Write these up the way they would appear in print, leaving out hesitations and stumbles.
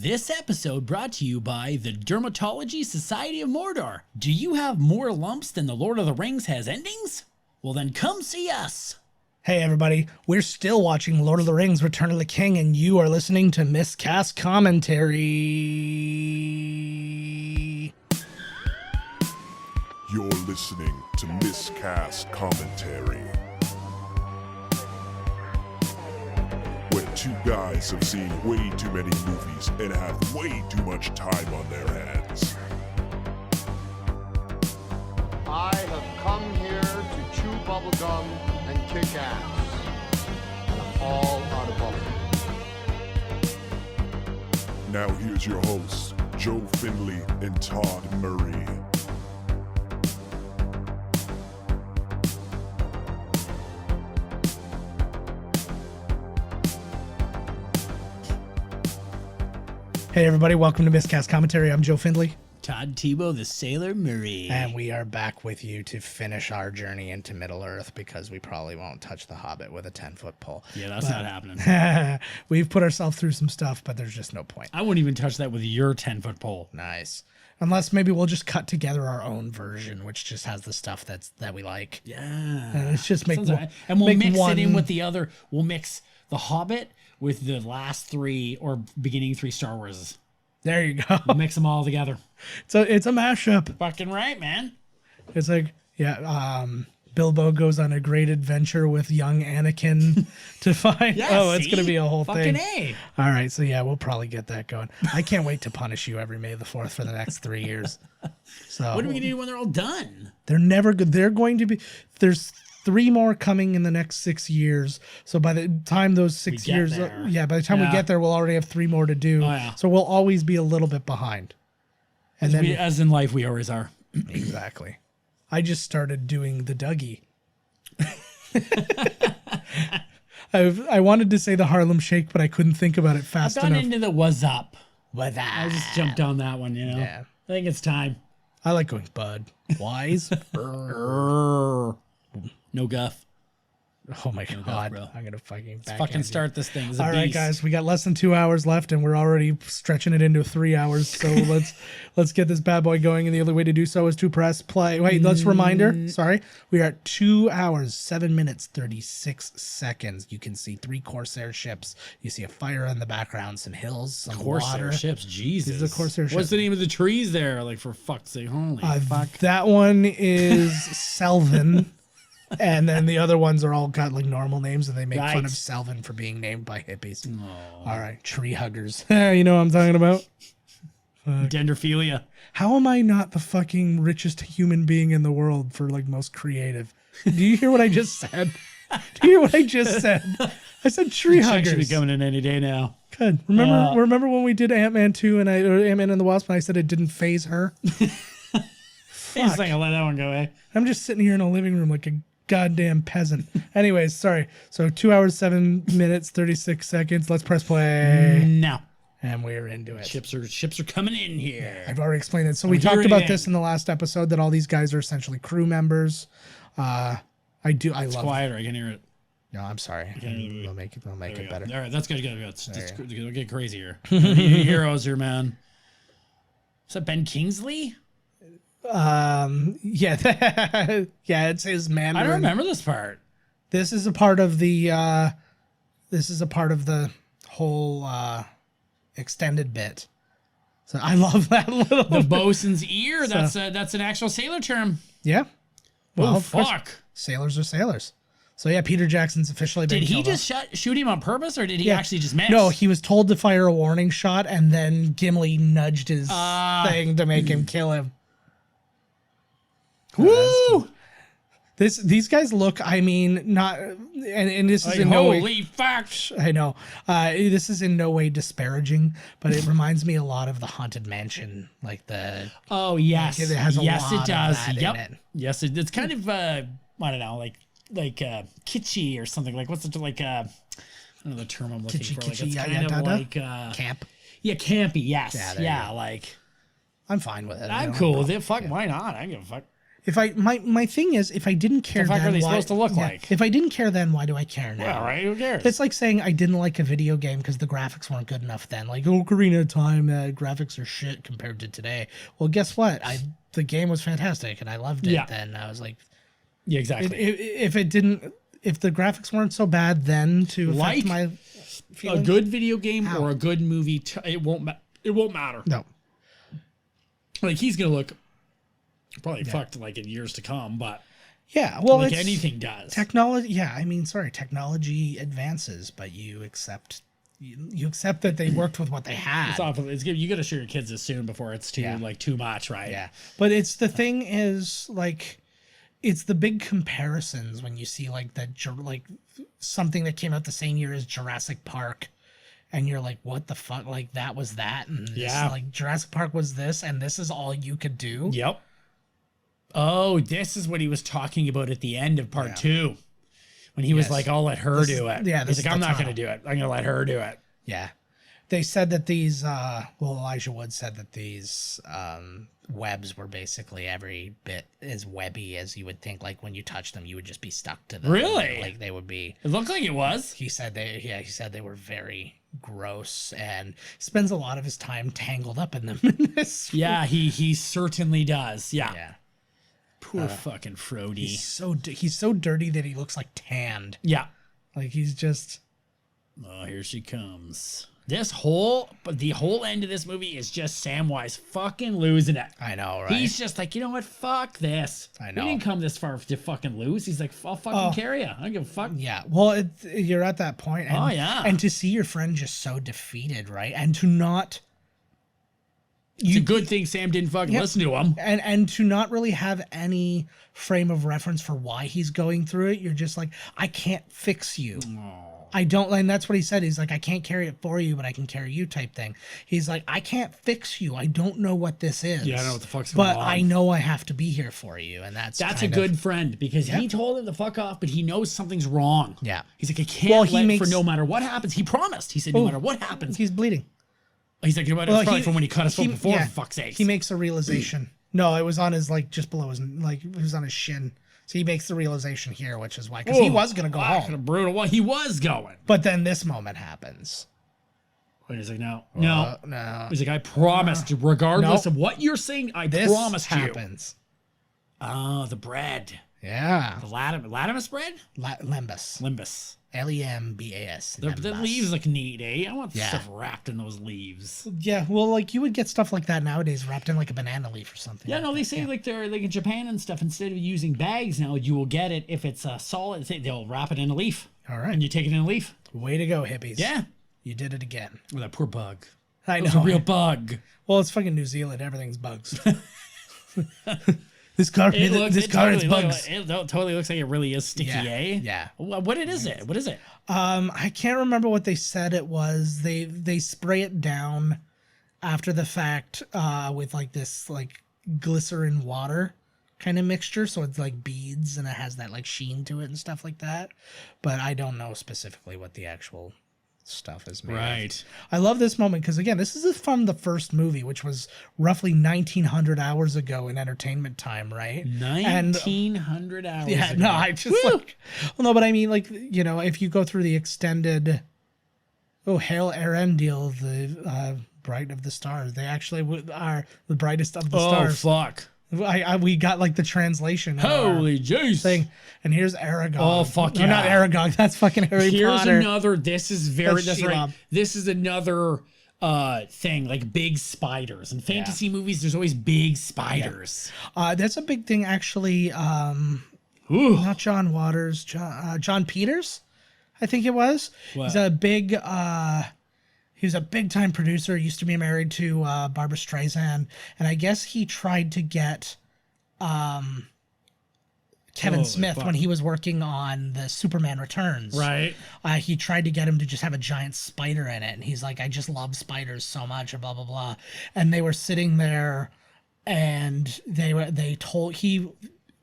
This episode brought to you by the Dermatology Society of Mordor. Do you have more lumps than the Lord of the Rings has endings? Well then come see us. Hey everybody, we're still watching Lord of the Rings Return of the King, and you are listening to Miscast Commentary. You're listening to Miscast Commentary, where two guys have seen way too many movies and have way too much time on their hands. I have come here to chew bubblegum and kick ass. And I'm all out of bubblegum. Now here's your hosts, Joe Findlay and Todd Murray. Hey everybody, welcome to Miscast Commentary. I'm Joe Findlay. Todd Tebow, the Sailor Murray. And we are back with you to finish our journey into Middle-earth, because we probably won't touch the Hobbit with a 10-foot pole. Yeah, that's not happening. We've put ourselves through some stuff, but there's just no point. I wouldn't even touch that with your 10-foot pole. Nice. Unless maybe we'll just cut together our own version, which just has the stuff that we like. Yeah. And it's just make Sounds one, right. And we'll make mix one, it in with the other. We'll mix the Hobbit with the last three or beginning three Star Warses. There you go. We'll mix them all together. So it's a mashup. Fucking right, man. It's like, Bilbo goes on a great adventure with young Anakin to find. Yeah, it's going to be a whole fucking thing. A. All right. So, yeah, we'll probably get that going. I can't wait to punish you every May the 4th for the next 3 years. So What are we going to do when they're all done? They're never good. They're going to be. There's 3 more coming in the next 6 years. So by the time those 6 get years, there. by the time we Yeah. get there, we'll already have 3 more to do. Oh, yeah. So we'll always be a little bit behind. And then As in life, we always are. exactly. I just started doing the Dougie. I wanted to say the Harlem Shake, but I couldn't think about it I've fast gone enough. into the what's up. With I just jumped on that one, you know? Yeah. I think it's time. I like going Bud. Wise. No guff. Oh my god. bro. I'm gonna fucking Fucking start this thing. It's a All right, beast. guys, we got less than 2 hours left, and we're already stretching it into 3 hours. So let's get this bad boy going. And the only way to do so is to press play. Wait, let's reminder. Sorry, we are at 2 hours 7 minutes 36 seconds. You can see 3 Corsair ships. You see a fire in the background, some hills, some Corsair water. ships, Jesus. These are Corsair What's ships. the name of the trees there? Like, for fuck's sake, holy fuck. That one is Selvin. And then the other ones are all got like normal names, and they make fun Right. of Selvin for being named by hippies. All right, tree huggers. You know what I'm talking about? Dendrophilia. How am I not the fucking richest human being in the world for like most creative? Do you hear what I just said? Do you hear what I just said? I said tree Checks should be huggers. coming in any day now. Good. Remember when we did Ant-Man 2 and Ant-Man and the Wasp, and I said it didn't phase her? It's like, I'll let that one go, eh? I'm just sitting here in a living room like a goddamn peasant. Anyways, sorry. So 2 hours 7 minutes 36 seconds. Let's press play, No. and we're into it. Ships are coming in here. I've already explained it. So we hear talked about anything. this in the last episode, that all these guys are essentially crew members. I love. Quieter, I can hear it. No, I'm sorry. We'll make it There better. we go. All right, that's good. Let's get crazy here. Heroes here, man. Is that Ben Kingsley? Yeah, yeah, it's his Mandarin. I don't remember this part. This is a part of the whole extended bit. So I love that little. The bosun's ear. That's an actual sailor term. Yeah. Well, Oh of course, fuck! sailors are sailors. So yeah, Peter Jackson's officially been Did he killed just shoot him on purpose, or did he Yeah. actually just miss? No, he was told to fire a warning shot, and then Gimli nudged his thing to make him kill him. Woo! These guys look. I mean, not, and this is Like, in no way. holy fuck! I know. This is in no way disparaging, but it reminds me a lot of the Haunted Mansion, like the. Oh yes, It has a yes lot it of does. that in Yep. it. Yes, it's kind of I don't know, like kitschy or something. Like what's it like? I don't know the term I'm looking for. Like it's kind of like camp. yeah, campy. Yes, Yeah, there you yeah, go. like I'm fine with it. I'm cool with it. Fuck, why not? I don't give a fuck. My thing is, if I didn't care The fuck then, are they why, supposed to look like? If I didn't care then, why do I care now? Well, right? Who cares? It's like saying I didn't like a video game because the graphics weren't good enough then. Like, Ocarina of Time, graphics are shit compared to today. Well, guess what? The game was fantastic and I loved it. Yeah. Then I was like, Yeah, exactly. if the graphics weren't so bad then to affect Like my a feelings, good video game How? or a good movie, it won't matter. no. Like he's gonna look probably fucked like in years to come, but Yeah, well, like it's anything does. technology. Yeah, I mean, sorry, technology advances, but you accept that they worked with what they had. It's awful. You got to show your kids this soon before it's too much, right? Yeah, but it's the thing is like, it's the big comparisons when you see like something that came out the same year as Jurassic Park, and you're like, what the fuck? Like that was that, and like Jurassic Park was this, and this is all you could do. Yep. Oh, this is what he was talking about at the end of part 2. When he was like, I'll let her do it. Yeah, he's like, I'm not going to do it. I'm going to let her do it. Yeah. They said that these, Elijah Wood said that these webs were basically every bit as webby as you would think. Like when you touch them, you would just be stuck to them. Really? Like they would be. It looked like it was. He said they were very gross and spends a lot of his time tangled up in them in this. Yeah, he certainly does. Yeah. Yeah. Poor fucking Frody. He's so dirty that he looks like tanned. Yeah. Like he's just. Oh, here she comes. The whole end of this movie is just Samwise fucking losing it. I know, right? He's just like, you know what? Fuck this. I know. We didn't come this far to fucking lose. He's like, I'll fucking carry you. I don't give a fuck. Yeah. Well, you're at that point. And, Oh, yeah. And to see your friend just so defeated, right? And to not. It's a good thing Sam didn't fucking listen to him. And to not really have any frame of reference for why he's going through it. You're just like, I can't fix you. I don't, and that's what he said. He's like, I can't carry it for you, but I can carry you type thing. He's like, I can't fix you. I don't know what this is. Yeah, I don't know what the fuck's going on. But I know I have to be here for you. And that's a good friend because he told him to fuck off, but he knows something's wrong. Yeah. He's like, I can't for no matter what happens. He promised. He said, no matter what happens. He's bleeding. He's like, you know what? It's probably from when he cut his foot before, for fuck's sake. He makes a realization. No, it was on his, like, just below his, like, it was on his shin. So he makes the realization here, which is why, because he was going to go home. Brutal. Well, he was going. But then this moment happens. Wait, he's like, no. He's like, I promised, regardless of what you're saying, I promised you. This happens. Oh, the bread. Yeah. The Latimus bread? Limbus. Limbus. Lembas. The leaves look neat, eh? I want stuff wrapped in those leaves. Yeah, well, like you would get stuff like that nowadays wrapped in like a banana leaf or something. Yeah, no, they say like they're like in Japan and stuff. Instead of using bags now, you will get it if it's a solid. They'll wrap it in a leaf. All right, and you take it in a leaf. Way to go, hippies! Yeah, you did it again. Oh, that poor bug. I know, it was a real bug. Well, it's fucking New Zealand. Everything's bugs. This car is bugs. It totally looks like it really is sticky, eh? Yeah. What is it? What is it? I can't remember what they said it was. They spray it down after the fact with like this like glycerin water kind of mixture, so it's like beads and it has that like sheen to it and stuff like that. But I don't know specifically what the actual stuff is made right. of. I love this moment because again, this is from the first movie, which was roughly 1900 hours ago in entertainment time, right? 1900 hours. Yeah, ago. no, I just like, well, no, but I mean, like, you know, if you go through the extended, Hail Arendelle, the bright of the stars, they actually are the brightest of the stars. Oh fuck. We got like the translation. Holy jeez. Thing, and here's Aragog. Oh fuck yeah! No, not Aragog. That's fucking Harry Potter. Here's another. This is very. That's Shelob. right. This is another thing like big spiders in fantasy movies. There's always big spiders. That's a big thing actually. Not John Waters. John Peters, I think it was. What? He's a big. He was a big-time producer. Used to be married to Barbara Streisand, and I guess he tried to get Kevin Smith when he was working on the Superman Returns. Right. He tried to get him to just have a giant spider in it, and he's like, "I just love spiders so much," and blah blah blah. And they were sitting there, and he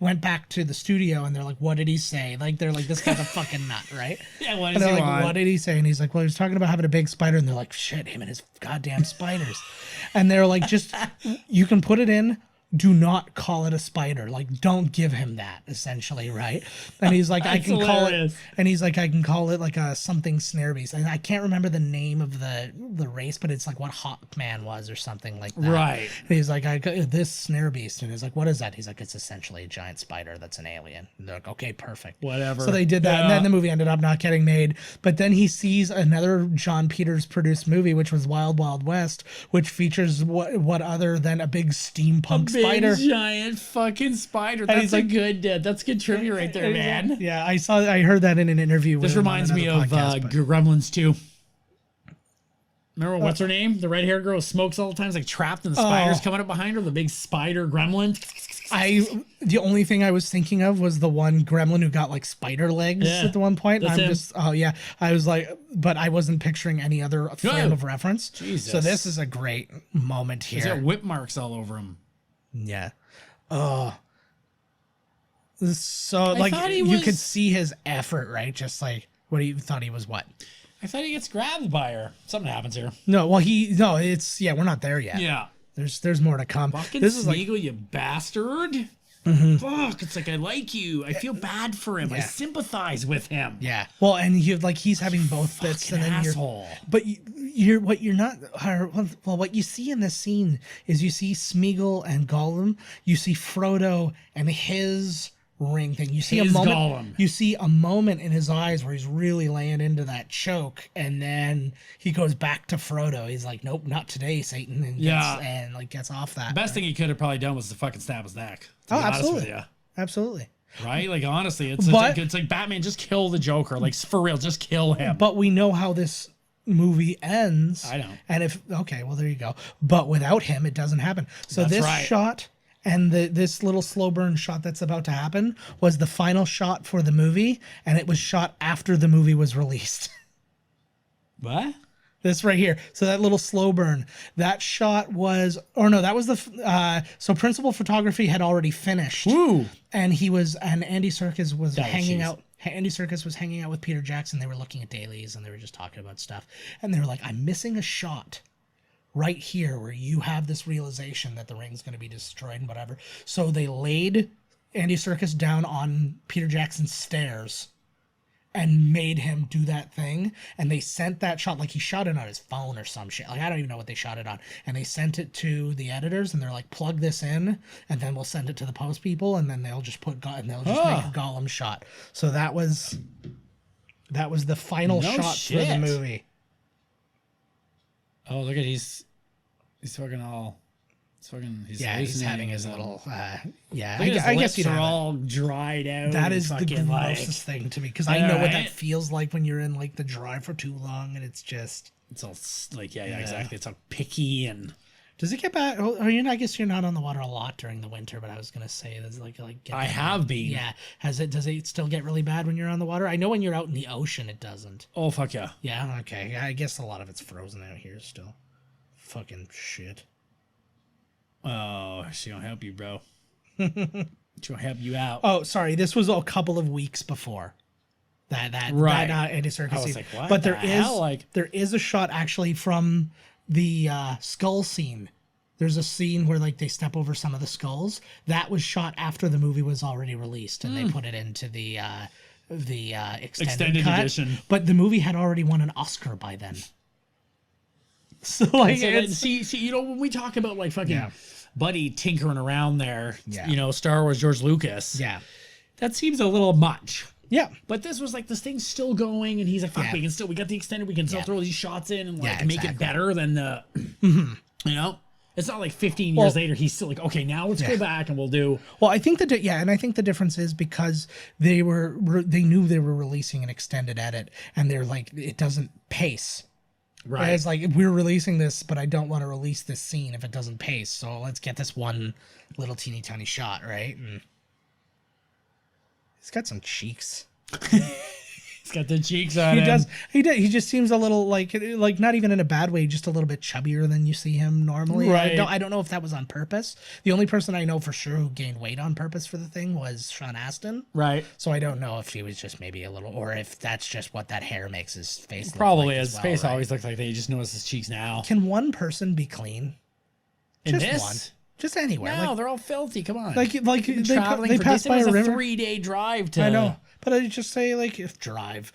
went back to the studio and they're like, what did he say? Like, they're like, this guy's a fucking nut, right? Yeah, what and does they're he like, want? what did he say? And he's like, well, he was talking about having a big spider. And they're like, shit, him and his goddamn spiders. And they're like, just, you can put it in, do not call it a spider. Like, don't give him that, essentially, right? And he's like, I can call it, and he's like, I can call it like a something snare beast. And I can't remember the name of the race, but it's like what Hawkman was or something like that. Right. And he's like, this snare beast. And he's like, what is that? He's like, it's essentially a giant spider that's an alien. And they're like, okay, perfect. Whatever. So they did that. And then the movie ended up not getting made. But then he sees another John Peters produced movie, which was Wild Wild West, which features what other than a big steampunk spider. Giant fucking spider. That's like, that's good trivia right there, man. Yeah, I heard that in an interview. This reminds me of Gremlins 2. Remember what's her name? The red hair girl who smokes all the time, is like trapped and the spiders coming up behind her. The big spider gremlin. The only thing I was thinking of was the one gremlin who got like spider legs at the one point. That's him. I was like, but I wasn't picturing any other frame of reference. Jesus. So this is a great moment here. He's got whip marks all over him. Yeah. So like you could see his effort, right? Just like what he thought he was what? I thought he gets grabbed by her. Something happens here. No, well we're not there yet. Yeah. There's more to come. Fucking this is Smeagol, you bastard. Fuck, it's like I like you. I feel bad for him. I sympathize with him. Yeah. Well, and he's having both bits, and then asshole. What you see in this scene is you see Smeagol and Gollum. You see Frodo and his ring thing. You see a moment. Gollum. You see a moment in his eyes where he's really laying into that choke, and then he goes back to Frodo. He's like, "Nope, not today, Satan," and gets off that. The best thing he could have probably done was to fucking stab his neck. Oh, absolutely. Absolutely. Right? Like, honestly, it's like Batman, just kill the Joker. Like, for real, just kill him. But we know how this movie ends. I know. And there you go. But without him, it doesn't happen. So this shot and this little slow burn shot that's about to happen was the final shot for the movie, and it was shot after the movie was released. What? This right here. So that little slow burn, that shot was, that was so principal photography had already finished. Woo! And Andy Serkis was hanging out. Andy Serkis was hanging out with Peter Jackson. They were looking at dailies and they were just talking about stuff. And they were like, I'm missing a shot right here where you have this realization that the ring's going to be destroyed and whatever. So they laid Andy Serkis down on Peter Jackson's stairs and made him do that thing. And they sent that shot, like he shot it on his phone or some shit. Like, I don't even know what they shot it on. And they sent it to the editors and they're like, plug this in and then we'll send it to the post people. And then they'll just make a Gollum shot. So that was the final shot for the movie. Oh, look at he's fucking all. He's having his little. I guess you are all dried out. That is the grossest grossest thing to me because I know what that feels like when you're in like the dry for too long and it's all like exactly. It's all picky and. Does it get bad? I guess you're not on the water a lot during the winter, but I was gonna say there's I have been. Yeah. Does it still get really bad when you're on the water? I know when you're out in the ocean, it doesn't. Oh fuck yeah. Yeah. Okay. I guess a lot of it's frozen out here still. Fucking shit. Oh, she gonna help you, bro. She gonna help you out. Oh, sorry. This was a couple of weeks before that Andy Serkis. I was like, what? But there is a shot actually from the skull scene. There's a scene where like they step over some of the skulls. That was shot after the movie was already released, and they put it into the extended cut. Edition. But the movie had already won an Oscar by then. So like, see, when we talk about like fucking Buddy tinkering around there, Star Wars George Lucas, that seems a little much. Yeah, but this was like this thing's still going, and he's like, "Fuck, we got the extended. We can still throw these shots in and make it better than the, It's not like 15 years later he's still like, okay, now let's go back and we'll do. Well, I think and I think the difference is because they knew they were releasing an extended edit, and they're like, it doesn't pace. Right. It's like, we're releasing this, but I don't want to release this scene if it doesn't pace. So let's get this one little teeny tiny shot, right? And he's got some cheeks. He's got the cheeks on him. He just seems a little like not even in a bad way, just a little bit chubbier than you see him normally. Right. I don't know if that was on purpose. The only person I know for sure who gained weight on purpose for the thing was Sean Astin. Right. So I don't know if he was just maybe a little, or if that's just what that hair makes his face look probably like his face always looks like that. You just notice his cheeks now. Can one person be clean? In just this? one. Just anywhere. No, Like, they're all filthy. Come on. they Traveling pass for, by a a river. 3-day drive to. I know, but I just say like if drive,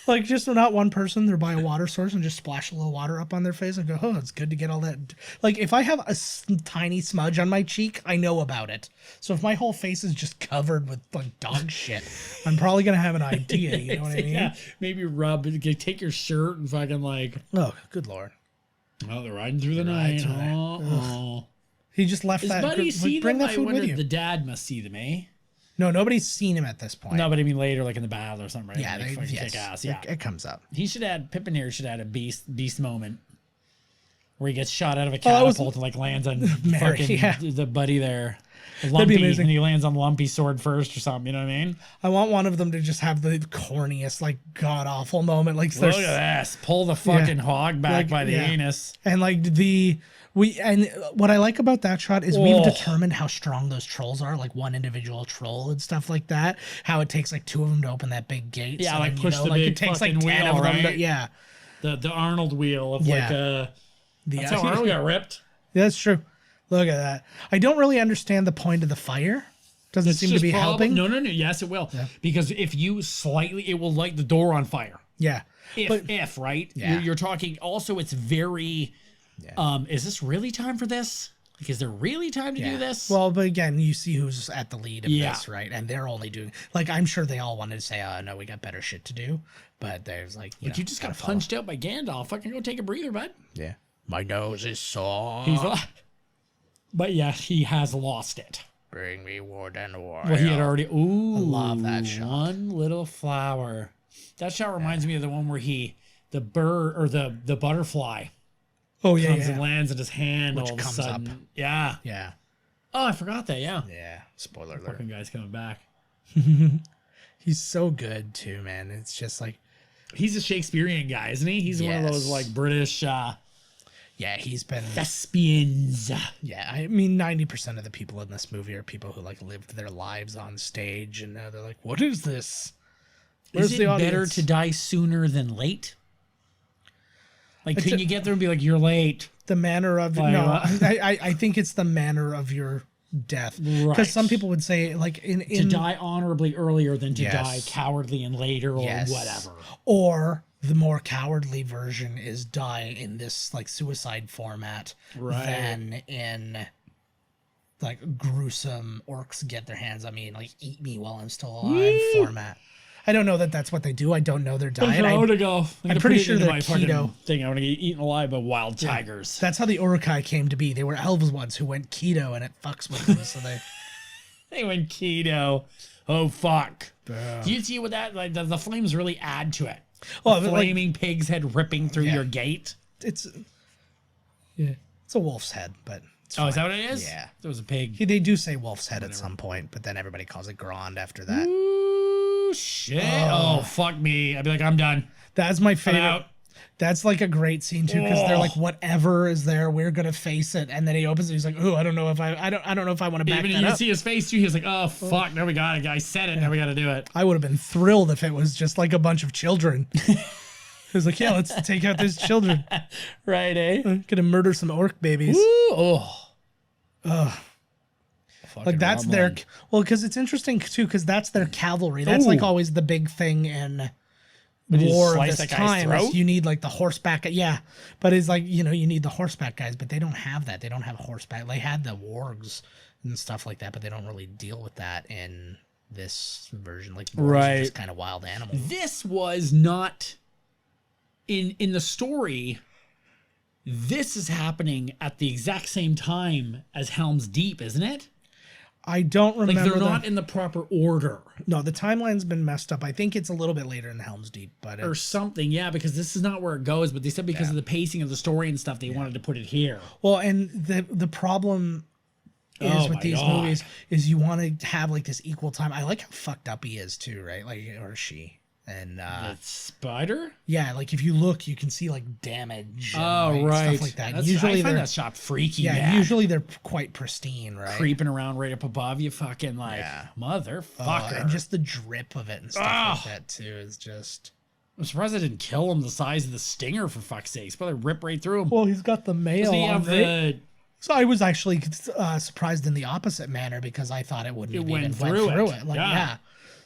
like just not one person. They're by a water source and just splash a little water up on their face and go, oh, it's good to get all that. Like if I have a tiny smudge on my cheek, I know about it. So if my whole face is just covered with like dog shit, I'm probably gonna have an idea. You know what I mean? Yeah, maybe take your shirt and fucking like. Oh, good lord. Well, they're riding through the night. Oh. He just left His that. buddy see bring them? that I food wonder with if you. the dad must see them, eh? No, nobody's seen him at this point. No, but I mean later, like in the battle or something, right? Yeah, Like, fucking kick ass. Yeah, it comes up. Pippin here should add a beast moment where he gets shot out of a Oh, that was- catapult and like lands on Mary, fucking yeah. the buddy there. be Lumpy, amazing. and he lands on Lumpy sword first or something. You know what I mean? I want one of them to just have the corniest, like god awful moment, like Look at this! Pull the fucking hog back Like, by the yeah. anus. and like what I like about that shot is we've determined how strong those trolls are, like one individual troll and stuff like that. How it takes like 2 of them to open that big gate. Yeah, so like then, push the big it takes like fucking 10 wheel, of them. right? Yeah, The Arnold wheel of Yeah. that's how Arnold got ripped. That's true. Look at that. I don't really understand the point of the fire. Doesn't seem to be helping. No. Yes, it will. Because if you slightly, it will light the door on fire. Yeah. If right? Yeah. You're talking. Also, it's very. Is this really time for this? Like, is there really time to do this? Well, but again, you see who's at the lead of Yeah. this, right? And they're only doing like I'm sure they all wanted to say, "Oh no, we got better shit to do." But there's like, you just got punched out by Gandalf. Fucking go take a breather, bud. Yeah. My nose is sore. But yeah, he has lost it. Bring me wood and water. Well, he had already. Ooh, I love that shot. One little flower. That shot reminds me of the one where the bird or the butterfly Oh yeah, comes and lands in his hand Which all of a comes sudden. up. Yeah. Yeah. Oh, I forgot that. Yeah. Yeah. Spoiler alert. Fucking guy's coming back. He's so good too, man. It's just like, He's a Shakespearean guy, isn't he? He's one of those Yes. like British yeah, he's been. thespians. Yeah, I mean, 90% of the people in this movie are people who like lived their lives on stage, and now they're like, "What is this? Where's Is the it better audience?" to die sooner than late? Like, It's can a- you get there and be like, "You're late"? The manner of Like, no, what? I think it's the manner of your death, because Right. some people would say like To in die honorably earlier than to Yes. die cowardly and later or Yes. whatever. or the more cowardly version is die in this like suicide format Right. than in like gruesome orcs get their hands on me and like eat me while I'm still alive format. I don't know that that's what they do. I don't know their diet. I want to go. I'm pretty sure they're fucking keto. thing. I want to get eaten alive by wild tigers. That's how the Urukai came to be. They were elves ones who went keto and it fucks with them. So they They went keto. Oh fuck! Do you see what that like? The flames really add to it. well, like, Flaming pig's head ripping through your gate. it's it's a wolf's head, but it's Oh, is that fine. what it is? Yeah. There was a pig. They do say wolf's head at some point, but then everybody calls it Grand after that. Ooh, shit. Oh, fuck me. I'd be like, I'm done. That's my I'm favorite. out. That's like a great scene too, because they're like, whatever is there, we're gonna face it. And then he opens it. He's like, "Ooh, I don't know if I don't know if I want to back Even that you up." see his face too. He was like, oh, fuck. Now we got it. Guy said it. Now we got to do it. I would have been thrilled if it was just like a bunch of children. He was like, "Yeah, let's take out these children. Right, eh? Gonna murder some orc babies." Ooh, oh. Like that's their because it's interesting too, because that's their cavalry. That's like Ooh. always the big thing in But you war of slice this that guy's time. Is throat? you need like the horseback. Yeah, but it's like you need the horseback guys, but they don't have that. They don't have horseback. They had the wargs and stuff like that, but they don't really deal with that in this version. Like wargs are Right. just kind of wild animals. This was not in the story. This is happening at the exact same time as Helm's Deep, isn't it? I don't Like remember. they're not in the proper order No, the timeline's been messed up. I think it's a little bit later in Helm's Deep, but or something. Yeah, because this is not where it goes. But they said because of the pacing of the story and stuff, they wanted to put it here. well, and the problem is Oh with my these God. movies is you want to have like this equal time. I like how fucked up he is too, right? Like or she. And The spider? yeah, like if you look, you can see like damage. And, Oh, right. stuff like that. That's, Usually I find they're that shot freaky. yeah, bad. usually they're quite pristine, right? Creeping around right up above you, fucking like motherfucker. And just the drip of it and stuff like that too is just. I'm surprised I didn't kill him the size of the stinger for fuck's sake. It's probably rip right through him. Well, he's got the mail Does he on, have right? So I was actually surprised in the opposite manner because I thought it wouldn't have went even through went through it. it. Like, Yeah. yeah.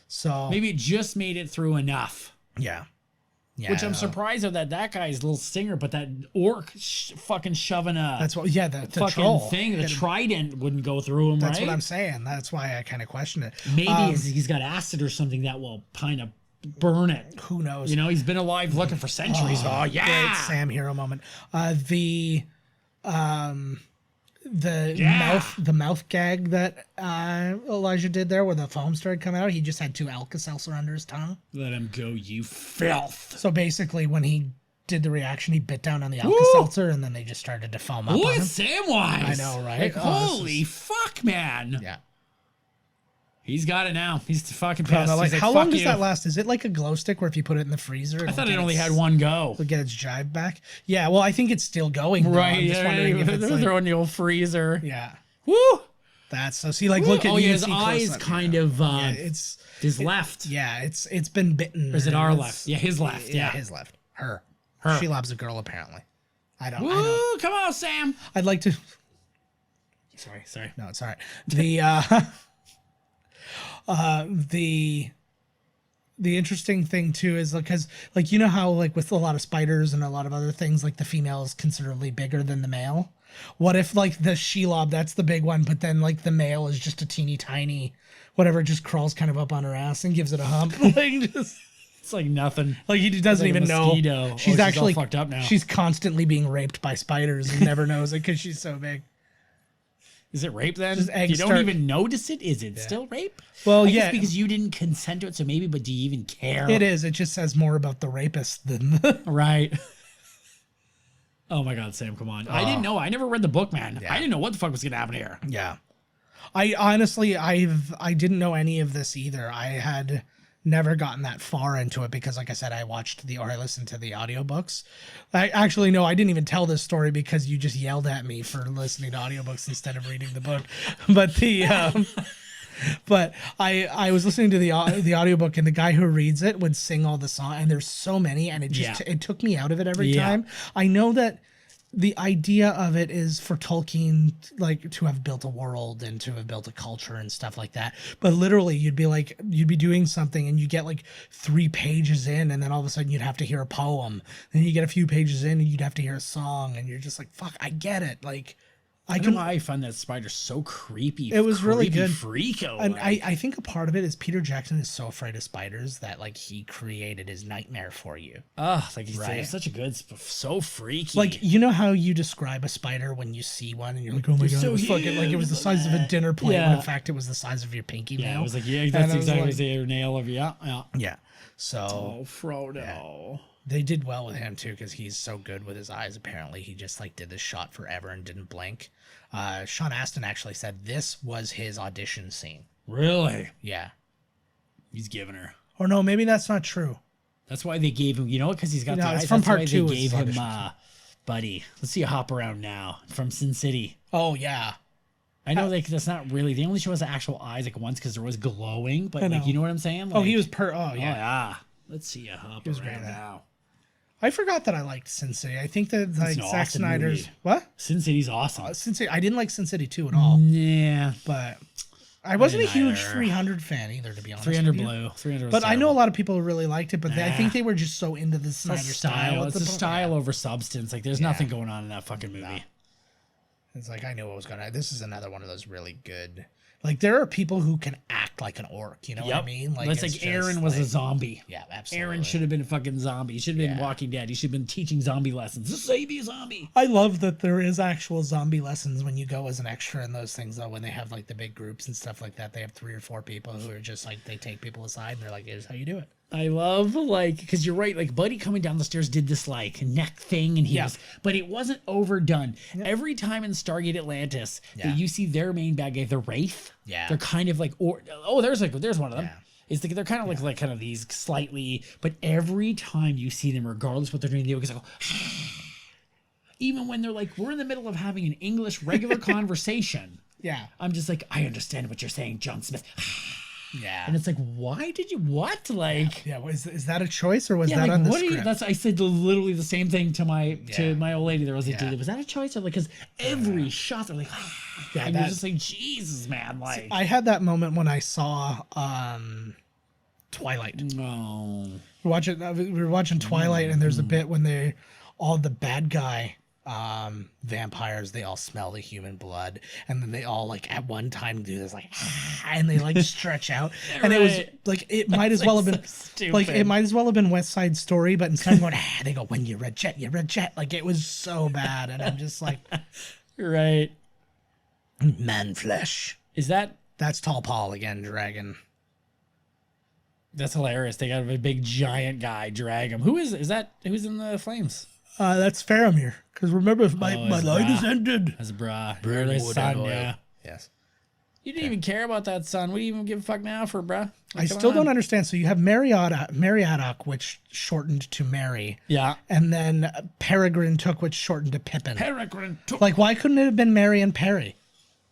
So Maybe it just made it through enough. yeah. Yeah. Which I'm surprised of that guy's little stinger, but that orc fucking shoving a That's what. Yeah, the fucking troll thing, the trident wouldn't go through him, That's right? what I'm saying. That's why I kind of question it. Maybe he's got acid or something that will kind of burn it. Who knows? You know, he's been alive looking for centuries. Oh, Great yeah. Sam hero moment. The Yeah. mouth gag that Elijah did there, where the foam started coming out. He just had 2 Alka-Seltzer under his tongue. Let him go, you filth. So basically, when he did the reaction, he bit down on the Alka-Seltzer, and then they just started to foam up Look on at him. Samwise. I know, right? Like, Oh, this holy fuck, man. Yeah. He's got it now. He's fucking I don't pissed. know, like, He's how long fuck does you. that last? Is it like a glow stick where if you put it in the freezer, I thought it only had one go. it'll get its jive back? Yeah, well, I think it's still going. Though. Right, I'm just yeah. wondering if it's They're like, throwing the old freezer. yeah. Woo! That's so. See, like, look at Oh, you yeah, can his see eyes close up, kind yeah. of, Yeah, it's his left. yeah, it's been bitten. Or is it our It's- left? Yeah, his left. Yeah. his left. Her. Her. She loves a girl apparently. I don't. Woo! Come on, Sam. I'd like to. Sorry. No, it's all right. The interesting thing too is because like you know how like with a lot of spiders and a lot of other things like the female is considerably bigger than the male. What if like the Shelob, that's the big one, but then like the male is just a teeny tiny whatever, just crawls kind of up on her ass and gives it a hump. Like just It's like nothing. like he doesn't Like a even know. mosquito. She's all actually fucked up now. She's constantly being raped by spiders and never knows it because she's so big. Is it rape then? Just If eggs you don't start- even notice it, is it still rape? Well, I guess yeah. because you didn't consent to it, so maybe, but do you even care? It is. It just says more about the rapist than the. Right. Oh my God, Sam, come on. I didn't know. I never read the book, man. Yeah. I didn't know what the fuck was going to happen here. Yeah. I honestly, I didn't know any of this either. I had never gotten that far into it because, like I said, I listened to the audiobooks. I didn't even tell this story because you just yelled at me for listening to audiobooks instead of reading the book. But but I was listening to the audiobook and the guy who reads it would sing all the songs and there's so many and it took me out of it every Yeah. time. I know that the idea of it is for Tolkien, like to have built a world and to have built a culture and stuff like that. But literally you'd be doing something and you get like 3 pages in and then all of a sudden you'd have to hear a poem. Then you get a few pages in and you'd have to hear a song and you're just like, fuck, I get it. Like I don't know why I find that spider so creepy. It was really good. Freako. And I think a part of it is Peter Jackson is so afraid of spiders that like he created his nightmare for you. Like he's Right. such a good, so freaky. Like, you know how you describe a spider when you see one and you're like, oh my God, so it was fucking, like it was the size of a dinner plate when Yeah. in fact it was the size of your pinky nail. yeah, it was like, yeah, And that's I was exactly like- the nail of yeah. Yeah. So Oh, Frodo. they did well with him too because he's so good with his eyes. Apparently he just like did this shot forever and didn't blink. Sean Astin actually said this was his audition scene. Really? Yeah. He's giving her. Or no, maybe that's not true. That's why they gave him, you know what? Because he's got No, the it's eyes. from That's part why 2 they is gave his him, audition. Buddy. Let's see you hop around now from Sin City. Oh yeah. I know like that's not really, they only show us the actual eyes like once because there was glowing, but I like, know. you know what I'm saying? Like, Oh, he was oh oh, yeah. yeah. Let's see you hop was around great at that. now. I forgot that I liked Sin City. I think that like an Zack awesome Snyder's movie. what? Sin City's awesome. Sin City. I didn't like Sin City 2 at all, Yeah. but I wasn't a didn't huge either. 300 fan either, to be honest. 300 with you. blue. 300 was But I know a terrible. lot of people who really liked it, but I think Nah. they were just so into the Snyder It's a style. It's a style over substance. Like there's nothing going on in that fucking movie. It's like I knew what was gonna. This is another one of those really good. Like there are people who can act like an orc. You know what I mean? Like it's like just Aaron was a like- zombie. Yeah, absolutely. Aaron should have been a fucking zombie. He should have been Yeah. Walking Dead. He should have been teaching zombie lessons. This is how you be a zombie. I love that there is actual zombie lessons when you go as an extra in those things though. When they have like the big groups and stuff like that, they have 3 or 4 people who are just like they take people aside and they're like, "Here's how you do it." I love like because you're right. Like Buddy coming down the stairs did this like neck thing, and he Yeah. was, but it wasn't overdone. Every time in Stargate Atlantis Yeah. that you see their main bad guy, the Wraith, Yeah. they're kind of like there's one of them. Yeah. It's like they're kind of like kind of these slightly, but every time you see them, regardless what they're doing, they always go. Even when they're like, we're in the middle of having an English regular conversation. Yeah. I'm just like, I understand what you're saying, John Smith. Yeah. And it's like, why did you what? Like, Yeah, is that a choice or was yeah, that like on the what? script? That's I said literally the same thing to my old lady. There was like, Yeah. was that a choice or like because every shot they're like, Yeah, and you're that- just like, Jesus, man, like, I had that moment when I saw Twilight. no, We were watching Twilight, and there's a bit when all the bad guy vampires, they all smell the human blood, and then they all like at one time do this like, and they like stretch out, and it was Right. like it might as well have been so like it stupid. might as well have been West Side Story, but instead of going, they go, when you red jet, like it was so bad, and I'm just like, right? man flesh. Is That's Tall Paul again, dragon. that's hilarious? They got a big giant guy drag him. Who's in the flames? That's Faramir. Because remember, my his light bra. is ended. As a bra, his Wood son, and oil. yeah. Yes. You didn't even care about that son. What do you even give a fuck now for, bruh? I still don't understand. So you have Meriadoc, which shortened to Mary. Yeah. And then Peregrine Took, which shortened to Pippin. Peregrine took. Like, why couldn't it have been Mary and Perry?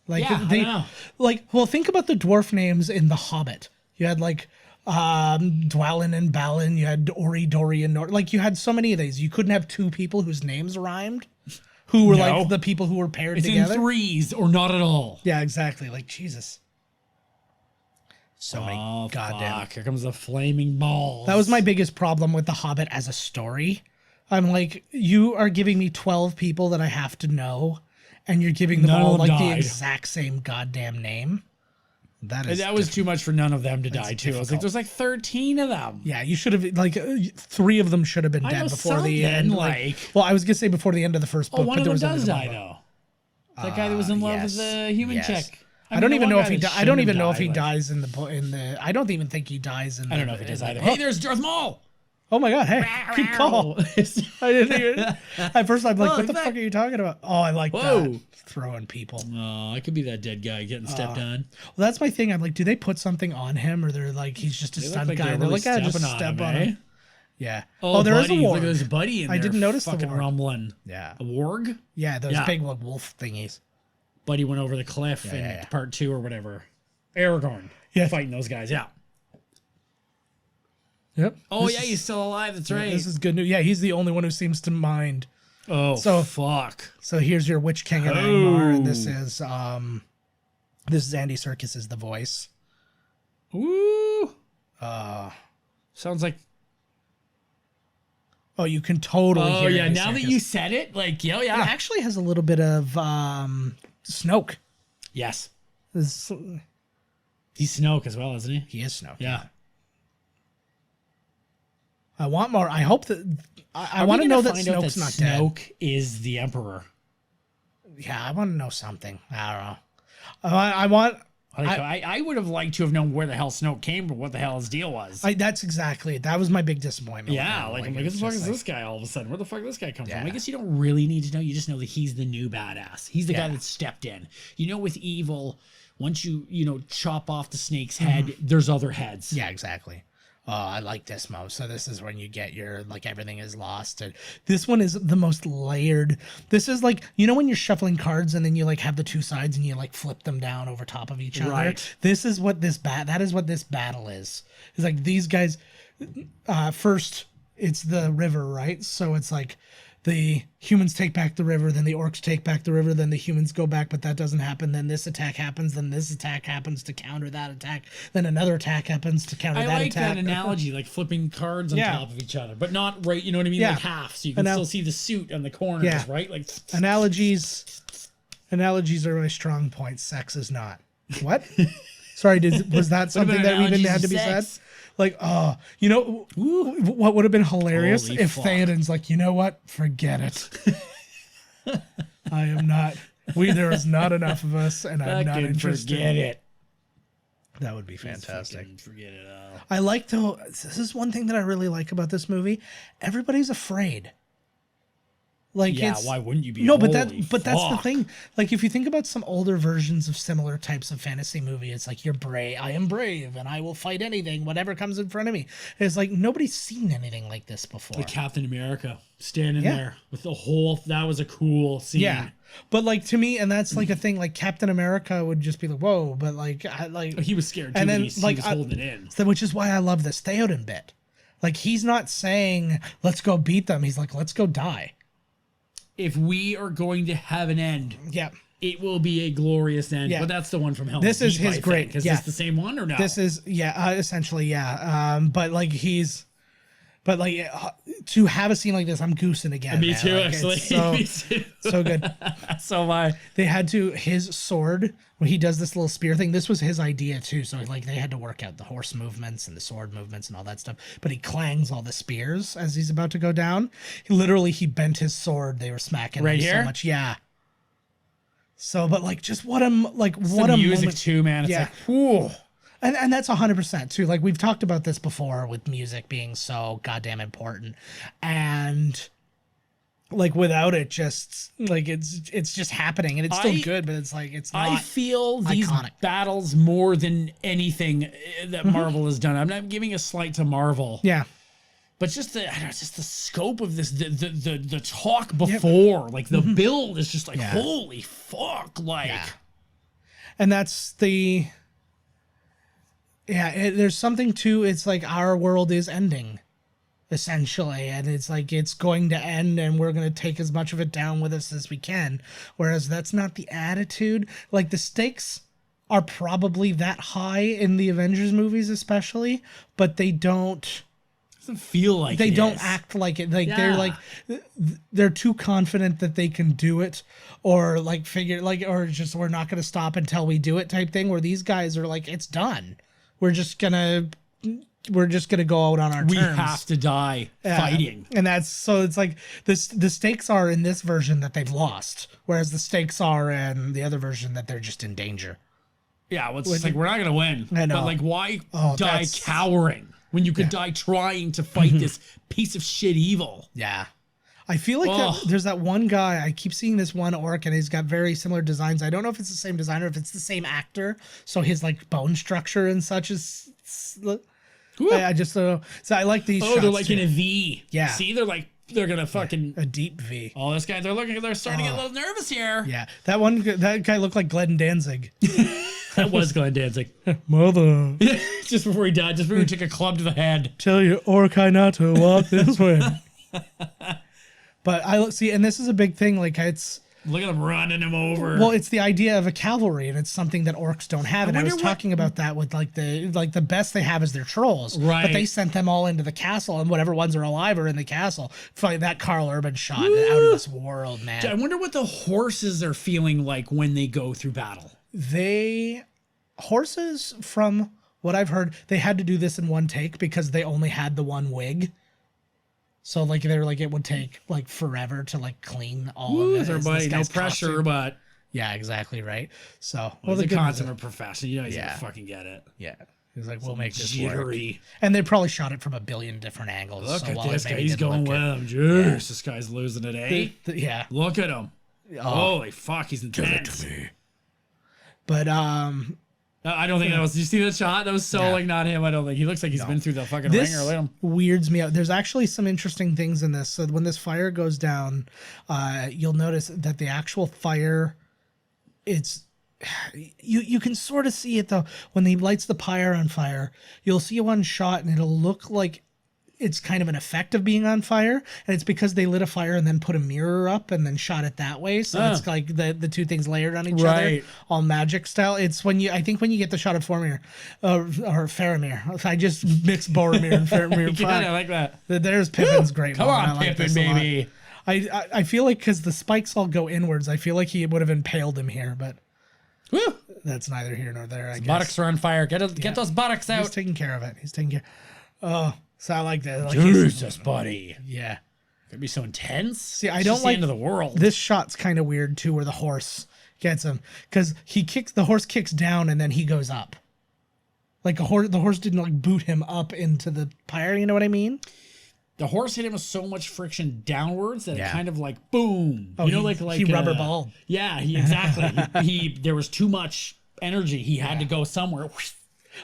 Like, Yeah, I don't know. Like, well, think about the dwarf names in The Hobbit. You had like Dwalin and Balin. You had Ori, Dori, and like you had so many of these. You couldn't have two people whose names rhymed, who were No. like the people who were paired It's together. in threes or not at all. Yeah, exactly. Like Jesus. So many Oh, goddamn. fuck. Here comes the flaming balls. That was my biggest problem with The Hobbit as a story. I'm like, you are giving me 12 people that I have to know, and you're giving them None of all them like the died. exact same goddamn name. That was too much for none of them to die, too. I was like, difficult. there's like 13 of them. Yeah, you should have like 3 of them should have been I dead know before the something, end. like- Well, I was gonna say before the end of the first book, Oh, one but of there them was does another die, book. though. That guy that was in love yes, with the human yes. chick. I don't the even one know if guy he. that I don't shouldn't even know if he died, like- dies in the. I don't even think he dies in. I don't know if he does either. Hey, there's Darth Maul. Oh my god! Hey, good call. I didn't even. At first, I'm like, Oh, what the that- fuck are you talking about? Oh, I like Whoa. that. Throwing people. Oh, I could be that dead guy getting stepped on. Well, that's my thing. I'm like, do they put something on him, or they're like, he's just a They look stunt like guy? they're And they're really like, just stepping on step him, on eh? him. Yeah. Oh, there is a buddy, warg. look at this buddy in I there didn't notice the fucking warg. rumbling. Yeah. A warg? Yeah, those Yeah. big wolf thingies. Buddy went over the cliff in yeah. part 2 or whatever. Aragorn. Yeah. Fighting those guys. Yeah. Yep. Oh, This yeah, is- he's still alive. That's right. This is good news. Yeah, he's the only one who seems to mind. Oh, So- fuck. So here's your Witch King of Angmar, and this is Andy Serkis is the voice. Ooh. Sounds like. Oh, you can totally Oh, hear yeah. Andy Now that Serkis. you said it, like, yo, It yeah. actually has a little bit of Snoke. Yes. This- He's Snoke as well, isn't he? He is Snoke. Yeah. I want more. I hope that I Are we want to gonna know that find out Snoke's not dead. Snoke is the Emperor. Yeah, I want to know something. I don't know. I want. I would have liked to have known where the hell Snoke came from, what the hell his deal was. That's exactly it. That was my big disappointment. Yeah, with like, him. I'm like, what it's the fuck just is like- this guy all of a sudden? Where the fuck did this guy come from? Yeah. I guess you don't really need to know. You just know that he's the new badass. He's the guy Yeah. that stepped in. You know, with evil, once you chop off the snake's head, there's other heads. Yeah, exactly. Oh, I like this most. So this is when you get your like everything is lost, and this one is the most layered. This is like when you're shuffling cards and then you like have the two sides and you like flip them down over top of each other. Right. This is what that is what this battle is. It's like these guys. First, it's the river, right? So it's like the humans take back the river, then the orcs take back the river, then the humans go back, but that doesn't happen. Then this attack happens, then this attack happens to counter that attack, then another attack happens to counter I that like attack. that analogy, like flipping cards on Yeah. top of each other, but not right. You know what I mean? Yeah. Like half, so you can Anal- still see the suit on the corners, Yeah. right? Like Analogies are my strong point. Sex is not. What? Sorry, was that something about that we didn't analogies have to of be sex? said? Like, what would have been hilarious Holy if fuck. Theoden's like, you know what? Forget it. I am not. There is not enough of us, and I'm not fucking interested. forget it. That would be fantastic. Fucking forget it all. I like though. This is one thing that I really like about this movie. Everybody's afraid. Like, Yeah, it's, why wouldn't you be? No, but Holy that's the fuck. thing. Like, if you think about some older versions of similar types of fantasy movie, it's like, you're brave. I am brave, and I will fight anything, whatever comes in front of me. It's like nobody's seen anything like this before. Like Captain America standing Yeah. there with the whole. That was a cool scene. Yeah, But like to me, and that's like a thing. Like Captain America would just be like, "Whoa!" But like, he was scared too, and then he was holding it in. So, which is why I love this Theoden bit. Like he's not saying, "Let's go beat them." He's like, "Let's go die." If we are going to have an end, it will be a glorious end. But that's the one from Helm's This is Deep, his great. Is this the same one or no? This is essentially But like But like to have a scene like this, I'm goosing again. Me too, like, actually. Me too. So good. So am I. They had to his sword when he does this little spear thing. This was his idea too. So like they had to work out the horse movements and the sword movements and all that stuff. But he clangs all the spears as he's about to go down. He bent his sword. They were smacking right him here. So much, yeah. So, but like just what a music moment too, man. It's like, whew. And that's 100% too. Like we've talked about this before with music being so goddamn important, and like without it, just like it's just happening, and it's still good, but it's like it's not. I feel these battles more than anything that Marvel has done. I'm not giving a slight to Marvel, but just the scope of this, the talk before, like the build is just like holy fuck, like, and that's the. Yeah, there's something to it's like our world is ending, essentially, and it's like it's going to end, and we're going to take as much of it down with us as we can. Whereas that's not the attitude. Like the stakes are probably that high in the Avengers movies, especially, but they don't. Doesn't feel like they don't act like it. Like they're too confident that they can do it, or like figure like or just we're not going to stop until we do it type thing. Where these guys are like it's done. We're just gonna go out on our terms. We have to die fighting, and that's so. It's like this. The stakes are in this version that they've lost, whereas the stakes are in the other version that they're just in danger. Yeah, well, it's like we're not gonna win. I know. But like, why die cowering when you could die trying to fight this piece of shit evil? Yeah. I feel like there's that one guy, I keep seeing this one orc and he's got very similar designs. I don't know if it's the same designer, if it's the same actor. So his like bone structure and such is, I just don't know. So I like these shots they're like too. in a V. Yeah. See, they're going to fucking. A deep V. Oh, this guy, they're starting to get a little nervous here. Yeah. That guy looked like Glenn Danzig. That was Glenn Danzig. Mother. Just before he died, just before he took a club to the head. Tell your orc I not to walk this way. But I see, and this is a big thing. Like it's look at him running him over. Well, it's the idea of a cavalry, and it's something that orcs don't have. And I was talking about that with like the best they have is their trolls, right? But they sent them all into the castle, and whatever ones are alive are in the castle. That Carl Urban shot out of this world, man. I wonder what the horses are feeling like when they go through battle. Horses, from what I've heard, they had to do this in one take because they only had the one wig. So like they're like it would take like forever to like clean all of it. Everybody, no pressure, costume. But yeah, exactly right. So well, the consummate professional, you know, he's gonna fucking get it. Yeah, he's like, we'll make this jittery. Work. And they probably shot it from a billion different angles. Look so at this guy, he's going with him. Jeez, this guy's losing it, eh? Yeah. Look at him. Holy fuck, he's intense. Give it to me. But I don't think that was. Did you see the shot? That was so like not him. I don't think he looks like he's been through the fucking ringer. Look at him. Weirds me out. There's actually some interesting things in this. So when this fire goes down, you'll notice that the actual fire, it's you can sort of see it though when he lights the pyre on fire. You'll see one shot and it'll look like it's kind of an effect of being on fire, and it's because they lit a fire and then put a mirror up and then shot it that way. So it's like the two things layered on each other, all magic style. It's when you get the shot of Faramir, or Faramir. I just mixed Boromir and Faramir. I like that. There's Pippin's great. Come on, Pippin, baby. I feel like because the spikes all go inwards, I feel like he would have impaled him here, but that's neither here nor there. I guess buttocks are on fire. Get those buttocks out. He's taking care of it. He's taking care. Oh. So I like that. Like Jesus, buddy. Yeah. Could be so intense. See, I don't like the end of the world. This shot's kind of weird too, where the horse gets him because the horse kicks down and then he goes up. Like the horse didn't like boot him up into the pyre. You know what I mean? The horse hit him with so much friction downwards that it kind of like boom. Oh, you know, like he rubber balled. Yeah, exactly. There was too much energy. He had to go somewhere.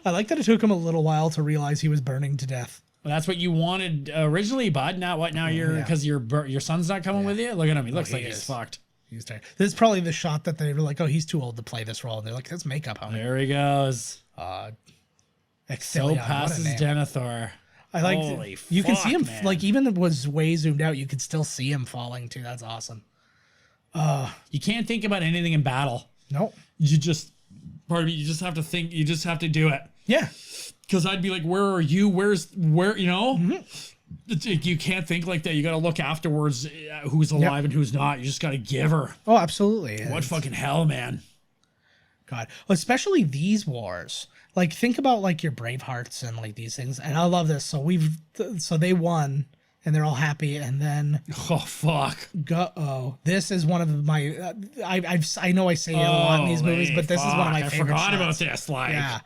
I like that it took him a little while to realize he was burning to death. Well, that's what you wanted originally, bud. Now what? Now you're because your son's not coming with you. Look at him. He looks like he's fucked. He's tired. This is probably the shot that they were like, oh, he's too old to play this role. And they're like, that's makeup, homie. There he goes. So So passes Denethor. I like. Holy you can fuck, see him man. like even if it was way zoomed out, you could still see him falling too. That's awesome. You can't think about anything in battle. Nope. You just, pardon me, you just have to think, you just have to do it. Yeah. Because I'd be like, where are you? Where, you know? Mm-hmm. You can't think like that. You got to look afterwards who's alive and who's not. You just got to give her. Oh, absolutely. What fucking hell, man. God. Especially these wars. Like, think about, like, your Bravehearts and, like, these things. And I love this. So they won, and they're all happy. And then... Oh, fuck. This is one of my... I know I say it a lot in these movies, but this is one of my favorite I forgot shots. about this. Like... Yeah.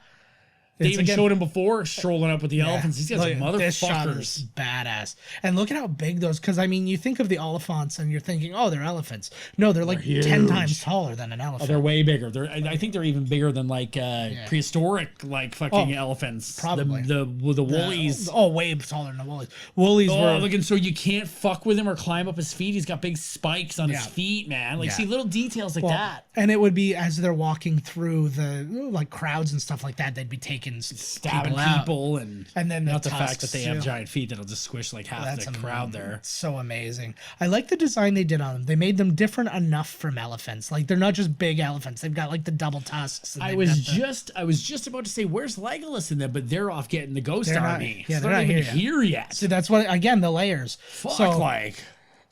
They even showed him before strolling up with the elephants. These guys are motherfuckers. This shot is badass. And look at how big those, because I mean, you think of the Oliphants and you're thinking, oh, they're elephants. No, they're like 10 times taller than an elephant. Oh, they're way bigger. I think they're even bigger than like prehistoric like fucking elephants. Probably. The woolies. Way taller than the woolies. Woolies were... looking, so you can't fuck with him or climb up his feet. He's got big spikes on his feet, man. Like, see little details like that. And it would be as they're walking through the like crowds and stuff like that, they'd be taking stabbing people and then not the fact tusks, that they have giant feet that'll just squish like half the crowd there. So amazing. I like the design they did on them. They made them different enough from elephants. Like, they're not just big elephants. They've got like the double tusks. And I was just about to say, where's Legolas in them? But they're off getting the ghost army. They're not even here yet. So that's what, again, the layers.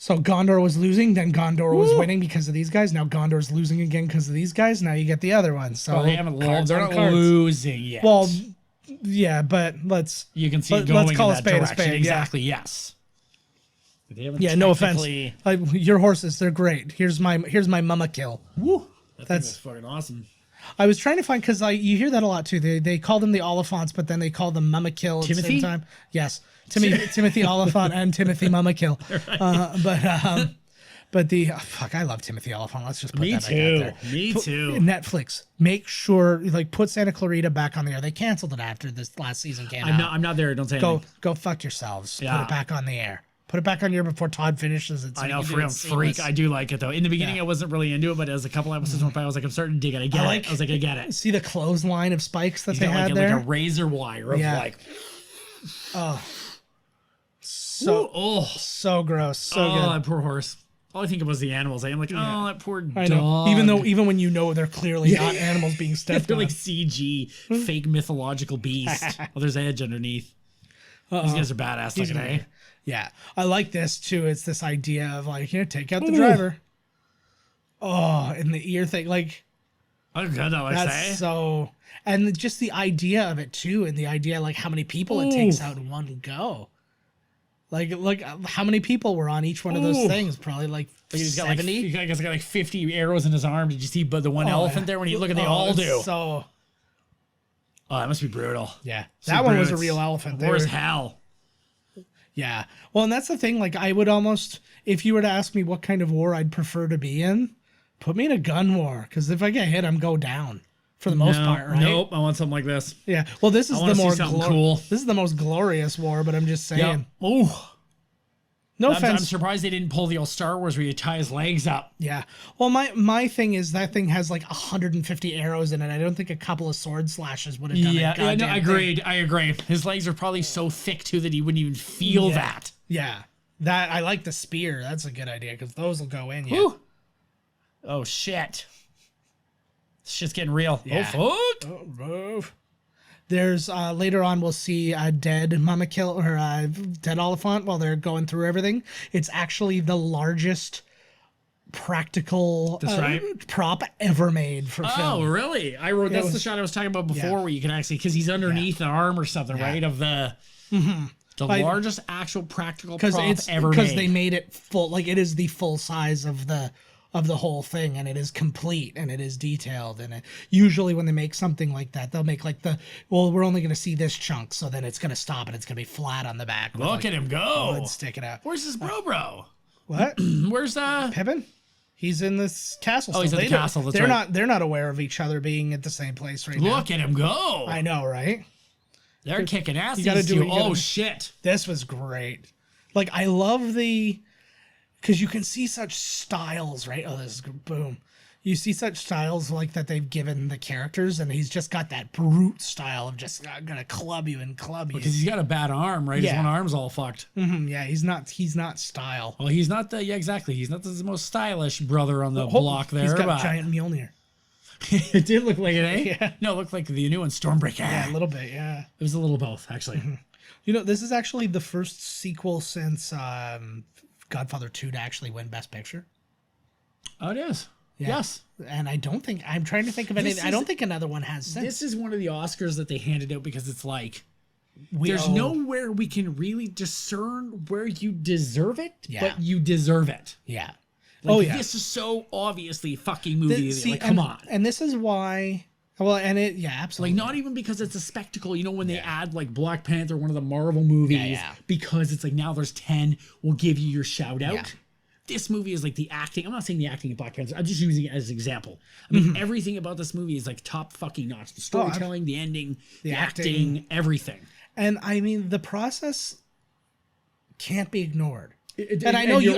So Gondor was losing, then Gondor was winning because of these guys. Now Gondor's losing again because of these guys. Now you get the other one. So they haven't lost. They're not losing yet. Well, yeah, but you can see it going let's call in a that spade direction. a spade. Exactly. Yes. Yeah. No offense. Your horses, they're great. Here's my mama kill. Woo. That's fucking awesome. I was trying to find, because you hear that a lot too. They call them the Oliphants, but then they call them Mama Kill at the same time. Yes, Timothy Oliphant and Timothy Mama Kill. Right. But the fuck, I love Timothy Oliphant. Let's just put that back out there. Me too. Netflix, make sure put Santa Clarita back on the air. They canceled it after this last season came out. I'm not there. Don't say anything. Go fuck yourselves. Yeah. Put it back on the air. Put it back on here before Todd finishes it. So I know, for real, freak. I do like it though. In the beginning, I wasn't really into it, but as a couple episodes went by, I was like, I'm starting to dig it. I get it. See the clothesline of spikes that He's they got had there? Like a razor wire of like. Oh. So gross. So good. Oh, that poor horse. All I think of was the animals. I'm like, oh, that poor dog. I know. Even when you know they're clearly not animals being stepped they're on. like CG, fake mythological beast. Well, there's Edge underneath. These guys are badass looking, eh? Yeah. I like this too. It's this idea of like, take out the driver. Oh, and the ear thing. Like, oh, good though, that's so... And just the idea of it too, and the idea like how many people it takes out in one go. Like how many people were on each one of those things? Probably like 70. He's got like 50 arrows in his arm. Did you see the one elephant there when you look at they all do? So, that must be brutal. Yeah, that one was a real elephant. Where's hell? Yeah. Well, and that's the thing. Like, I would almost, if you were to ask me what kind of war I'd prefer to be in, put me in a gun war. Because if I get hit, I'm go down. For the most part, right? Nope, I want something like this. Yeah. Well, this is the more cool. This is the most glorious war, but I'm just saying. Yep. Oh. No offense. I'm surprised they didn't pull the old Star Wars where you tie his legs up. Yeah. Well, my thing is that thing has like 150 arrows in it. I don't think a couple of sword slashes would have done it. Yeah, no, I agree. His legs are probably so thick too that he wouldn't even feel that. Yeah. That I like the spear. That's a good idea because those will go in. Yeah. Woo. Oh shit. This shit's getting real. Yeah. Oh fuck. Oh, there's later on we'll see a dead Mama Kill or a dead Oliphant while they're going through everything. It's actually the largest practical prop ever made for film. Oh, really? That's the shot I was talking about before where you can actually, because he's underneath an arm or something, right? Of the largest actual practical prop ever made. Because they made it full, like it is the full size of the whole thing, and it is complete and it is detailed. And usually when they make something like that, they'll make like we're only going to see this chunk, so then it's going to stop and it's going to be flat on the back. Look at him go. Let's stick it out. Where's his bro? What? Where's Pippin? He's in this castle. Oh, he's in the castle. That's they're not aware of each other being at the same place right now. Look at him go. I know, right? They're kicking ass. You gotta do it. Oh shit. This was great. Like, I love because you can see such styles, right? Oh, this is good. Boom. You see such styles like that they've given the characters, and he's just got that brute style of just gonna club you and club you. Because he's got a bad arm, right? Yeah. His one arm's all fucked. Yeah, he's not style. Well, he's not the exactly. He's not the most stylish brother on the block there. He's got but a giant Mjolnir. it did look like it, eh? Yeah. No, it looked like the new one, Stormbreaker. Yeah, a little bit. Yeah. It was a little both, actually. You know, this is actually the first sequel since Godfather 2 to actually win Best Picture. Oh, it is. Yeah. Yes. And I'm trying to think of any. I don't think another one has since. This is one of the Oscars that they handed out because it's like, there's nowhere we can really discern where you deserve it, but you deserve it. Yeah. Like, this is so obviously a fucking movie. Come on. And this is why. Well, and it, absolutely. Like, not even because it's a spectacle. You know, when they add like Black Panther, one of the Marvel movies, because it's like now there's 10, we'll give you your shout out. Yeah. This movie is like the acting. I'm not saying the acting of Black Panther. I'm just using it as an example. I mean, everything about this movie is like top fucking notch. The storytelling, the ending, the acting, everything. And I mean, the process can't be ignored. And I know you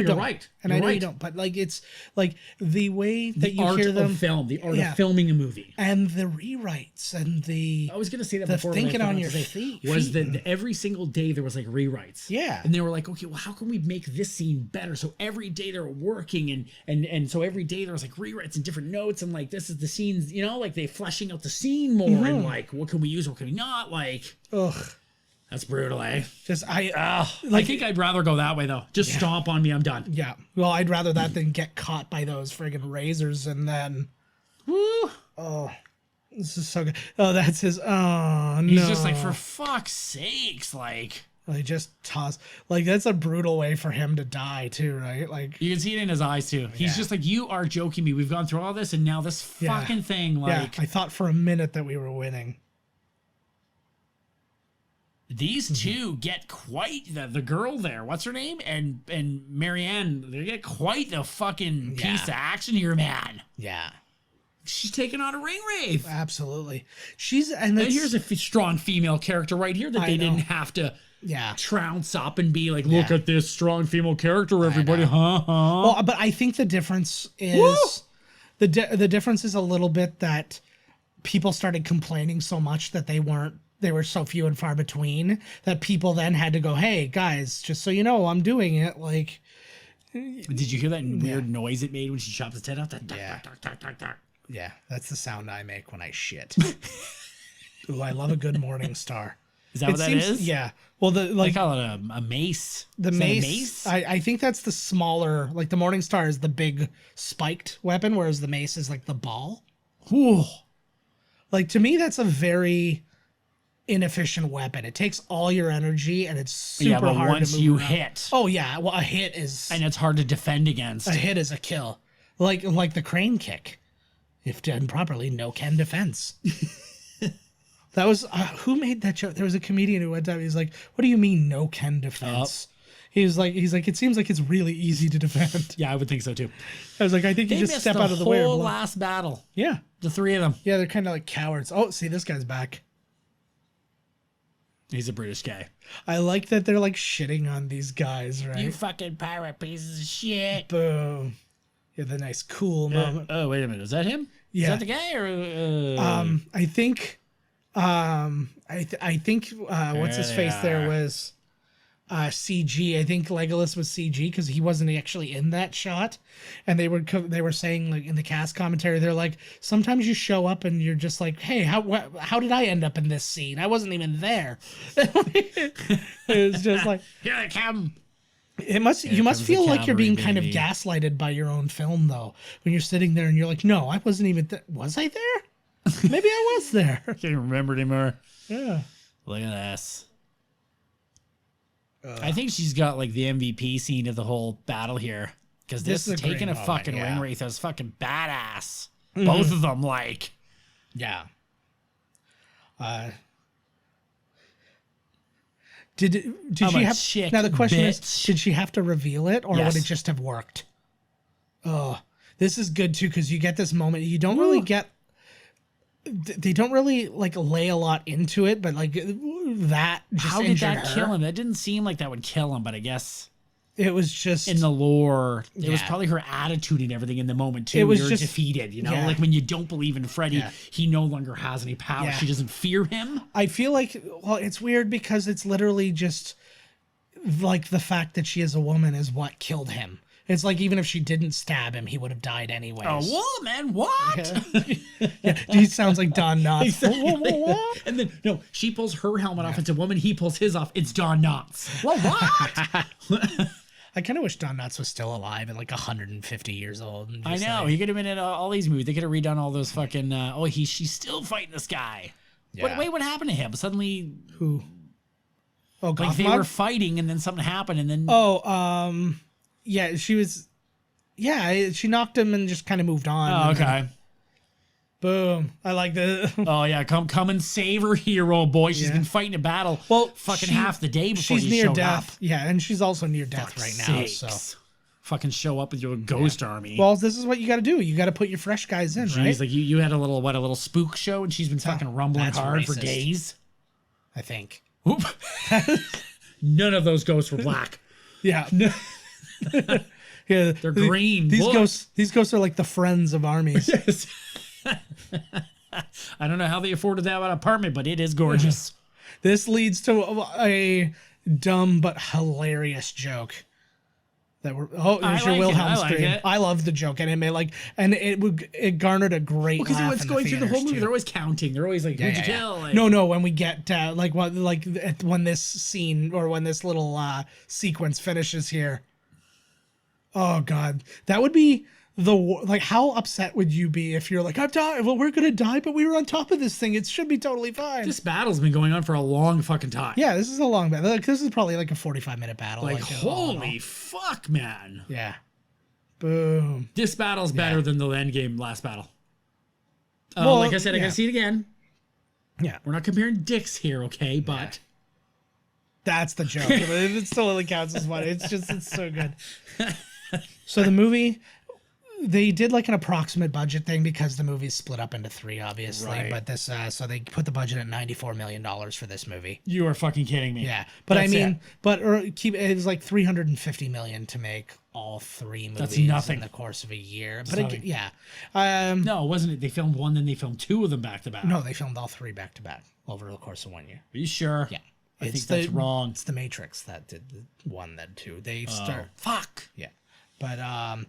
don't. Right. And I know you don't. But like, it's like the way that you hear them. The art of filming a movie. And the rewrites and the. I was going to say that before. Thinking on your feet. Was that every single day there was like rewrites. Yeah. And they were like, okay, well, how can we make this scene better? So every day they were working and so every day there was like rewrites and different notes and like this is the scenes, you know, like they fleshing out the scene more and like what can we use, what can we not, like. Ugh. That's brutal, eh? I think I'd rather go that way though. Just stomp on me, I'm done. Yeah. Well, I'd rather that than get caught by those friggin' razors and then. Woo! Oh, this is so good. Oh, that's his. Oh no. He's just like, for fuck's sakes, like. They just toss. Like that's a brutal way for him to die too, right? Like you can see it in his eyes too. He's just like, you are joking me. We've gone through all this and now this fucking thing. Like, I thought for a minute that we were winning. These two get quite the girl there. What's her name? And Marianne. They get quite the fucking piece of action here, man. Yeah. She's taking on a ring wraith. Absolutely. And here's a strong female character right here that they didn't have to trounce up and be like, look at this strong female character, everybody. Well, but I think the difference is the difference is a little bit that people started complaining so much that they were so few and far between that people then had to go, hey guys, just so you know, I'm doing it. Like, did you hear that weird noise it made when she chopped its head off? Yeah, that's the sound I make when I shit. Ooh, I love a good morning star. Is that what that is? Yeah. Well, they call it a mace. The mace. I think that's the smaller. Like the morning star is the big spiked weapon, whereas the mace is like the ball. Ooh. Like to me, that's a very inefficient weapon. It takes all your energy and it's super hard once to move you around. hit. Oh yeah, well a hit is, and it's hard to defend against. A hit is a kill. Like the crane kick. If done properly, no can defense. That was who made that joke? There was a comedian who went up. He's like, "What do you mean no can defense?" He's like, it seems like it's really easy to defend. Yeah, I would think so too. I was like, I think you just step out of the way. The whole last battle. Yeah, the three of them. Yeah, they're kind of like cowards. Oh, see, this guy's back. He's a British guy. I like that they're like shitting on these guys, right? You fucking pirate pieces of shit. Boom. Yeah, the nice cool moment. Oh, wait a minute. Is that him? Yeah. Is that the guy or? I think. I think. What's his face? There was. CG. I think Legolas was CG because he wasn't actually in that shot, and they were saying like in the cast commentary, they're like, sometimes you show up and you're just like, hey, how did I end up in this scene? I wasn't even there. It was just like, here they come. You must feel like you're being kind of gaslighted by your own film though, when you're sitting there and you're like, no, I wasn't even there. Was I there? Maybe I was there. I can't remember anymore. Yeah. Look at this. I think she's got like the MVP scene of the whole battle here, because this is taking a fucking ring wraith is fucking badass. Mm-hmm. Both of them, like, yeah. Did she have? Now the question is, did she have to reveal it, or would it just have worked? Oh, this is good too, because you get this moment. You don't really get. They don't really like lay a lot into it, but like that just how did that kill him? That didn't seem like that would kill him, but I guess it was just in the lore. It was probably her attitude and everything in the moment too. It was You're just defeated, you know, like when you don't believe in Freddy, he no longer has any power. Yeah. She doesn't fear him. I feel like, well, it's weird because it's literally just like the fact that she is a woman is what killed him. It's like even if she didn't stab him, he would have died anyways. A woman? What? Yeah, he sounds like Don Knotts. Exactly. What? And then no, she pulls her helmet off. It's a woman. He pulls his off. It's Don Knotts. Well, what? I kind of wish Don Knotts was still alive at like 150 years old. And I know. He could have been in all these movies. They could have redone all those fucking. She's still fighting this guy. Yeah. Wait, what happened to him? Suddenly, who? Oh, like they were fighting, and then something happened, and then yeah, she was. Yeah, she knocked him and just kind of moved on. Oh, okay. Boom! I like the. Oh yeah, come and save her, hero boy. She's been fighting a battle. Well, fucking half the day before she's you near showed death. up. Yeah, and she's also near death right now. Sakes. So fucking show up with your ghost army. Well, this is what you got to do. You got to put your fresh guys in, right? Like you had a little spook show, and she's been fucking rumbling That's hard for racist. days. I think. Oop. None of those ghosts were black. Yeah. Yeah, they're green. These ghosts are like the friends of armies. Yes. I don't know how they afforded that apartment, but it is gorgeous. This leads to a dumb but hilarious joke. That we're there's your Wilhelm scream. I love the joke, and it garnered a great. Because laugh it's in going the through the whole movie. too. They're always counting. They're always like, "Who'd you kill?" Like, No. When we get when this scene or when this little sequence finishes here. Oh God, that would be how upset would you be if you're like, I'm dying. Well, we're gonna die, but we were on top of this thing. It should be totally fine. This battle's been going on for a long fucking time. Yeah, this is a long battle. This is probably like a 45-minute battle. Like holy fuck, man. Yeah. Boom. This battle's better than the Endgame last battle. Like I said, I gotta see it again. Yeah. We're not comparing dicks here, okay? But that's the joke. It still only counts as one. It's so good. So the movie, they did like an approximate budget thing because the movie's split up into 3, obviously. Right. But this, so they put the budget at $94 million for this movie. You are fucking kidding me. Yeah, but it was like $350 million to make all 3 movies. That's nothing in the course of a year. But no, wasn't it? They filmed 1, then they filmed 2 of them back to back. No, they filmed all 3 back to back over the course of 1 year. Are you sure? Yeah. I think that's wrong. It's the Matrix that did the 1, then 2. They start. Fuck. Yeah. But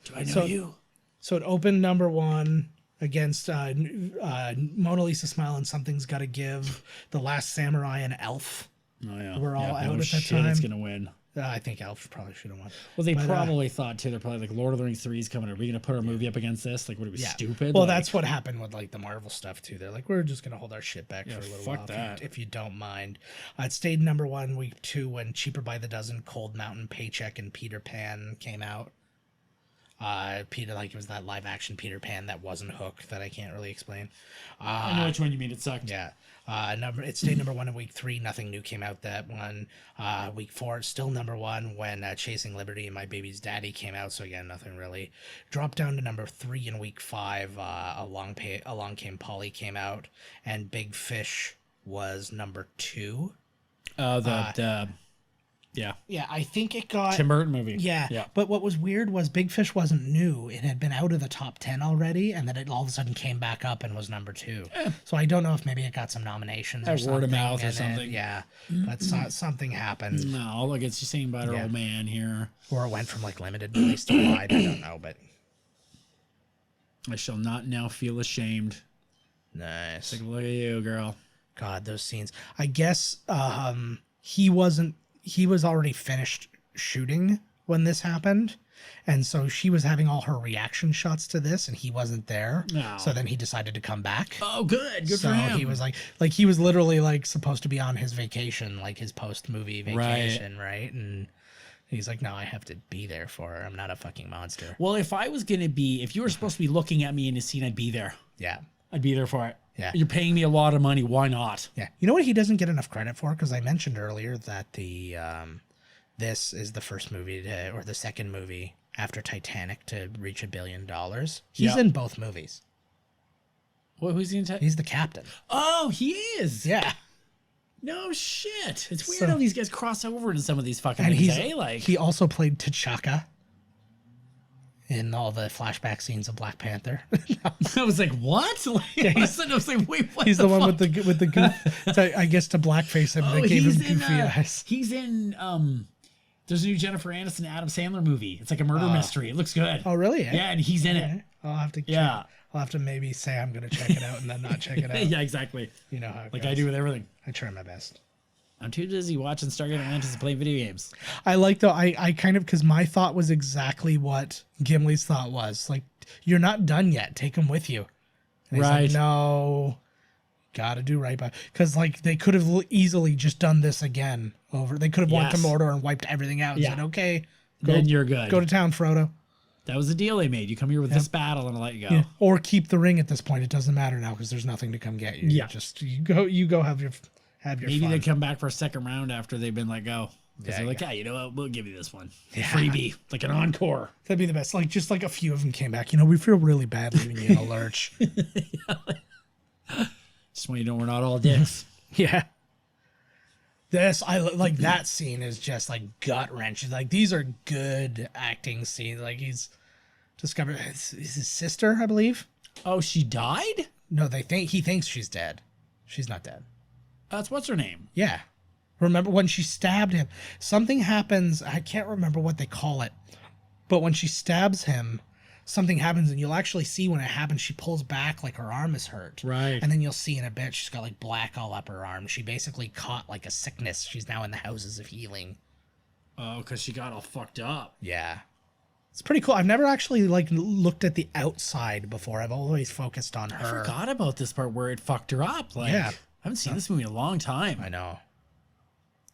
do I know you? So it opened number 1 against Mona Lisa Smile and Something's Gotta Give, The Last Samurai, and Elf. Oh yeah, we're all out at that time. It's gonna win. I think Elf probably should have won. Well, they probably thought too. They're probably like, Lord of the Rings 3 is coming. Are we gonna put our movie up against this? Like, what are we stupid? Well, that's what happened with like the Marvel stuff too. They're like, we're just gonna hold our shit back for a little while. That. If you don't mind. It stayed number 1 week 2 when Cheaper by the Dozen, Cold Mountain, Paycheck, and Peter Pan came out. It was that live action Peter Pan that wasn't Hook that I can't really explain. I know which one you mean. It sucked. Yeah. It stayed number 1 in week 3. Nothing new came out that one. Week 4, still number 1 when Chasing Liberty and My Baby's Daddy came out. So again, nothing really. Dropped down to number 3 in week 5. Along Came Polly came out, and Big Fish was number 2. Yeah, I think it got Tim Burton movie. Yeah. But what was weird was Big Fish wasn't new. It had been out of the top 10 already, and then it all of a sudden came back up and was number 2. So I don't know if maybe it got some nominations or word of mouth or something. But something happened. No, look, it's just saying about our old man here. Or it went from like limited release to wide. I don't know, but I shall not now feel ashamed. Nice. Take a look at you, girl. God, those scenes. I guess he was already finished shooting when this happened, and so she was having all her reaction shots to this, and he wasn't there. No. So then he decided to come back. Oh, good for him. So he was like he was literally like supposed to be on his vacation, like his post-movie vacation, right? And he's like, no, I have to be there for her. I'm not a fucking monster. Well, if you were supposed to be looking at me in a scene, I'd be there. Yeah. I'd be there for it. Yeah. You're paying me a lot of money. Why not? Yeah. You know what he doesn't get enough credit for? Because I mentioned earlier that this is the first movie or the second movie after Titanic to reach $1 billion. He's in both movies. Who's he in? He's the captain. Oh, he is. Yeah. No shit. It's weird So- how these guys cross over in some of these fucking And things, eh? Like, he also played T'Chaka in all the flashback scenes of Black Panther. I was like, what? Like, I was like, wait, what? He's the one fuck? with the goof. So I guess to blackface him, they gave him goofy eyes. He's in there's a new Jennifer Aniston Adam Sandler movie. It's like a murder mystery. It looks good. Oh, really? Yeah, and he's in it. I'll have to. Yeah. I'll have to maybe say I'm going to check it out and then not check it out. Yeah, exactly. You know how it Like goes. I do with everything. I try my best. I'm too busy watching Stargate Atlantis and playing video games. I like though. I kind of, because my thought was exactly what Gimli's thought was. Like, you're not done yet. Take him with you. And he's Right. like, no, gotta do right by. Because like they could have easily just done this again over. They could have went to Yes. Mordor and wiped everything out. And Yeah. said, okay, Then you're good. Go to town, Frodo. That was the deal they made. You come here with this battle and I'll let you go. Yeah. Or keep the ring at this point. It doesn't matter now because there's nothing to come get you. Yeah. Just you go have your Maybe fun. they come back for a second round after they've been let go. Because Yeah, they're like, yeah, you know what? We'll give you this one. Freebie. Like an encore. That'd be the best. Like just like a few of them came back. You know, we feel really bad leaving you in a lurch. Just want you to know we're not all dicks. Yeah. I like that scene is just like gut wrenching. Like these are good acting scenes. Like he's discovered his sister, I believe. Oh, she died? No, he thinks she's dead. She's not dead. That's what's her name? Yeah. Remember when she stabbed him? Something happens. I can't remember what they call it. But when she stabs him, something happens, and you'll actually see when it happens, she pulls back like her arm is hurt. Right. And then you'll see in a bit she's got like black all up her arm. She basically caught like a sickness. She's now in the houses of healing. Oh, because she got all fucked up. Yeah. It's pretty cool. I've never actually like looked at the outside before. I've always focused on I her. forgot about this part where it fucked her up. Like, Yeah. I haven't seen this movie in a long time. I know.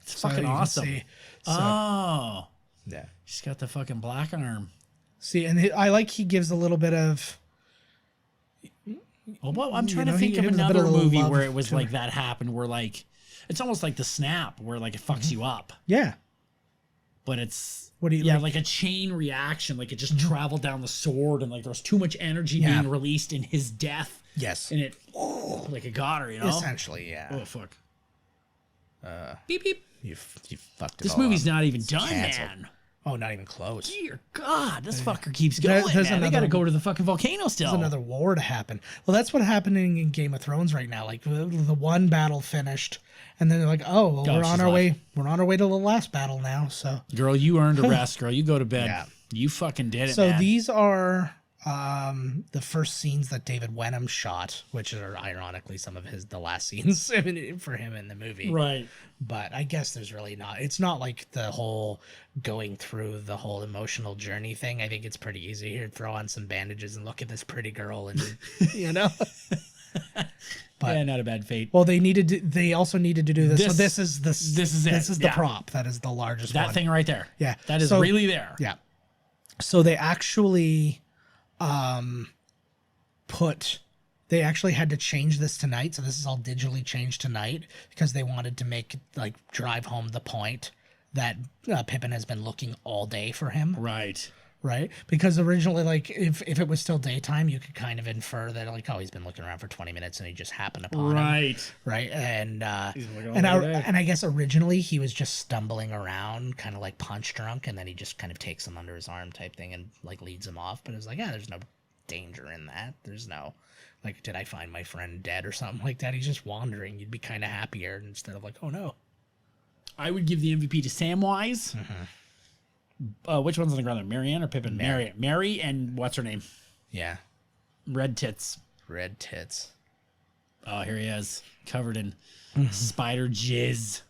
It's So fucking you can awesome. see. So, Oh. yeah. She's got the fucking black arm. See, and I like he gives a little bit of. Oh, well, I'm trying know, to he think of gives a bit another of movie love where it was to like her. that happened, where like it's almost like the snap, where like it fucks you up, Yeah. but it's What do you yeah, like? like a chain reaction, like it just traveled down the sword, and like there was too much energy Yeah. being released in his death, Yes. and it like it got her, you know. Essentially, yeah. Oh fuck. Beep beep. You fucked it. This all movie's up. not even done, canceled. man. Oh, not even close. Dear God, this fucker keeps going. there's Man. They another- got to go to the fucking volcano still. There's another war to happen. Well, that's what's happening in Game of Thrones right now. Like the one battle finished, and then they're like, "Oh, well, we're she's on our alive. way. We're on our way to the last battle now." So, Girl, you earned a rest, girl. You go to bed. Yeah. You fucking did it, so man. these are the first scenes that David Wenham shot, which are ironically some of the last scenes for him in the movie. Right. But I guess there's really not. It's not like the whole going through the whole emotional journey thing. I think it's pretty easy here. Throw on some bandages and look at this pretty girl, and you know. But yeah, not a bad fate. well, they also needed to do this. So This- this is this is it. This is the Yeah. prop. That is the largest That one. thing right there. Yeah. That is So- really there. Yeah. So they actually they actually had to change this tonight. So this is all digitally changed tonight because they wanted to drive home the point that Pippin has been looking all day for him. Right. Right? Because originally, like, if it was still daytime, you could kind of infer that, like, oh, he's been looking around for 20 minutes and he just happened upon him. Right. Right? And looking all and day. I guess originally he was just stumbling around, kind of like punch drunk, and then he just kind of takes him under his arm type thing and, like, leads him off. But it was like, yeah, there's no danger in that. There's no, like, did I find my friend dead or something like that? He's just wandering. You'd be kind of happier instead of like, oh, no. I would give the MVP to Samwise. Which one's on the ground there? Marianne or Pippin? Mary and what's her name? Yeah. Red Tits. Red tits. Oh, here he is. Covered in spider jizz.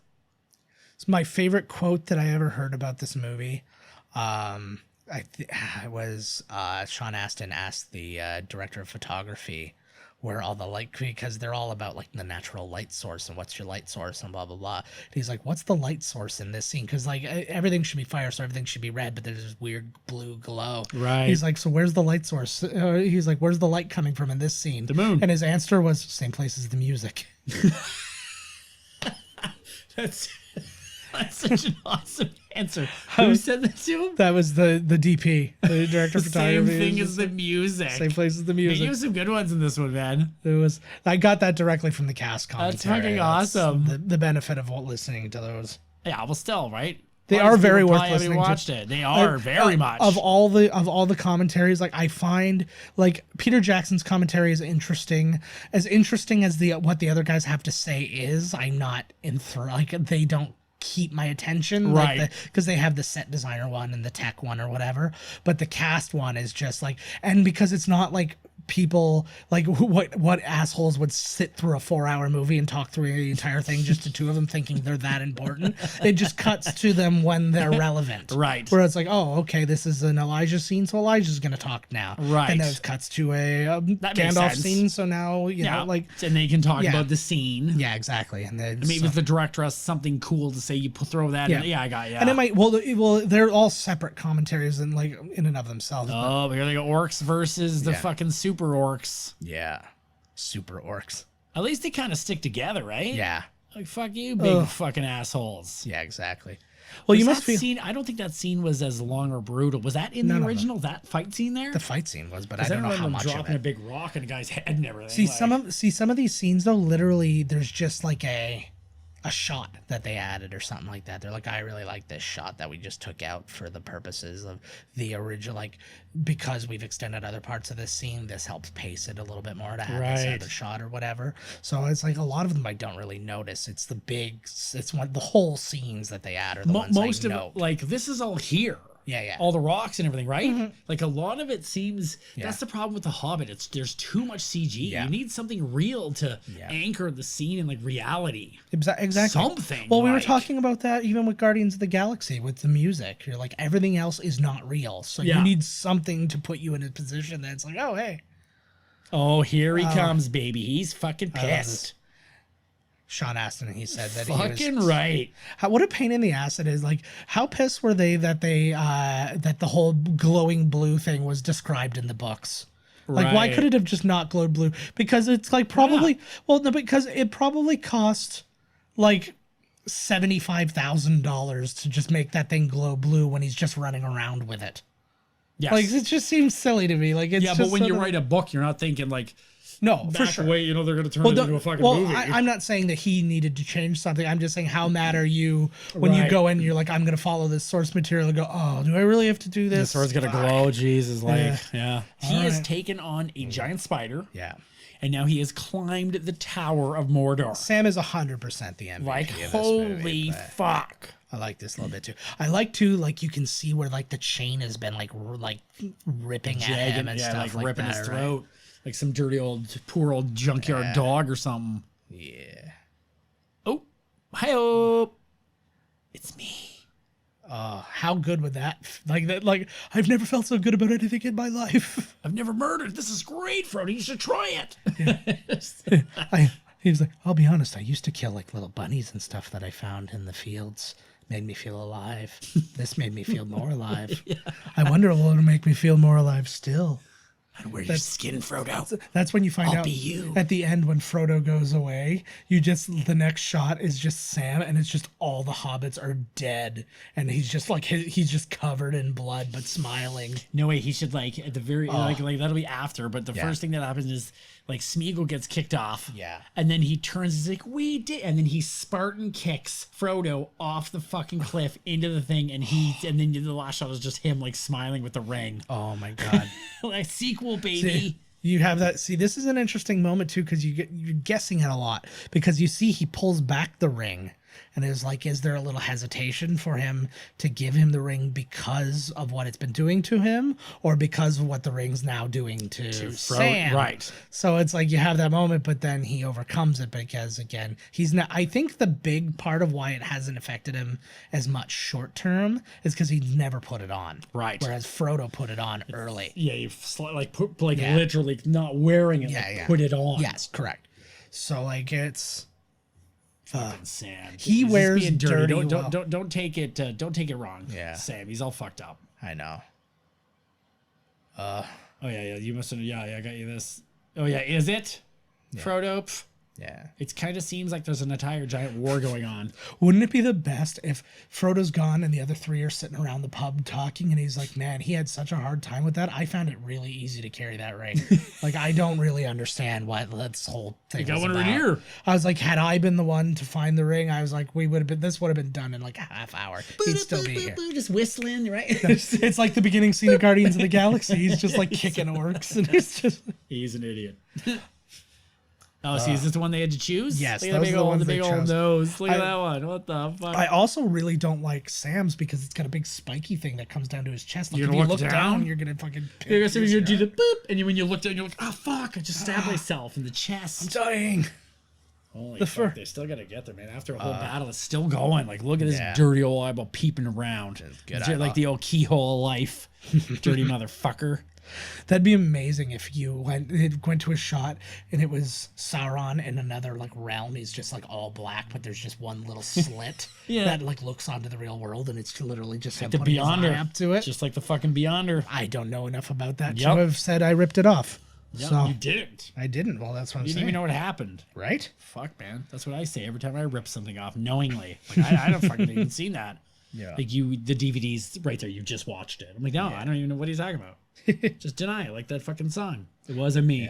It's my favorite quote that I ever heard about this movie. It was Sean Astin asked the director of photography where all the light, because they're all about like the natural light source and what's your light source and blah blah blah. And he's like, what's the light source in this scene? Because like everything should be fire, so everything should be red, but there's this weird blue glow. Right. He's like, so where's the light source? He's like, where's the light coming from in this scene? The moon. And his answer was same place as the music. That's That's such an awesome answer. Who said that to him? That was the DP, the director of Same photography. thing as the music. Same place as the You music. used some good ones in this one, man. I got that directly from the cast commentary. That's fucking awesome. The benefit of listening to those. Yeah, well, still, right? They A lot are of people very worth probably haven't listening to. watched it. They are very much. Of all the commentaries, like I find like Peter Jackson's commentary is interesting as what the other guys have to say is. I'm not like they don't keep my attention, right? Because they have the set designer one and the tech one or whatever, but the cast one is just like, and because it's not like people like what assholes would sit through a 4-hour movie and talk through the entire thing just to two of them thinking they're that important. It just cuts to them when they're relevant, right? Where it's like, oh, okay, this is an Elijah scene, so Elijah's gonna talk now, right? And then it cuts to a Gandalf scene, so now you know, like, and they can talk about the scene. Yeah, exactly. And then maybe if the director has something cool to say, you throw that in. Yeah, I got you. And it might they're all separate commentaries and like in and of themselves. Oh, but here they go, orcs versus the fucking super orcs. Yeah, super orcs. At least they kind of stick together, right? Yeah. Like, fuck you, big fucking assholes. Yeah, exactly. Well, you must scene, I don't think that scene was as long or brutal. Was that in the original? That fight scene there? The fight scene was, but I don't know how much of it. Dropping a big rock on a guy's head and everything. Some of these scenes though, literally, there's just like a shot that they added or something like that. They're like, I really like this shot that we just took out for the purposes of the original, like, because we've extended other parts of this scene, this helps pace it a little bit more to have this other shot or whatever. So it's like a lot of them I don't really notice. It's the whole scenes that they add are the ones most I of know. it, like, this is all here. Yeah. All the rocks and everything, right? Mm-hmm. Like, a lot of it seems that's the problem with The Hobbit. There's too much CG. You need something real to anchor the scene in like reality. Exactly. Something. Well, we were talking about that even with Guardians of the Galaxy with the music. You're like, everything else is not real, so you need something to put you in a position that's like, oh hey, oh here he comes, baby. He's fucking pissed. Sean Astin, he said that fucking he was right. What a pain in the ass it is. Like, how pissed were they that that the whole glowing blue thing was described in the books? Like, why could it have just not glowed blue? Because it's like probably because it probably cost like $75,000 to just make that thing glow blue when he's just running around with it. Yes. Like, it just seems silly to me. Like, it's but when you write a book, you're not thinking like, no, back for sure. away, you know, they're going to turn it into a fucking movie. I'm not saying that he needed to change something. I'm just saying, how mad are you when you go in and you're like, I'm going to follow this source material and go, oh, do I really have to do this? The sword's going to glow. Jesus, like, He has right. taken on a giant spider. Yeah. And now he has climbed the Tower of Mordor. Sam is 100% the MVP. Like, of this holy movie, fuck. I like this a little bit too. I like too, like, you can see where like the chain has been like ripping at him and stuff, like ripping that, his throat. Like some poor old junkyard dog or something. Yeah. Oh, hi-oh. It's me. How good would that? Like I've never felt so good about anything in my life. I've never murdered. This is great, Frodo. You should try it. He was like, I'll be honest. I used to kill like little bunnies and stuff that I found in the fields. Made me feel alive. This made me feel more alive. I wonder what will make me feel more alive still. And wear your skin, Frodo. That's when you find out be you. At the end when Frodo goes away, the next shot is just Sam and it's just all the hobbits are dead and he's just like he's just covered in blood but smiling. No way, he should like at the very like that'll be after, but the first thing that happens is like Smeagol gets kicked off. Yeah. And then he turns, he's like, we did, and then he Spartan kicks Frodo off the fucking cliff into the thing, and then the last shot is just him like smiling with the ring. Oh my god. Like sequel, baby. See, you have that. See, this is an interesting moment too, because you're guessing it a lot because you see he pulls back the ring. And it's like, is there a little hesitation for him to give him the ring because of what it's been doing to him, or because of what the ring's now doing to Sam? Right. So it's like you have that moment, but then he overcomes it because again, he's not. I think the big part of why it hasn't affected him as much short term is because he's never put it on. Right. Whereas Frodo put it on early. Yeah, you literally not wearing it. Yeah. Put it on. Yes, correct. So like it's. Sam. He He's wears being dirty. Don't take it wrong. Yeah. Sam, he's all fucked up. I know. Oh yeah. You must have. Yeah. I got you this. Oh yeah. Is it Frodo? Pff, Yeah. It kind of seems like there's an entire giant war going on. Wouldn't it be the best if Frodo's gone and the other three are sitting around the pub talking and he's like, man, he had such a hard time with that. I found it really easy to carry that ring. Like, I don't really understand what this whole thing got was one about. right here. I was like, had I been the one to find the ring, I was like, this would have been done in like a half hour. He'd still be here. Just whistling, right? It's like the beginning scene of Guardians of the Galaxy. He's just like kicking orcs and he's just... He's an idiot. Oh, see, is this the one they had to choose? Yes, Look at those are the ones the they big old chose. nose. Look at that one. What the fuck? I also really don't like Sam's because it's got a big spiky thing that comes down to his chest. Like, You're if gonna you look look down? down, you're gonna fucking. You're gonna pierce do your the boop, and when you look down, you're like, oh fuck, I just stabbed myself in the chest. dying. Holy the fuck, fur. they still gotta get there, man. After a whole battle, it's still going. Like, look at this Yeah. dirty old eyeball peeping around. good It's like eyeball. the old keyhole of life. Dirty motherfucker. That'd be amazing if you went to a shot and it was Sauron in another like realm. He's just like all black, but there's just one little slit Yeah. that like looks onto the real world, and it's literally just him The putting his eye Beyonder. up to it. Just like the fucking Beyonder. I don't know enough about that Yep. to have said I ripped it off. Yeah, So you didn't. I didn't. Well, that's what I'm You saying. didn't even know what happened. Right? Fuck, man. That's what I say every time I rip something off knowingly. Like, I don't fucking even seen that. Yeah. Like, the DVD's right there. You just watched it. I'm like, no, I don't even know what he's talking about. Just deny it, like that fucking song. It wasn't me.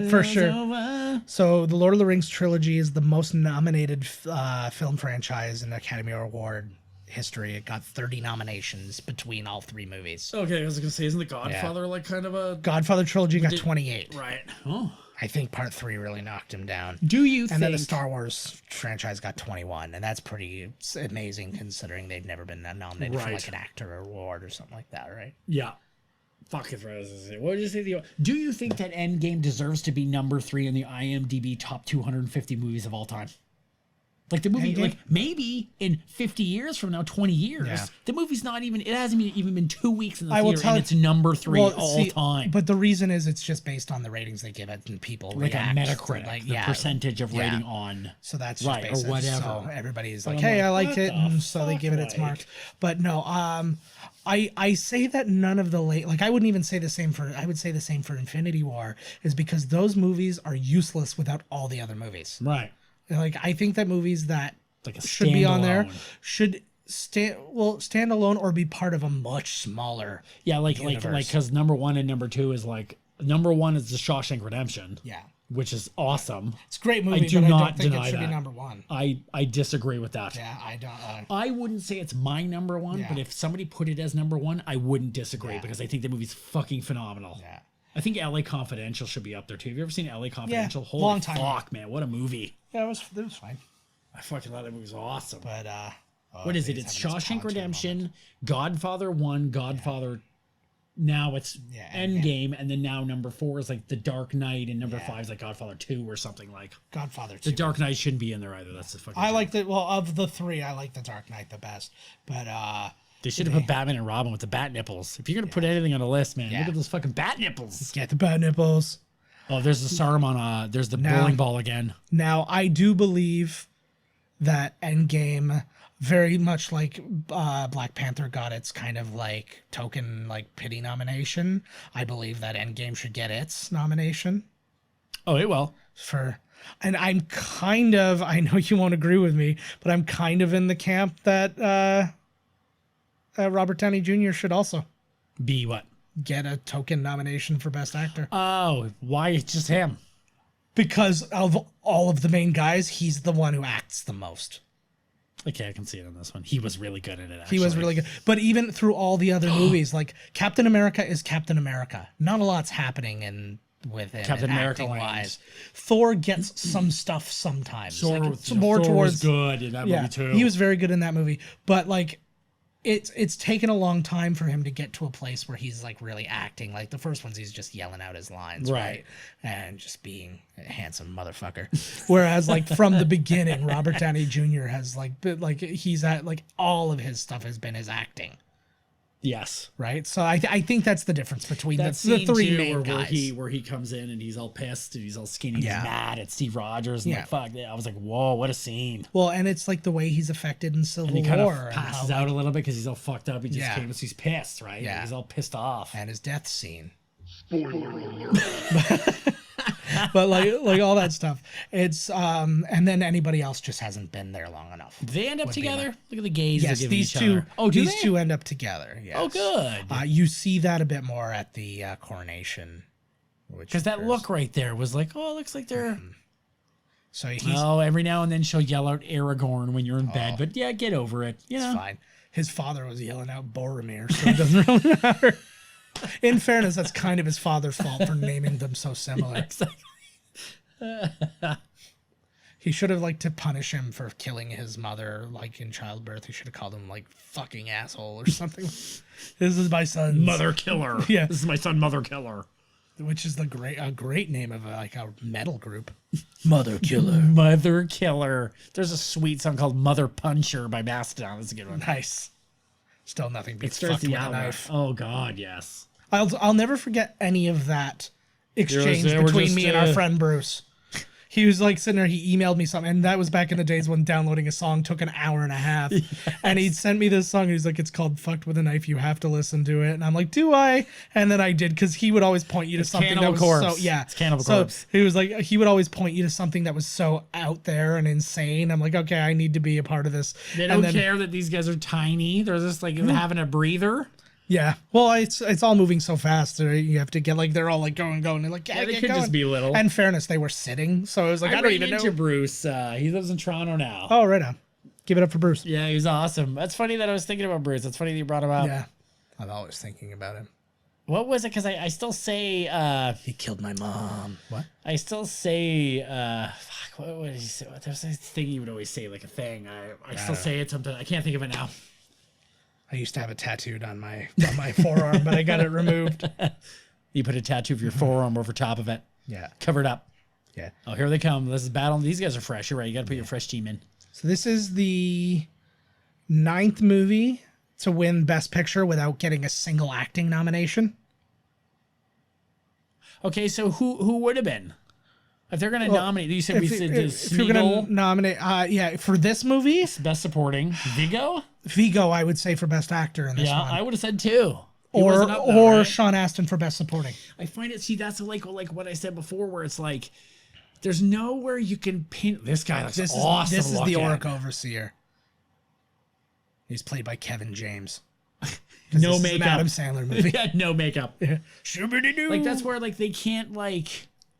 For sure. So the Lord of the Rings trilogy is the most nominated film franchise in Academy Award history. It got 30 nominations between all three movies. Okay, I was gonna say, isn't The Godfather like kind of a Godfather trilogy got 28. right? Oh, I think part 3 really knocked him down. do you And think? then the Star Wars franchise got 21, and that's pretty amazing considering they've never been nominated for Right. like an actor award or something like that, right? Yeah. Fuck it. What did you say? Do you think that Endgame deserves to be number 3 in the IMDb top 250 movies of all time? Like the movie, Endgame? like maybe in 50 years from now, 20 years, Yeah. the movie's not even. It hasn't even been 2 weeks in the I will theater, tell and you- it's number 3 all see, time. But the reason is it's just based on the ratings they give it and people like a react. Metacritic, Like, the percentage of Yeah. rating on. So that's Right, just or based whatever. So everybody's But like, I'm "Hey, like, I liked what it," the and so they give it its fuck, mark. But no, I say that none of the like I wouldn't even say the same for. I would say the same for Infinity War is because those movies are useless without all the other movies. Right. Like I think that movies that Like a should be on there standalone. should stand alone or be part of a much smaller. Yeah, like universe. because number 1 and number 2 is like number 1 is the Shawshank Redemption. Yeah, Which is awesome. it's a great movie. do but I not don't think deny it should that. be number 1. I disagree with that. Yeah, I don't. I wouldn't say it's my number 1, Yeah. but if somebody put it as number 1, I wouldn't disagree Yeah. because I think the movie's fucking phenomenal. Yeah. I think LA Confidential should be up there too. Have you ever seen LA Confidential? Holy long time fuck, man, what a movie! Yeah, it was fine. I fucking thought that movie was awesome. But What is it? It's Shawshank Redemption, Godfather 1, Godfather. Now it's Yeah, Endgame, and then now number 4 is like The Dark Knight, and number 5 is like Godfather 2 or something like. Godfather 2. The Dark Knight shouldn't be in there either. That's the fucking. I joke. like the of the 3, I like the Dark Knight the best. But They should have put Batman and Robin with the bat nipples. If you're gonna put anything on a list, man, Yeah. look at those fucking bat nipples. get the bad nipples. Oh, there's the Saruman. There's the bowling ball again. Now I do believe that Endgame, very much like Black Panther, got its kind of like token like pity nomination. I believe that Endgame should get its nomination Oh, it will. for. And I'm kind of, I know you won't agree with me, but I'm kind of in the camp that Robert Downey Jr. should also Be what? get a token nomination for Best Actor. Oh, why it's just him? Because of all of the main guys, he's the one who acts the most. Okay, I can see it on this one. He was really good at it. He was actually. really good. But even through all the other movies, like Captain America is Captain America. Not a lot's happening within Captain America acting lands. wise. Thor gets some stuff sometimes. Thor, Like, was- it's more Thor towards was good in that yeah, movie too. he was very good in that movie. But like it's taken a long time for him to get to a place where he's like really acting. Like the first ones, he's just yelling out his lines, right? And just being a handsome motherfucker. Whereas like from the beginning, Robert Downey Jr. has like he's at like all of his stuff has been his acting, Yes. right? So I think that's the difference between That the scene three too, main where guys. he comes in and he's all pissed and he's all skinny, Yeah. he's mad at Steve Rogers and Yeah. like fuck. I was like, whoa, what a scene. Well, and it's like the way he's affected in Civil And he kind War of and passes how, out a little bit because he's all fucked up. He just Yeah. came, so he's pissed, right? Yeah. He's all pissed off. and his death scene. but like all that stuff. It's and then anybody else just hasn't been there long enough. Do they end up together? Look at the gays. Yes, they're giving these each two. other. Oh, do these they? two end up together. Yes. Oh, good. You see that a bit more at the coronation, Because that look right there was like, oh, it looks like they're. So he's every now and then she'll yell out Aragorn when you're in bed, but yeah, get over it. You know? It's fine. His father was yelling out Boromir, so it doesn't really matter. In fairness, that's kind of his father's fault for naming them so similar. Exactly. He should have to punish him for killing his mother, in childbirth. He should have called him fucking asshole or something. This is my son, Mother Killer. Yeah. This is my son, Mother Killer. Which is a great name of a metal group. Mother Killer. Mother Killer. There's a sweet song called Mother Puncher by Mastodon. That's a good one. Nice. Still nothing It beats starts fucking the with a outlet. knife. Oh God, yes. I'll never forget any of that exchange They were between just, me and our friend Bruce. He was sitting there, he emailed me something, and that was back in the days when downloading a song took an hour and a half. Yes. And he'd sent me this song, and he's like, it's called Fucked with a Knife, you have to listen to it. And I'm like, do I? And then I did, because he would always point you to something Cannibal that was Corpse. so, yeah. It's Cannibal so Corpse. he was like, he would always point you to something that was so out there and insane. I'm like, okay, I need to be a part of this. They don't care that these guys are tiny. They're just having a breather. Yeah. Well, it's all moving so fast. You have to get they're all going. They're like, Yeah, they get could going. just be little. And fairness, they were sitting, so it was I don't ran even into know. Bruce. He lives in Toronto now. Oh, right on. Give it up for Bruce. Yeah, he was awesome. That's funny that I was thinking about Bruce. That's funny that you brought him up. Yeah. I'm always thinking about him. What was it? Because I still say He killed my mom. What? I still say fuck, what did he say? There's this thing he would always say, a thing. I still say it sometimes. I can't think of it now. I used to have it tattooed on my forearm, but I got it removed. You put a tattoo of your forearm over top of it. Yeah. Covered up. Yeah. Oh, here they come. This is battle. These guys are fresh. You're right. You got to put your fresh team in. So this is the 9th movie to win Best Picture without getting a single acting nomination. Okay, so who would have been? If they're going to nominate, you said if you're going to nominate, for this movie, Best Supporting, Vigo, I would say for Best Actor in this one. I would have said too. Or Sean Astin for Best Supporting. I find it. See, that's like what I said before, where it's there's nowhere you can pin. This guy looks awesome. This is the Orc Overseer. He's played by Kevin James. No makeup. makeup. An Adam Sandler movie. Yeah, no makeup. Yeah. That's where they can't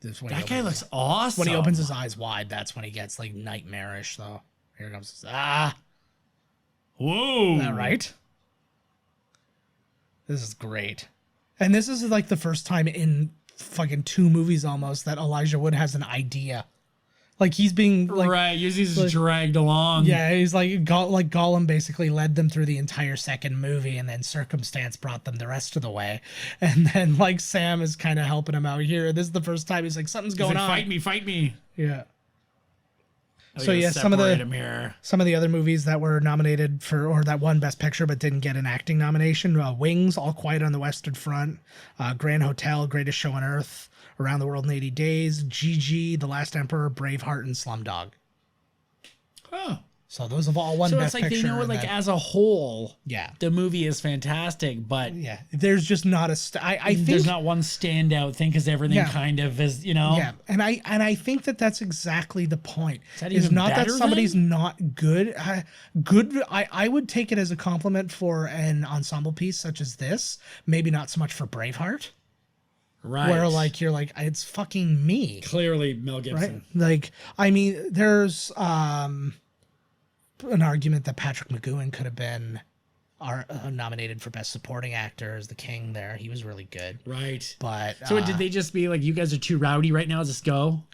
that guy looks awesome. When he opens his eyes wide, that's when he gets nightmarish though. Here comes whoa. Is that right? This is great. And this is the first time in fucking 2 movies almost that Elijah Wood has an idea. He's being right. Usually he's dragged along. Yeah, he's Gollum basically led them through the entire second movie, and then circumstance brought them the rest of the way. And then Sam is kind of helping him out here. This is the first time he's something's going on. Fight me. Yeah. So yeah, some of the other movies that were nominated or that won Best Picture but didn't get an acting nomination: Wings, All Quiet on the Western Front, Grand Hotel, Greatest Show on Earth, Around the World in 80 Days, Gigi, The Last Emperor, Braveheart, and Slumdog. Oh. So those have all won Best Picture. They know as a whole, yeah, the movie is fantastic, but yeah, there's just not I think there's not one standout thing because everything kind of is, Yeah, and I think that's exactly the point. Is not that somebody's not good. I would take it as a compliment for an ensemble piece such as this. Maybe not so much for Braveheart. Right. Where you're it's fucking me. Clearly Mel Gibson. Right? I mean, there's an argument that Patrick McGoohan could have been nominated for Best Supporting Actor as the king there. He was really good. Right. But so did they just be you guys are too rowdy right now? Just go?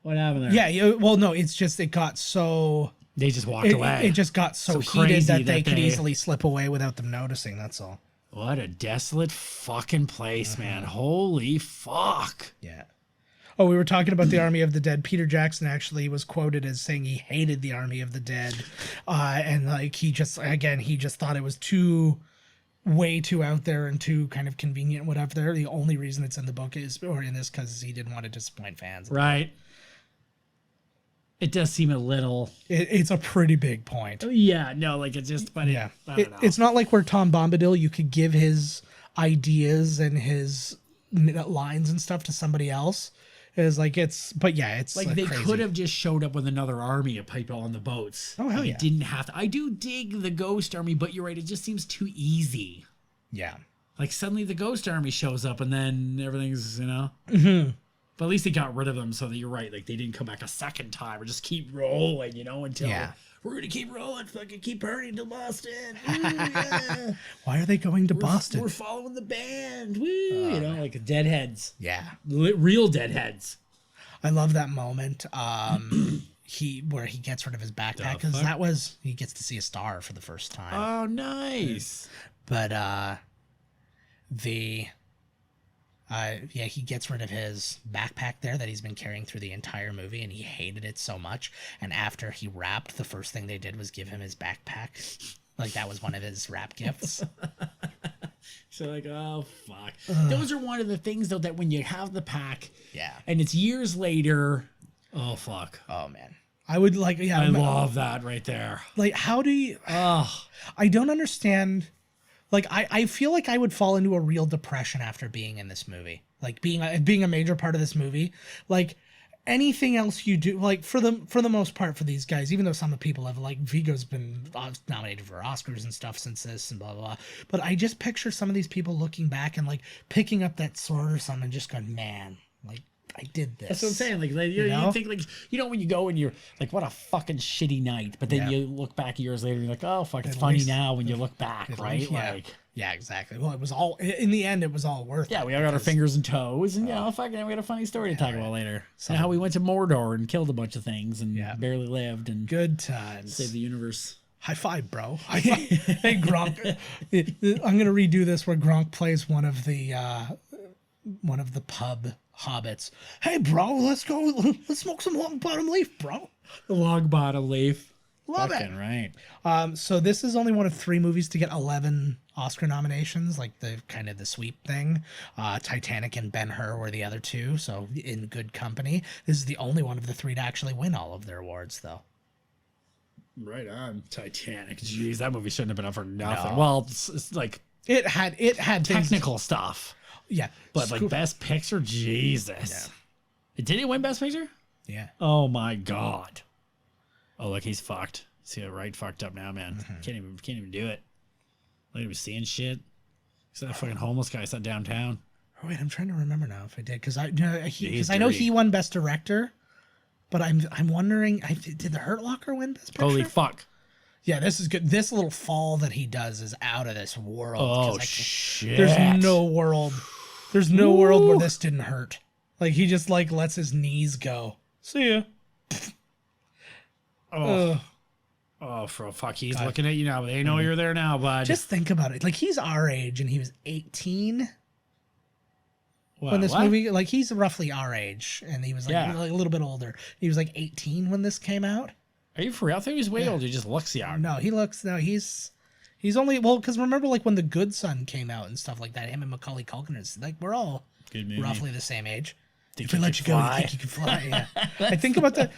What happened there? Yeah. Well, no, it's just it got so... They just walked away. It just got so heated that they could easily slip away without them noticing. That's all. What a desolate fucking place, man. Holy fuck. Yeah. Oh, we were talking about the Army of the Dead. Peter Jackson actually was quoted as saying he hated the Army of the Dead. And he just thought it was way too out there and too kind of convenient, whatever. The only reason it's in the book because he didn't want to disappoint fans. Right. It does seem a little... It's a pretty big point. Yeah, no, it's just... But yeah. I don't know. It's not like where Tom Bombadil, you could give his ideas and his lines and stuff to somebody else. Is like but yeah, it's like they crazy. could have just showed up with another army of people on the boats. Oh hell Like, yeah! it didn't have to. I do dig the Ghost Army, but you're right. It just seems too easy. Yeah. Like suddenly the Ghost Army shows up and then everything's, Mm-hmm. But at least they got rid of them so that you're right. Like they didn't come back a second time or just keep rolling, until we're going to keep rolling. Fucking keep hurrying to Boston. Woo, yeah. Why are they going to Boston? We're following the band. Woo, like deadheads. Yeah. Real deadheads. I love that moment. Where he gets rid of his backpack because he gets to see a star for the first time. Oh, nice. But he gets rid of his backpack there that he's been carrying through the entire movie, and he hated it so much. And after he rapped, the first thing they did was give him his backpack. Like that was one of his rap gifts. So like, oh fuck. Those are one of the things though that when you have the pack, and it's years later, oh fuck. Oh man, I would like, I love that right there. Like, how do you? I don't understand. Like, I feel like I would fall into a real depression after being in this movie. Like being a major part of this movie. Like anything else you do, like for the most part for these guys, even though some of the people have, like Viggo's been nominated for Oscars and stuff since this and blah, blah, blah. But I just picture some of these people looking back and like picking up that sword or something and just going, man, like I did this. That's what I'm saying. Like you think like, when you go and you're like, what a fucking shitty night. But then you look back years later and you're like, oh fuck, it's funny now when you look back, right? Yeah, exactly. Well, it was all, in the end, it was all worth it. Yeah, we all got our fingers and toes, and fucking, we got a funny story to talk about later. So how we went to Mordor and killed a bunch of things and barely lived and good times. Saved the universe. High five, bro. High five. Hey, Gronk. I'm gonna redo this where Gronk plays one of the pub hobbits. Hey, bro, let's go. Let's smoke some long bottom leaf, bro. The long bottom leaf. Love fucking it. Right. So this is only one of 3 movies to get 11 Oscar nominations, like the kind of the sweep thing. Titanic and Ben-Hur were the other 2, so in good company. This is the only one of the 3 to actually win all of their awards, though. Right on. Titanic. Jeez, that movie shouldn't have been up for nothing. No. Well, it's like it had technical stuff. Yeah, but like Best Picture, Jesus. Yeah. Did it win Best Picture? Yeah. Oh my God. Oh look, he's fucked. See, right fucked up now, man. Mm-hmm. Can't even do it. Like he was seeing shit. He's that fucking homeless guy sat downtown. Oh wait, I'm trying to remember now if I did because I know he won Best Director, but I'm wondering, did The Hurt Locker win Best Picture? Holy fuck. Yeah, this is good. This little fall that he does is out of this world. Oh shit! There's no world where this didn't hurt. Like he just like lets his knees go. See ya. For fuck, he's looking at you now. They know you're there now, bud. Just think about it. Like he's our age, and he was 18 when this movie. Like he's roughly our age, and he was like a little bit older. He was like 18 when this came out. Are you for real? I thought he was way older. He just looks young. No, he looks. No, he's only because remember like when The Good Son came out and stuff like that. Him and Macaulay Culkin is like we're all roughly the same age. If I let you go, you think you can fly? Yeah. I think about that.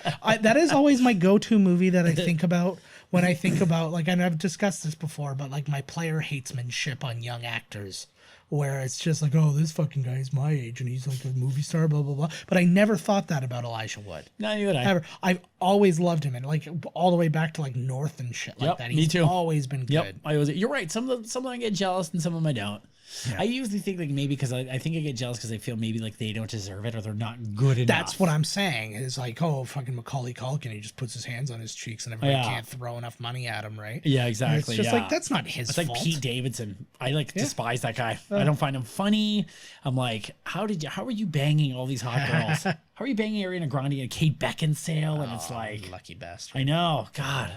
That is always my go-to movie that I think about when I think about like, and I've discussed this before, but like my player hatesmanship on young actors, where it's just like, oh, this fucking guy is my age and he's like a movie star, blah blah blah. But I never thought that about Elijah Wood. No, you would. I've always loved him, and like all the way back to like North and shit like that. He's always been good. You're right. Some of them I get jealous, and some of them I don't. Yeah. I usually think like maybe because I think I get jealous because I feel maybe like they don't deserve it or they're not good enough. That's what I'm saying. Is like, oh, fucking Macaulay Culkin, he just puts his hands on his cheeks and everybody can't throw enough money at him, right? Yeah, exactly. And it's just like that's not his fault. It's like Pete Davidson. I like despise that guy. I don't find him funny. I'm like, how are you banging all these hot girls? How are you banging Ariana Grande and Kate Beckinsale? And it's like lucky bastard. I know. God.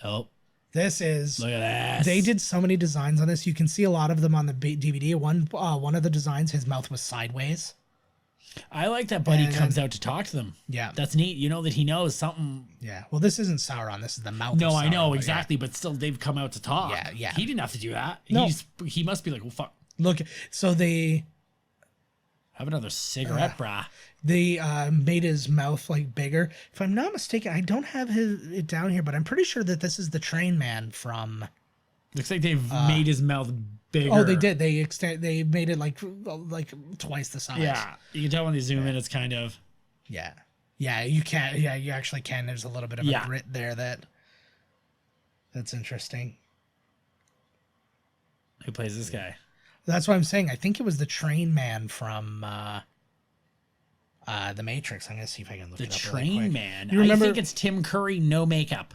Oh. This is. Look at this. They did so many designs on this. You can see a lot of them on the DVD. One of the designs, his mouth was sideways. I like that Buddy comes out to talk to them. Yeah, that's neat. You know that he knows something. Yeah. Well, this isn't Sauron. This is the mouth. No, of Sauron, I know exactly, but still, they've come out to talk. Yeah, yeah. He didn't have to do that. No. He must be like, well, fuck. Look, so they have another cigarette, brah. They made his mouth like bigger. If I'm not mistaken, I don't have it down here, but I'm pretty sure that this is the train man from Looks like they've made his mouth bigger. Oh, they did. They made it like twice the size. Yeah, you can tell when they zoom in, it's kind of. Yeah. Yeah, you can. Yeah, you actually can. There's a little bit of a grit there that's interesting. Who plays this guy? That's what I'm saying. I think it was the train man from The Matrix. I'm gonna see if I can look it up. The really quick. train man. You remember? I think it's Tim Curry, no makeup.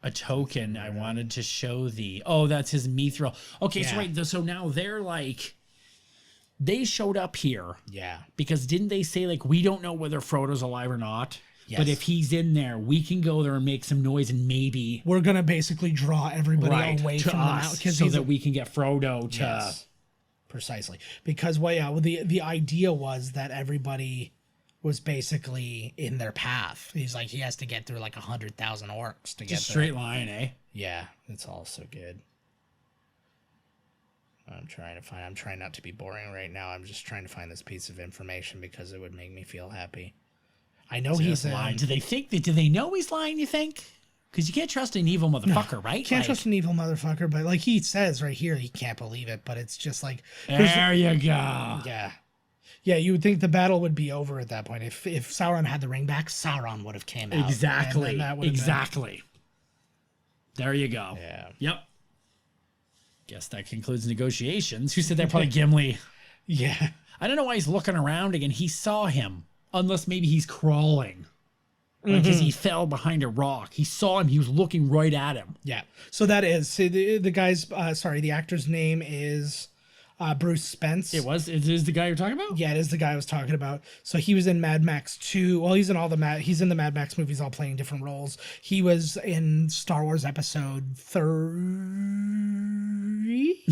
A token I wanted to show thee. Oh, that's his mithril. Okay, so right. So now they're like, they showed up here. Yeah. Because didn't they say like, we don't know whether Frodo's alive or not? Yes. But if he's in there, we can go there and make some noise and maybe we're gonna basically draw everybody away from us so that we can get Frodo to. Yes. Precisely. Because the idea was that everybody was basically in their path. He's like, he has to get through like 100,000 orcs to get there. Straight line, eh? Yeah, it's all so good. I'm trying not to be boring right now. I'm just trying to find this piece of information because it would make me feel happy. I know he's lying. Do they know he's lying, you think? Because you can't trust an evil motherfucker, right? Can't trust an evil motherfucker, but like he says right here, he can't believe it, but it's just like... There you go. Yeah. Yeah, you would think the battle would be over at that point. If Sauron had the ring back, Sauron would have came out. Exactly. Exactly. There you go. Yeah. Yep. Guess that concludes negotiations. Who said that? Probably Gimli. Yeah. I don't know why he's looking around again. He saw him. Unless maybe he's crawling. Because he fell behind a rock. He saw him. He was looking right at him. Yeah. So that is... So the guy's... the actor's name is... Bruce Spence. It is the guy you're talking about? Yeah, it is the guy I was talking about. So he was in Mad Max 2. Well, he's in the Mad Max movies, all playing different roles. He was in Star Wars Episode 3.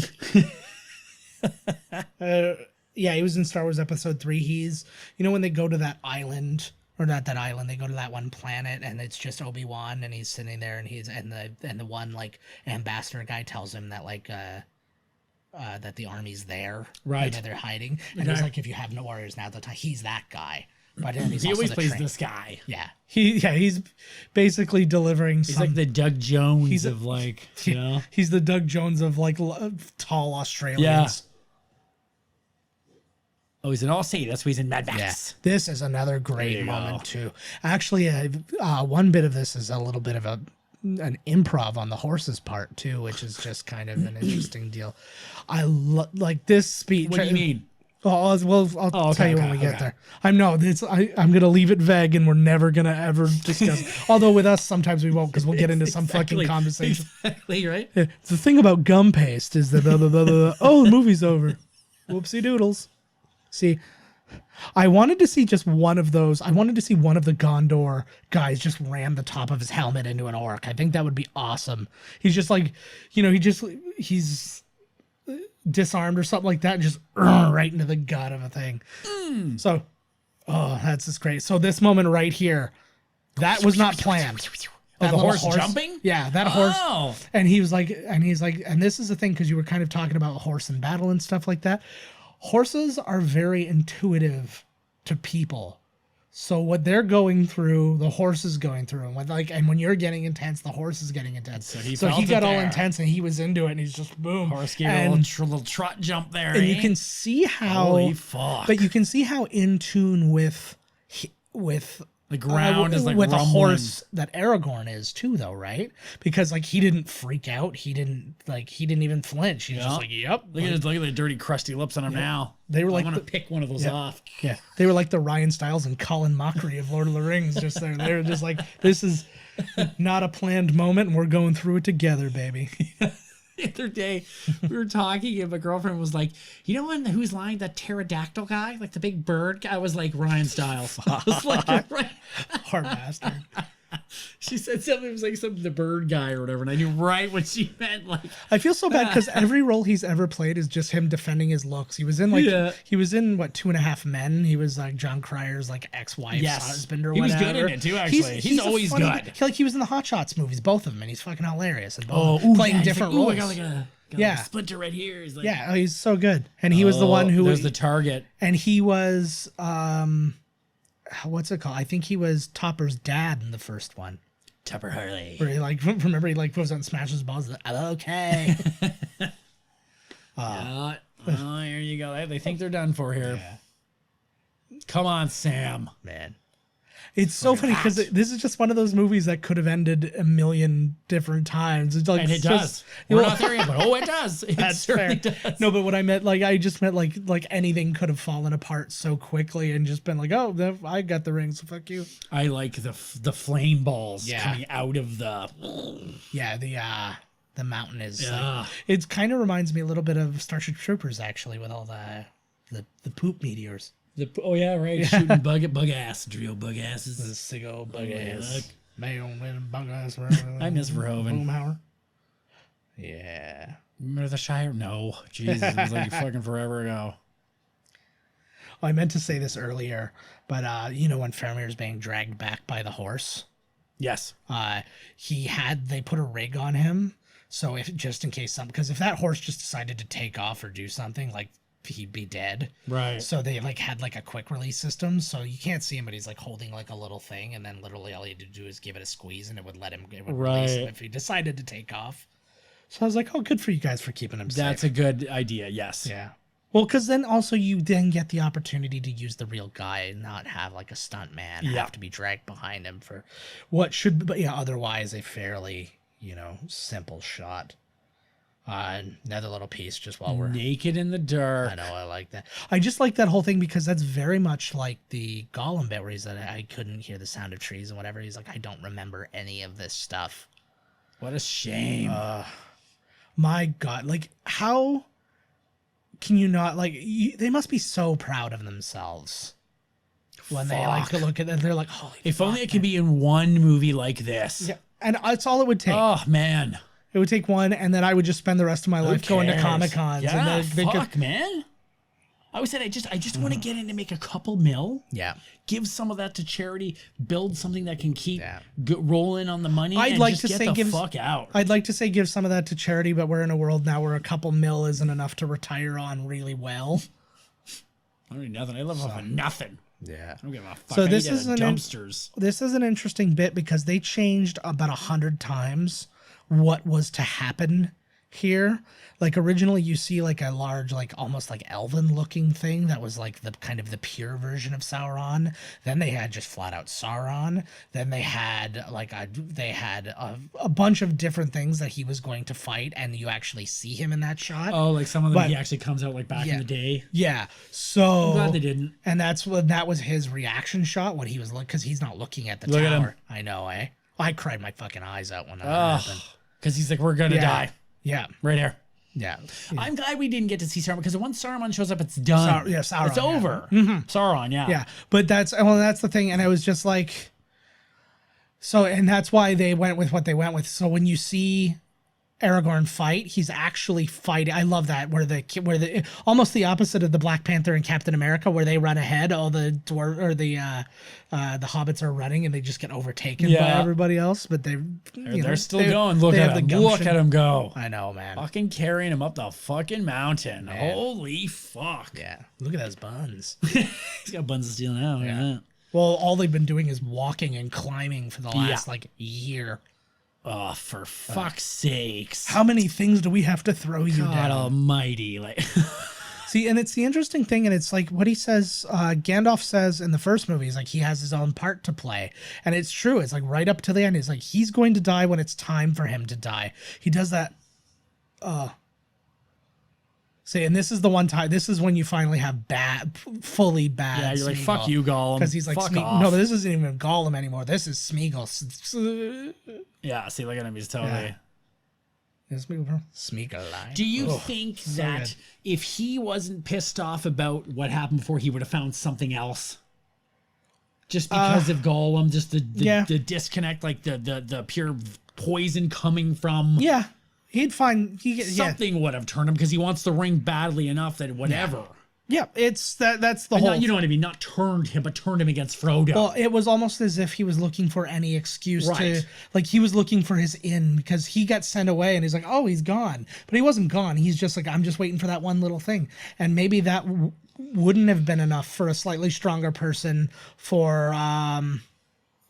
Yeah, he was in Star Wars Episode 3. He's, when they go to that island, or not that island, they go to that one planet, and it's just Obi-Wan, and he's sitting there, and the one like ambassador guy tells him that like that the army's there, right? And that they're hiding, and he's like, if you have no warriors now, he's that guy. But he always plays this guy. Yeah, he's basically delivering. He's like the Doug Jones of like, he's the Doug Jones of like tall Australians. Yeah. Oh, he's in All City. That's why he's in Mad Max. Yeah. This is another great moment too. Actually, one bit of this is a little bit of an improv on the horse's part too, which is just kind of an interesting deal. I like this speech. What do you mean? I'll tell you when we get there. I'm gonna leave it vague, and we're never gonna ever discuss. Although with us, sometimes we won't, because we'll get into some fucking conversation. Exactly right. The thing about gum paste is that blah, blah, blah, blah. Oh, the movie's over. Whoopsie doodles. See, I wanted to see just one of those. I wanted to see one of the Gondor guys just ram the top of his helmet into an orc. I think that would be awesome. He's just like, he's disarmed or something like that, and just right into the gut of a thing. So, that's just great. So this moment right here, that was not planned. The horse jumping? Yeah, that horse. And he's like, and this is the thing, because you were kind of talking about horse and battle and stuff like that. Horses are very intuitive to people. So what they're going through, the horse is going through. And when you're getting intense, the horse is getting intense. So he got all intense, and he was into it, and he's just boom. Horse gave a little trot jump there. And you can see how... Holy fuck. But you can see how in tune with the ground is like with rumbling. A horse that Aragorn is too, though, right? Because like he didn't freak out, he didn't even flinch. He's just like, yep. Look at the dirty, crusty lips on him now. They were like, I want to pick one of those off. Yeah, they were like the Ryan Stiles and Colin Mockery of Lord of the Rings. Just there, they're just like, this is not a planned moment, and we're going through it together, baby. The other day, we were talking, and my girlfriend was like, who's lying? That pterodactyl guy? Like the big bird guy? I was like, Ryan Stiles. I was like, right. Hard bastard. She said something, it was like the bird guy or whatever, and I knew right what she meant. Like, I feel so bad, because every role he's ever played is just him defending his looks. He was in he was in 2.5 Men. He was like John Cryer's like ex-wife's husband or whatever. He was good in it too, actually. He's always good. He was in the Hot Shots movies, both of them, and he's fucking hilarious. And playing different roles. I got a splinter right here. He's like, he's so good. And he was the one who was the target. And he was what's it called? I think he was Topper's dad in the first one. Tupper Harley. Where he like remember he like goes out and smashes balls. Like, okay. Oh, here you go. They think they're done for here. Come on, Sam. Man. It's so funny because this is just one of those movies that could have ended a million different times. It's like, And it does. We're not there yet, but it does. It That's certainly fair. does. No, but what I meant, like, I just meant like anything could have fallen apart so quickly and just been like, oh, I got the ring, so fuck you. I like the flame balls coming out of the. Yeah, the mountain is. Yeah. It kind of reminds me a little bit of Starship Troopers, actually, with all the poop meteors. Oh yeah, right. Shooting bug ass, drill bug asses. The sick old bug ass. Bug ass. I miss Verhoeven. Boomhauer. Yeah. Remember the Shire? No, Jesus, it was like fucking forever ago. Oh, I meant to say this earlier, but you know when Faramir's being dragged back by the horse? Yes. They put a rig on him, so if just in case because if that horse just decided to take off or do something, like he'd be dead. Right. So they like had like a quick release system, so you can't see him, but he's like holding like a little thing, and then literally all he had to do is give it a squeeze, and it would release him if he decided to take off. So I was like, oh, good for you guys for keeping him safe. That's a good idea. Yes. Yeah. Well, because then also you then get the opportunity to use the real guy and not have like a stunt man have to be dragged behind him for what should, but otherwise a fairly, simple shot. Another little piece just while we're naked in the dark. I know, I like that. I just like that whole thing because that's very much like the Gollum bit where he's like, I couldn't hear the sound of trees and whatever. He's like, I don't remember any of this stuff. What a shame. My God, like how can you not they must be so proud of themselves when they like look at it. They're like, holy if fuck, only it could be in one movie like this. Yeah, and it's all it would take. Oh man. It would take one, and then I would just spend the rest of my life going to Comic-Cons. Yeah, and fuck, man. I always said I just want to get in and make a couple mil. Yeah. Give some of that to charity. Build something that can keep rolling on the money. I'd like just to get say the give fuck out. I'd like to say give some of that to charity, but we're in a world now where a couple mil isn't enough to retire on really well. I don't need nothing. I live off of nothing. Yeah. I don't give a fuck. So I this eat is out of dumpsters. This is an interesting bit because they changed about 100 times what was to happen here. Like originally you see like a large, like almost like elven looking thing that was like the kind of the pure version of Sauron. Then they had just flat out Sauron. Then they had like a bunch of different things that he was going to fight, and you actually see him in that shot. Oh, like some of them he actually comes out like back in the day. Yeah. So I'm glad they didn't. And that was his reaction shot when he was because he's not looking at the Look tower. at him. I know, eh? I cried my fucking eyes out when that happened. Because he's like, we're gonna die. Yeah. Right here. Yeah. I'm glad we didn't get to see Sauron because once Saruman shows up, it's done. Sauron, it's over. Sauron, Yeah. But that's the thing. And I was just like, and that's why they went with what they went with. So when you see Aragorn fight, he's actually fighting. I love that where the almost the opposite of the Black Panther and Captain America, where they run ahead, all the the hobbits are running and they just get overtaken by everybody else. But they're still going. Look at him. Look at him go. I know, man. Fucking carrying him up the fucking mountain. Man. Holy fuck. Yeah. Look at those buns. He's got buns of steel now. Yeah. Well, all they've been doing is walking and climbing for the last year. Oh, for fuck's sakes. How many things do we have to throw you down? God almighty. Like See, and it's the interesting thing, and it's like what he says, Gandalf says in the first movie, is like he has his own part to play. And it's true. It's like right up to the end. It's like he's going to die when it's time for him to die. He does that. See, and this is the one time, this is when you finally have fully bad. Yeah, you're like, Smeagol. fuck you, Gollum. Because he's like, no, but this isn't even Gollum anymore. This is Smeagol. Yeah, see, look at him. He's totally. Smeagol. Do you think that if he wasn't pissed off about what happened before, he would have found something else? Just because of Gollum, just the disconnect, like the pure poison coming from. Yeah. He'd find something would have turned him because he wants the ring badly enough that whatever. Yeah, it's that's the whole. You know what I mean? Not turned him, but turned him against Frodo. Well, it was almost as if he was looking for any excuse to, like he was looking for his in because he got sent away and he's like, oh, he's gone, but he wasn't gone. He's just like, I'm just waiting for that one little thing, and maybe that wouldn't have been enough for a slightly stronger person for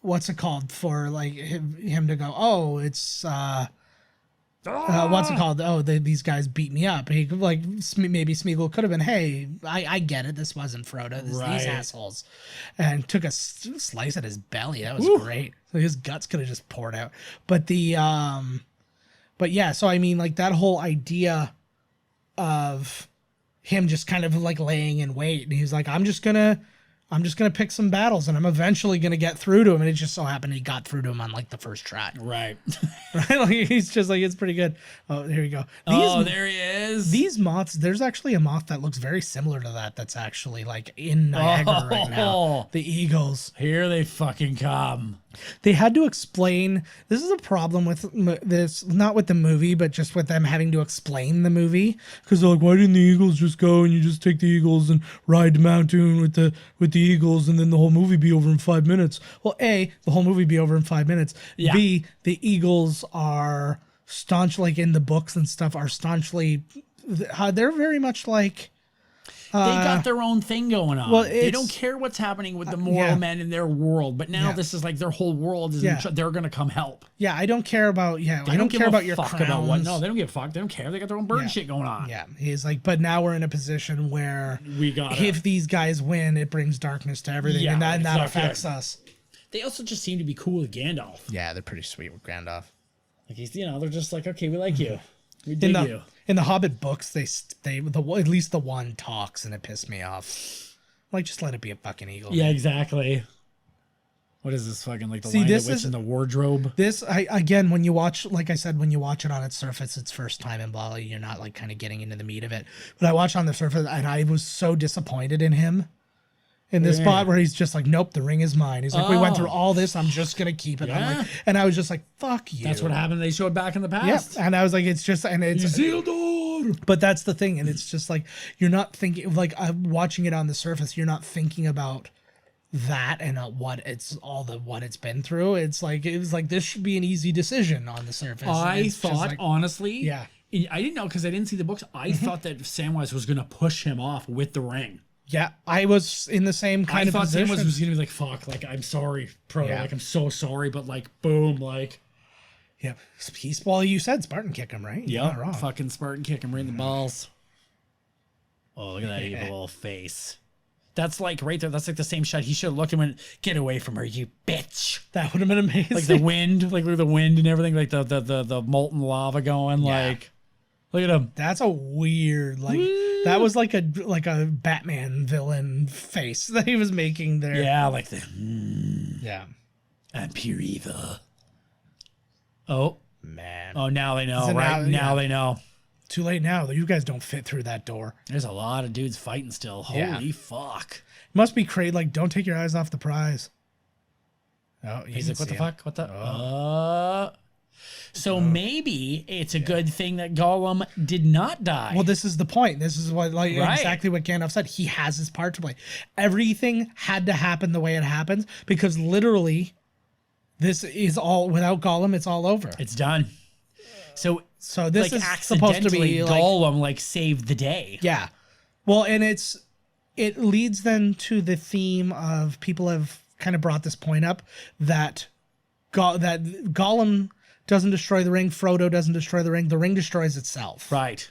what's it called for like him to go, oh, it's what's it called? Oh, these guys beat me up. He like maybe Smeagol could have been, hey, I get it. This wasn't Frodo. This these assholes, and took a slice at his belly. That was great. So his guts could have just poured out. But but yeah. So I mean, like that whole idea of him just kind of like laying in wait, and he's like, I'm just gonna pick some battles, and I'm eventually gonna get through to him. And it just so happened he got through to him on like the first try. Right. Right. Like he's just like, it's pretty good. Oh, here you go. There he is. These moths. There's actually a moth that looks very similar to that. That's actually like in Niagara right now. The eagles. Here they fucking come. They had to explain. This is a problem with this, not with the movie, but just with them having to explain the movie. Because they're like, why didn't the eagles just go and you just take the eagles and ride the mountain with the eagles, and then the whole movie be over in 5 minutes? Well, A, the whole movie be over in 5 minutes. Yeah. B, the eagles are staunch, like in the books and stuff, are staunchly. They're very much like. They got their own thing going on. Well, they don't care what's happening with the mortal men in their world. But now this is like their whole world is. They're gonna come help. Yeah, I don't care about. Yeah, I don't care about your crowns. About what? No, they don't give a fuck. They don't care. They got their own bird shit going on. Yeah, he's like, but now we're in a position where if these guys win, it brings darkness to everything, and that affects us. They also just seem to be cool with Gandalf. Yeah, they're pretty sweet with Gandalf. Like he's, they're just like, okay, we like you. We dig you. In the Hobbit books, they at least the one talks, and it pissed me off. Like, just let it be a fucking eagle. Yeah, exactly. What is this fucking like the Lion, the Witch, and the Wardrobe? This again, when you watch, like I said, when you watch it on its surface, its first time in Bali, you're not like kind of getting into the meat of it. But I watched on the surface, and I was so disappointed in him. In this spot where he's just like, nope, the ring is mine. He's like, we went through all this, I'm just gonna keep it. Yeah. And I was just like, fuck you. That's what happened. They showed back in the past. Yeah. And I was like, it's just, and it's Isildur. But that's the thing, and it's just like you're not thinking like watching it on the surface. You're not thinking about that and what it's been through. It's like it was like this should be an easy decision on the surface. I thought honestly, yeah, I didn't know because I didn't see the books. I thought that Samwise was gonna push him off with the ring. Yeah, I was in the same kind of position. I thought Samwise was gonna be like, "Fuck, like I'm sorry, Frodo, like I'm so sorry," but like, boom, like, yeah, well, you said Spartan kick him, right? Yeah, fucking Spartan kick him right in the balls. Oh, look at that evil little face. That's like right there. That's like the same shot. He should have looked and went, "Get away from her, you bitch." That would have been amazing. Like the wind, like look at the wind and everything, like the molten lava going, like. Look at him. That's a weird, like, that was like a Batman villain face that he was making there. Yeah, like the. Yeah. I'm pure evil. Oh. Man. Oh, now they know, right? Now they know. Too late now. You guys don't fit through that door. There's a lot of dudes fighting still. Holy fuck. Must be crazy. Like, don't take your eyes off the prize. Oh, he's like, what the fuck? What the? So maybe it's a good thing that Gollum did not die. Well, this is the point. This is what, like, exactly what Gandalf said. He has his part to play. Everything had to happen the way it happens because literally, this is all without Gollum. It's all over. It's done. So this is supposed to be Gollum, like saved the day. Yeah. Well, and it leads then to the theme of people have kind of brought this point up that Gollum doesn't destroy the ring. Frodo doesn't destroy the ring. The ring destroys itself. Right.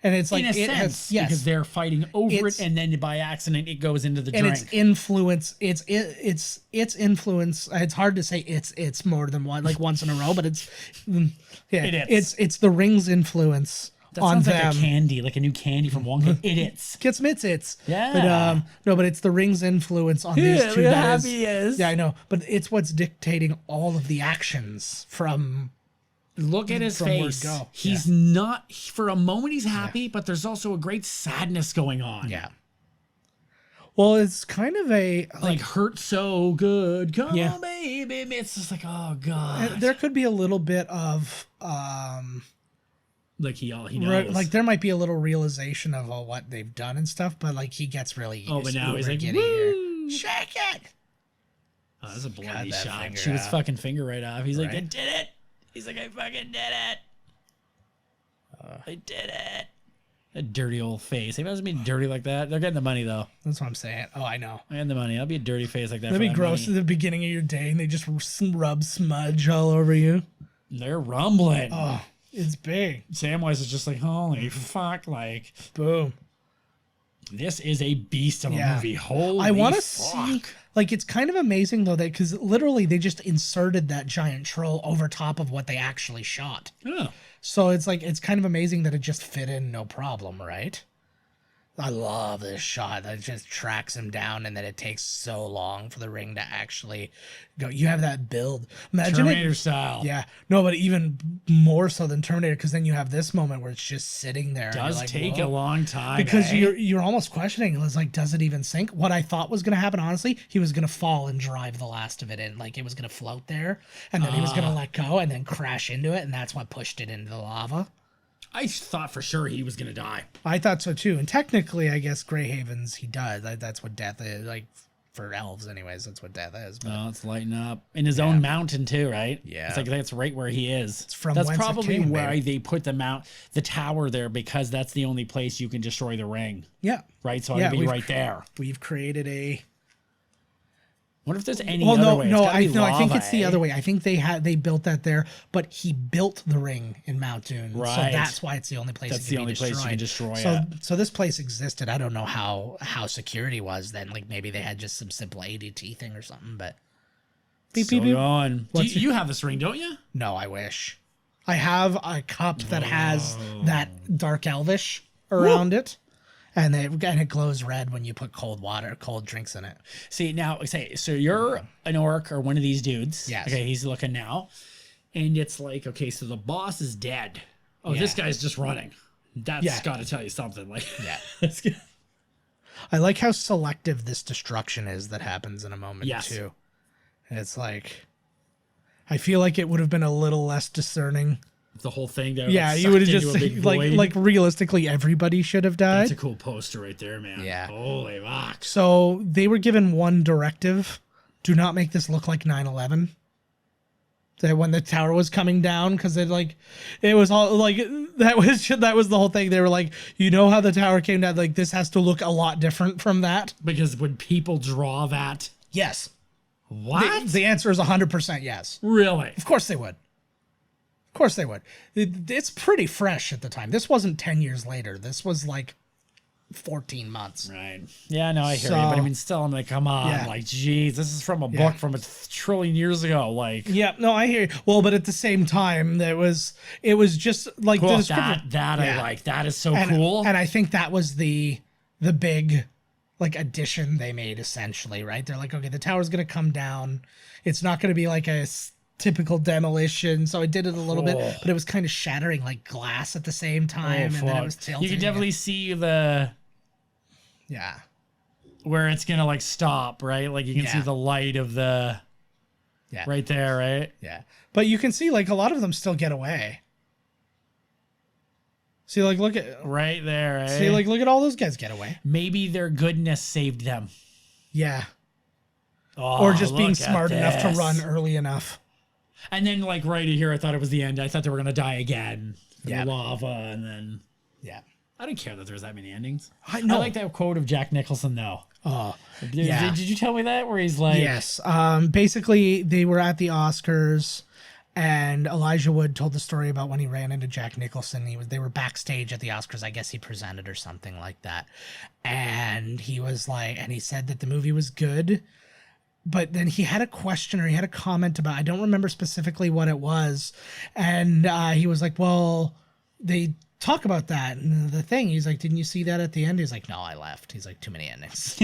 And it's like, in a sense, because they're fighting over it, and then by accident it goes into the drink. And its influence, its influence. It's hard to say it's more than one, like once in a row, but it's it's the ring's influence on them. Like a candy, like a new candy from Wonka. It's gets it's. Yeah. But it's the ring's influence on these two guys. Is. Yeah, I know, but it's what's dictating all of the actions from. Look at his face. He's not, for a moment he's happy, but there's also a great sadness going on. Yeah. Well, it's kind of a like hurt so good. Come on, baby. It's just like, oh God. There could be a little bit of like he knows. Like there might be a little realization of what they've done and stuff, but like he gets really but now he's like, woo! Shake it. Oh, that's a bloody shot. Shoot his fucking finger right off. He's like, I did it. He's like, I fucking did it. I did it. A dirty old face. He doesn't be dirty like that. They're getting the money though. That's what I'm saying. Oh, I know. And the money. I'll be a dirty face like that. That'd be gross at the beginning of your day, and they just rub smudge all over you. They're rumbling. Oh, it's big. Samwise is just like, holy fuck, like, boom. This is a beast of a movie. Holy I want to fuck. see, like, it's kind of amazing though, that because literally they just inserted that giant troll over top of what they actually shot. Yeah. So it's like, it's kind of amazing that it just fit in no problem, right? I love this shot that just tracks him down, and then it takes so long for the ring to actually go. You have that build. Imagine Terminator style. Yeah. No, but even more so than Terminator, because then you have this moment where it's just sitting there. Does like, take whoa. a long time. Because you're almost questioning. It was like, does it even sink? What I thought was going to happen, honestly, he was going to fall and drive the last of it in. Like, it was going to float there, and then he was going to let go and then crash into it, and that's what pushed it into the lava. I thought for sure he was going to die. I thought so too. And technically, I guess Greyhaven's, he does. That's what death is. Like, for elves anyways, that's what death is. But Oh, it's lighting up. In his own mountain too, right? Yeah. It's like that's right where he is. It's from That's whence it probably came, why baby. they put the tower there, because that's the only place you can destroy the ring. yeah. Right? So Yeah, it'd be we've- right there. We've created a... Wonder if there's any Well, other way. It's gotta I be think lava, it's the eh? other way. I think they built that there, but he built the ring in Mount Doom, so Right. that's why it's the only place. That's it the can only be place you can destroy So this place existed. I don't know how security was then. Like, maybe they had just some simple ADT thing or something. But beep, Still beep, beep. going. What's You have this ring, don't you? No, I wish. I have a cup that has that dark elvish around it, and it glows red when you put cold drinks in it. See, now, so you're an orc or one of these dudes. Yes. Okay, he's looking now. And it's like, okay, so the boss is dead. Oh, this Yeah. guy's just running. That's Yeah. got to tell you something. Like, Yeah. that's good. I like how selective this destruction is that happens in a moment Yes. too. It's like, I feel like it would have been a little less discerning. The whole thing there. Yeah, you would have just like realistically everybody should have died. That's a cool poster right there, man. Yeah. Holy fuck. So they were given one directive: do not make this look like 9/11. That when the tower was coming down, because it was all like that was the whole thing. They were like, you know how the tower came down, like this has to look a lot different from that. Because when people draw that, Yes. what? The answer is 100% yes. Really? Of course they would. Of course they would. It's pretty fresh at the time. This wasn't 10 years later. This was like 14 months. Right. Yeah, no, I hear you. But I So- mean, still, I'm like, come on. Yeah. Like, geez, this is from a Yeah. book from a trillion years ago. Like, Yeah, no, I hear you. Well, but at the same time, it was just like cool. the description. That I Yeah. like. That is so and, cool. And I think that was the big like addition they made essentially, right? They're like, okay, the tower's going to come down. It's not going to be like a typical demolition. So I did it a little bit, but it was kind of shattering like glass at the same time. And then it was tilting. You can definitely see the Yeah. where it's gonna like stop, right? Like you can see Yeah. the light of the Yeah. right there, right? Yeah. But you can see like a lot of them still get away. See, like look at Right there, right? see, like look at all those guys get away. Maybe their goodness saved them. Yeah. Oh, Or just being look at smart enough to this. run early enough. And then like right here, I thought it was the end. I thought they were gonna die again. From Yeah. the lava, and then Yeah. I didn't care that there was that many endings. I know. I like that quote of Jack Nicholson though. Oh. Did, Yeah. did you tell me that? Where he's like, Yes. Basically, they were at the Oscars, and Elijah Wood told the story about when he ran into Jack Nicholson. They were backstage at the Oscars. I guess he presented or something like that. And he was like, and he said that the movie was good. But then he had a question or he had a comment about, I don't remember specifically what it was. And he was like, well, they talk about that. And the thing, he's like, didn't you see that at the end? He's like, no, I left. He's like, too many endings.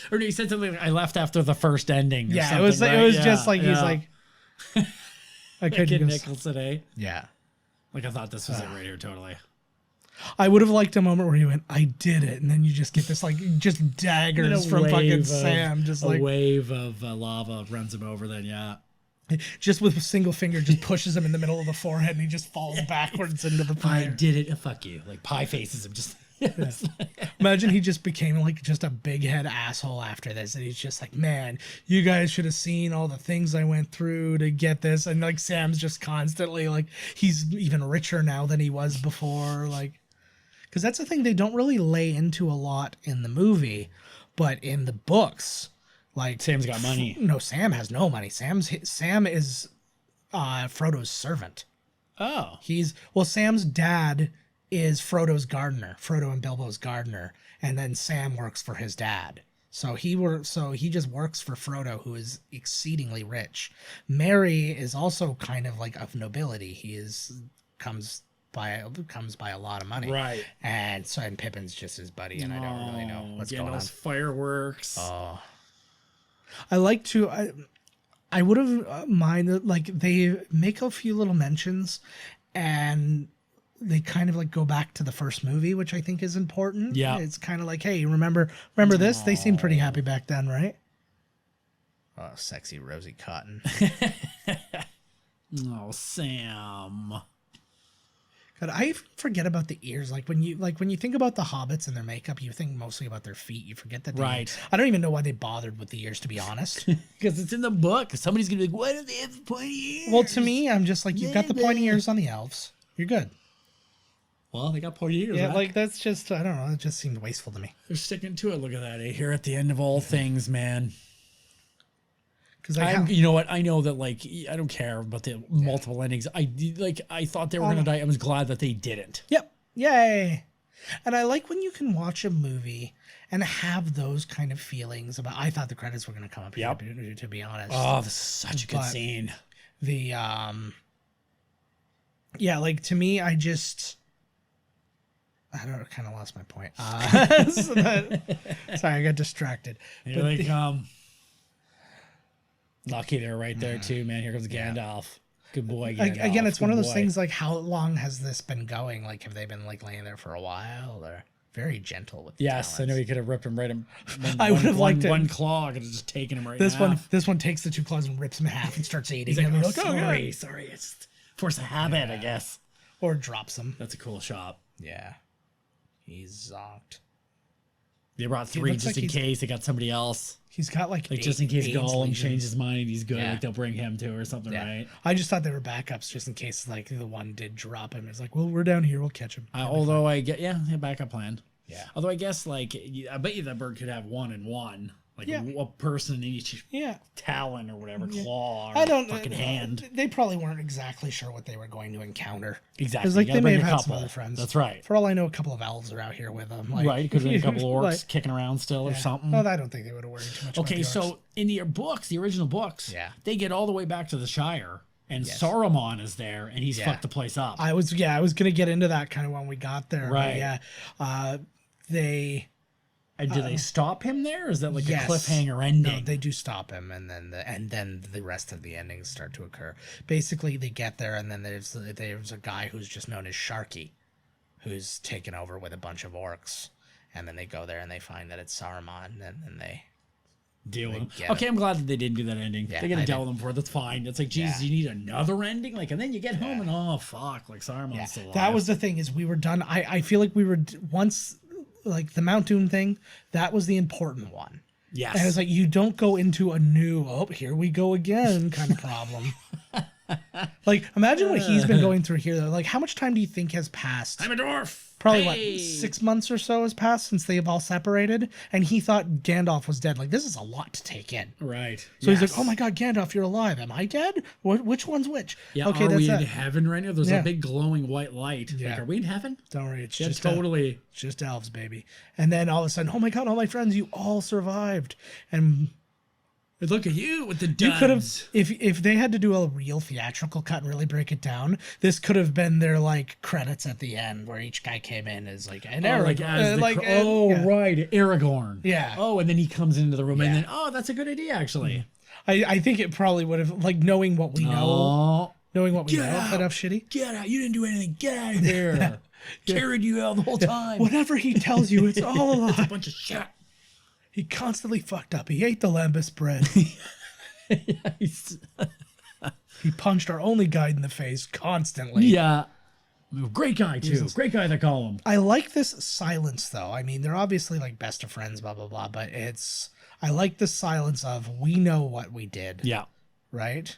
or he said something like, I left after the first ending. Or Yeah, something, it was right? just like, he's yeah. like, I Kid couldn't. Nicholson, eh? Yeah. Like I thought this was it right here, totally. I would have liked a moment where he went, I did it. And then you just get this, like, just daggers A from wave fucking of- Sam. Just a like, wave of lava runs him over. Then yeah, just with a single finger, just pushes him in the middle of the forehead and he just falls backwards into the I fire. did it. Fuck you. Like pie faces him. Just Imagine he just became like just a big head asshole after this. And he's just like, man, you guys should have seen all the things I went through to get this. And like Sam's just constantly like, he's even richer now than he was before. Like, Because that's the thing they don't really lay into a lot in the movie, but in the books, like Sam's got money. No, Sam has no money. Sam is Frodo's servant. Oh. Sam's dad is Frodo's gardener, Frodo and Bilbo's gardener, and then Sam works for his dad. So he just works for Frodo, who is exceedingly rich. Merry is also kind of like of nobility. He comes by a lot of money. Right. And Pippin's just his buddy, and I don't really know what's going on. Fireworks. Oh. I would have minded, like, they make a few little mentions and they kind of like go back to the first movie, which I think is important. Yeah. It's kind of like, hey, remember this? They seemed pretty happy back then, right? Oh, sexy Rosie Cotton. Oh, Sam. God, I forget about the ears. Like when you think about the hobbits and their makeup, you think mostly about their feet. You forget that. Right. I don't even know why they bothered with the ears, to be honest. Because it's in the book. Somebody's gonna be like, "Why do they have pointy ears?" Well, to me, I'm just like, you've got the pointy ears on the elves. You're good. Well, they got pointy ears. Yeah, right? like that's just, I don't know. It just seemed wasteful to me. They're sticking to it. Look at that. Here at the end of all things, man. Because you know what? I know that, like, I don't care about the multiple endings. I thought they were gonna die. I was glad that they didn't. Yep. Yay. And I like when you can watch a movie and have those kind of feelings about. I thought the credits were gonna come up here. Yep. To be honest. Oh, this is such a good scene. The yeah, like to me, I don't know, kind of lost my point. Sorry, I got distracted. Here they come. Lucky they're right there too, man. Here comes Gandalf. Good boy, Gandalf. Again, it's one of those things like, how long has this been going? Like, have they been like laying there for a while? They're very gentle with the Yes, talents. I know he could have ripped him right in I would have liked it. One claw. I could have just taken him right in half. This one takes the two claws and rips him in half and starts eating He's like, him. oh, sorry. It's just force of habit, I guess. Or drops him. That's a cool shot. Yeah. He's zonked. They brought three looks just like in case they got somebody else. He's got like Just in case AIDS Gollum legions. changes his mind and he's good, Yeah. like they'll bring him too or something, right? I just thought they were backups just in case like the one did drop him. It's like, well, we're down here, we'll catch him. Although I get, backup plan. Yeah. Although I guess, like, I bet you that bird could have one and one. Like, Yeah. a person in each Yeah. talon or whatever, claw or I don't fucking hand. They probably weren't exactly sure what they were going to encounter. Exactly. Like You they gotta may bring have a had some couple. other friends. That's right. For all I know, a couple of elves are out here with them. Like, Right, because a couple orcs like, kicking around still or something. No, I don't think they would have worried too much. Okay, about the orcs. so in the books, the original books, Yeah. they get all the way back to the Shire, and Saruman is there, and he's fucked the place up. I was gonna get into that kind of when we got there. Right. But they. And do they stop him there? Or is that like Yes. a cliffhanger ending? No, they do stop him, and then the rest of the endings start to occur. Basically, they get there, and then there's a guy who's just known as Sharky, who's taken over with a bunch of orcs, and then they go there and they find that it's Saruman, and then they deal with him. get Okay, I'm glad that they didn't do that ending. Yeah, They gotta I deal with him for it. That's fine. It's like, Jesus, Yeah. you need another ending? Like, and then you get home and oh fuck, like Saruman's still alive. That was the thing, is we were done. I feel like we were once, like the Mount Doom thing, that was the important one. Yes. And it's like, you don't go into a new, oh, here we go again kind of problem. Like, imagine what he's been going through here, though. Like, how much time do you think has passed? I'm a dwarf. Probably, Hey! what, 6 months or so has passed since they've all separated, and he thought Gandalf was dead. Like, this is a lot to take in. Right. So he's like, oh my God, Gandalf, you're alive. Am I dead? Which one's which? Yeah, okay, are that's we in it. heaven right now? There's Yeah. a big glowing white light. Yeah. Like, are we in heaven? Don't worry, it's Yeah, just totally. It's just elves, baby. And then all of a sudden, oh my God, all my friends, you all survived. And Look at you with the you could have, duds. if they had to do a real theatrical cut and really break it down, this could have been their like credits at the end where each guy came in as like an Like, as the yeah. right, Aragorn. Yeah. Oh, and then he comes into the room, and Yeah. then that's a good idea actually. I think it probably would have, like, knowing what we know, Oh, knowing what we Get know, out. cut off shitty. get out! You didn't do anything. Get out of here. Carried you out the whole time. Whatever he tells you, it's all a lie. Bunch of shit. He constantly fucked up. He ate the lembas bread. He punched our only guide in the face constantly. Yeah. Great guy too. Great guy they call him. I like this silence, though. I mean, they're obviously like best of friends, blah blah blah. But I like the silence of, we know what we did, Yeah. right?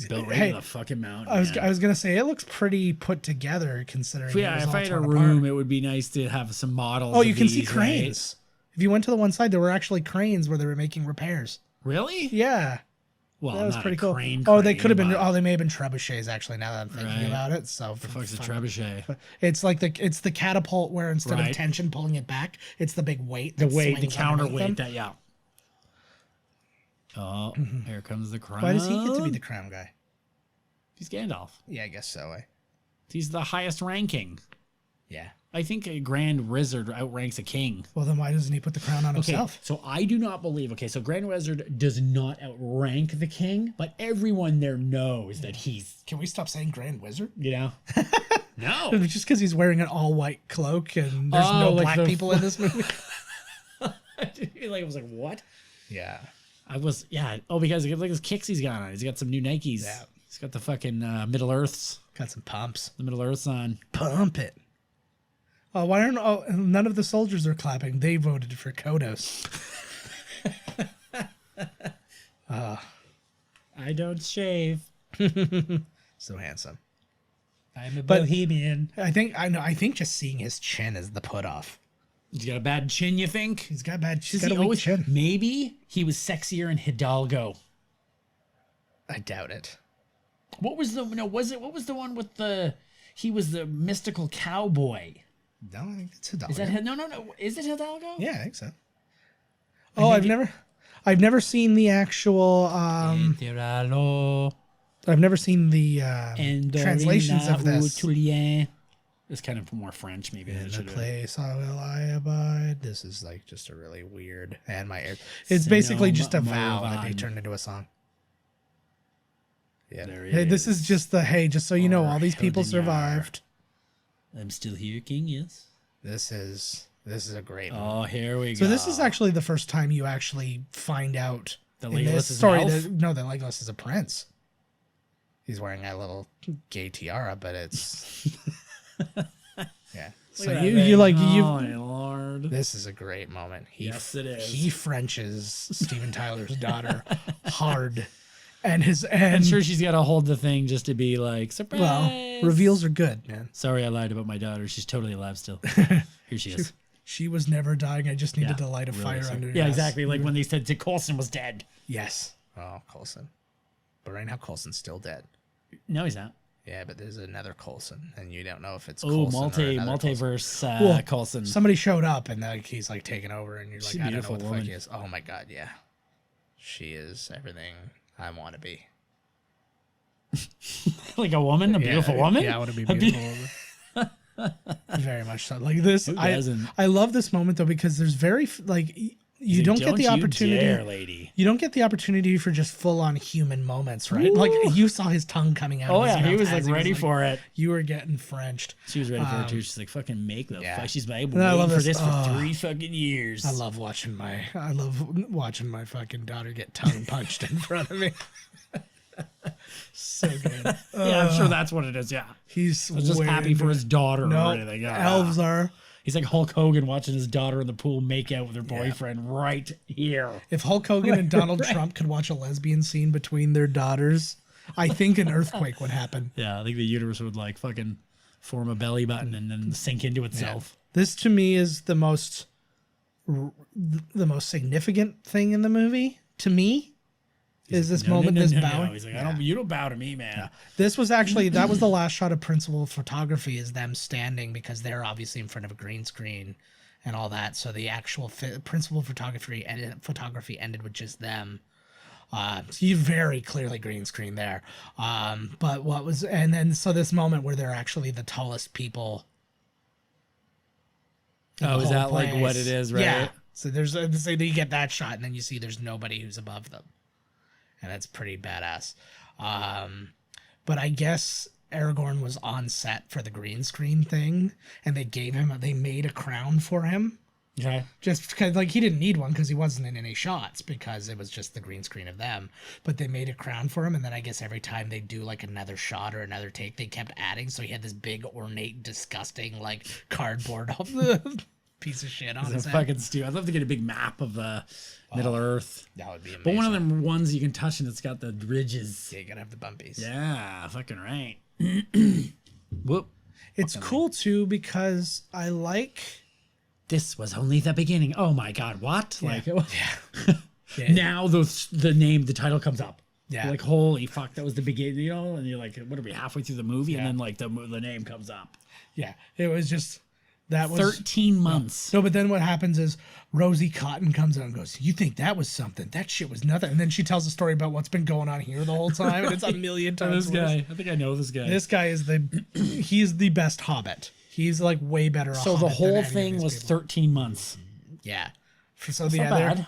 Built right Hey, in the fucking mountain. I was gonna say it looks pretty put together considering. Yeah, if I had a torn room, apart. it would be nice to have some models. Oh, you of can see these, cranes. right? If you went to the one side, there were actually cranes where they were making repairs. Really? Yeah. Well, That was not pretty a cool. crane, They could have been. but- Oh, they may have been trebuchets. Actually, now that I'm thinking Right. about it, so The fuck's a trebuchet? it's like it's the catapult where instead Right. of tension pulling it back, it's the big weight. The that weight, the swings underneath counterweight. them. That yeah. Oh, here comes the crown. Why does he get to be the crown guy? He's Gandalf. Yeah, I guess so. He's the highest ranking. Yeah. I think a grand wizard outranks a king. Well, then why doesn't he put the crown on Okay, himself? so I do not believe. Okay, so Grand Wizard does not outrank the king, but everyone there knows that he's, Can we stop saying Grand Wizard? you know, no. Just because he's wearing an all-white cloak and there's Oh, no like black the- people in this movie. I was like, what? Yeah. I was, yeah. Oh, because look at his kicks he's got on. He's got some new Nikes. Yeah. He's got the fucking Middle Earths. Got some pumps. The Middle Earths on. Pump it. Oh, why aren't none of the soldiers are clapping? They voted for Kodos. I don't shave. So handsome. I'm a But- bohemian. I think just seeing his chin is the put off. He's got a bad chin, you think? He's got bad. He's Does got he a weak always- chin. Maybe he was sexier in Hidalgo. I doubt it. What was the what was the one with he was the mystical cowboy? No, I think it's Hidalgo. Is that no? Is it Hidalgo? Yeah, I think so. Oh, I've never seen the actual. I've never seen the translations of this. It's kind of more French, maybe. In the place I will I abide. This is like just a really weird and my ear. It's basically just a vow that they turned into a song. Yeah. Hey, this is just just so you know, all these people survived. I'm still here, King. Yes. This is a great one. Oh, here we go. So this is actually the first time you actually find out that in Legolas this is story an elf? that Legolas is a prince. He's wearing a little gay tiara, but it's yeah. So you Oh my lord! This is a great moment. Yes, it is. He Frenches Steven Tyler's daughter hard, and I'm sure she's got to hold the thing just to be like surprise. well, reveals are good, man. Sorry, I lied about my daughter. She's totally alive still. Here she is. She was never dying. I just needed to light a Really fire sorry. under her. Yeah, ass. exactly. Like when they said that Coulson was dead. Yes. Oh, Coulson. But right now, Coulson's still dead. No, he's not. Yeah, but there's another Coulson, and you don't know if it's Oh, Coulson or another Coulson. multiverse Coulson. Somebody showed up, and he's like taking over, and you're like, She's a I don't know beautiful what the woman. fuck he is. Oh my god, yeah, she is everything I want to be. Like a woman, a beautiful woman. Yeah, I want to be beautiful. Very much so. Like this, Who doesn't? I love this moment though because there's very you don't get the opportunity. Dare, lady. You don't get the opportunity for just full on human moments, right? Ooh. Like you saw his tongue coming out. Oh of his yeah, he mouth was like as ready for it. You were getting Frenched. She was ready for it too. She's like, "Fucking make the fuck." She's like, "I've been I waiting love for this this. for 3 fucking years." I love watching my fucking daughter get tongue punched in front of me. So good. Yeah, I'm sure that's what it is. Yeah, he's just happy for his daughter or anything. Elves are. He's like Hulk Hogan watching his daughter in the pool make out with her boyfriend right here. If Hulk Hogan and Donald Trump could watch a lesbian scene between their daughters, I think an earthquake would happen. Yeah, I think the universe would like fucking form a belly button and then sink into itself. Yeah. This to me is the most significant thing in the movie. To me, is this moment, this bowing. No. He's like, you don't bow to me, man. Yeah. This was actually, that was the last shot of principal photography is them standing because they're obviously in front of a green screen and all that. So the actual principal photography ended with just them. So you very clearly green screen there. But what was, and then, so this moment where they're actually the tallest people. Oh, is that place. Like what it is, right? Yeah. So so you get that shot and then you see there's nobody who's above them. And that's pretty badass. But I guess Aragorn was on set for the green screen thing, and they made a crown for him. Okay. Just because, like, he didn't need one because he wasn't in any shots because it was just the green screen of them. But they made a crown for him, and then I guess every time they do like another shot or another take, they kept adding. So he had this big, ornate, disgusting, like cardboard piece of shit on It's his a head. fucking stew. I'd love to get a big map of Middle Earth. That would be amazing. But one of them ones you can touch and it's got the ridges. Yeah, you gotta have the bumpies. Yeah, fucking right. Whoop. It's cool too because I like. This was only the beginning. Oh my god, what? Like Yeah. now the title comes up. Yeah. You're like, holy fuck, that was the beginning, you know? And you're like, what are we, halfway through the movie? And then like the name comes up. Yeah, it was just that was 13 months. No, but then what happens is Rosie Cotton comes out and goes, "You think that was something? That shit was nothing." And then she tells a story about what's been going on here the whole time, and it's a million times This worse. guy, I think I know this guy. This guy is he's the best Hobbit. He's like way better. So the whole thing was 13 months. Yeah. So That's not bad.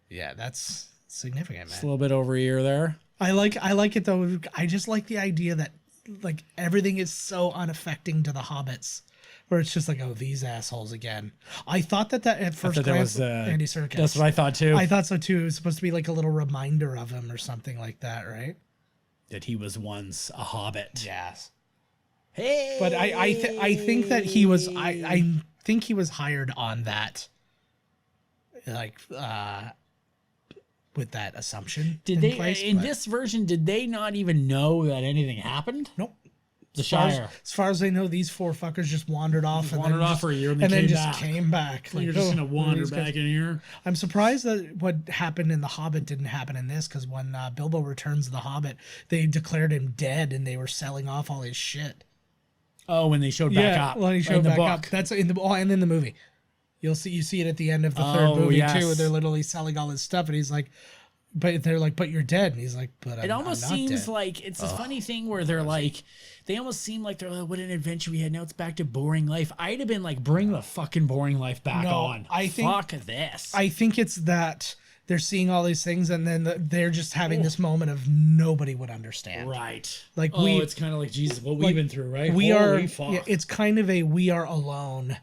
Yeah, that's significant, man. It's a little bit over a year there. I like it though. I just like the idea that like everything is so unaffecting to the hobbits, where it's just like, oh, these assholes again. I thought that at first glance, Andy Serkis. That's what I thought too. I thought so too. It was supposed to be like a little reminder of him or something like that, right? That he was once a hobbit. Yes. Hey. But I think that he was I think he was hired on that, like with that assumption. Did they in this version? Did they not even know that anything happened? Nope. The Shire. As far as I know, these four fuckers just wandered off For a year and then came just back. came back. Like, you're oh, just gonna wander these guys- back in here. I'm surprised that what happened in The Hobbit didn't happen in this, because when Bilbo returns to The Hobbit, they declared him dead and they were selling off all his shit. Oh, when they showed back up. when he in showed the back book. up. That's in the and in the movie. You see it at the end of the third movie yes. too, where they're literally selling all his stuff, and he's like, but they're like, but you're dead, and he's like, but It almost I'm not seems dead. like it's this funny thing where they're like, they almost seem like they're like, what an adventure we had. Now it's back to boring life. I'd have been like, bring the fucking boring life back No, on. I think- Fuck this. I think it's that they're seeing all these things, and then they're just having this moment of nobody would understand. Right. Like it's kind of like Jesus, what we've been through, right? We Holy are. fuck. Yeah, it's kind of a we are alone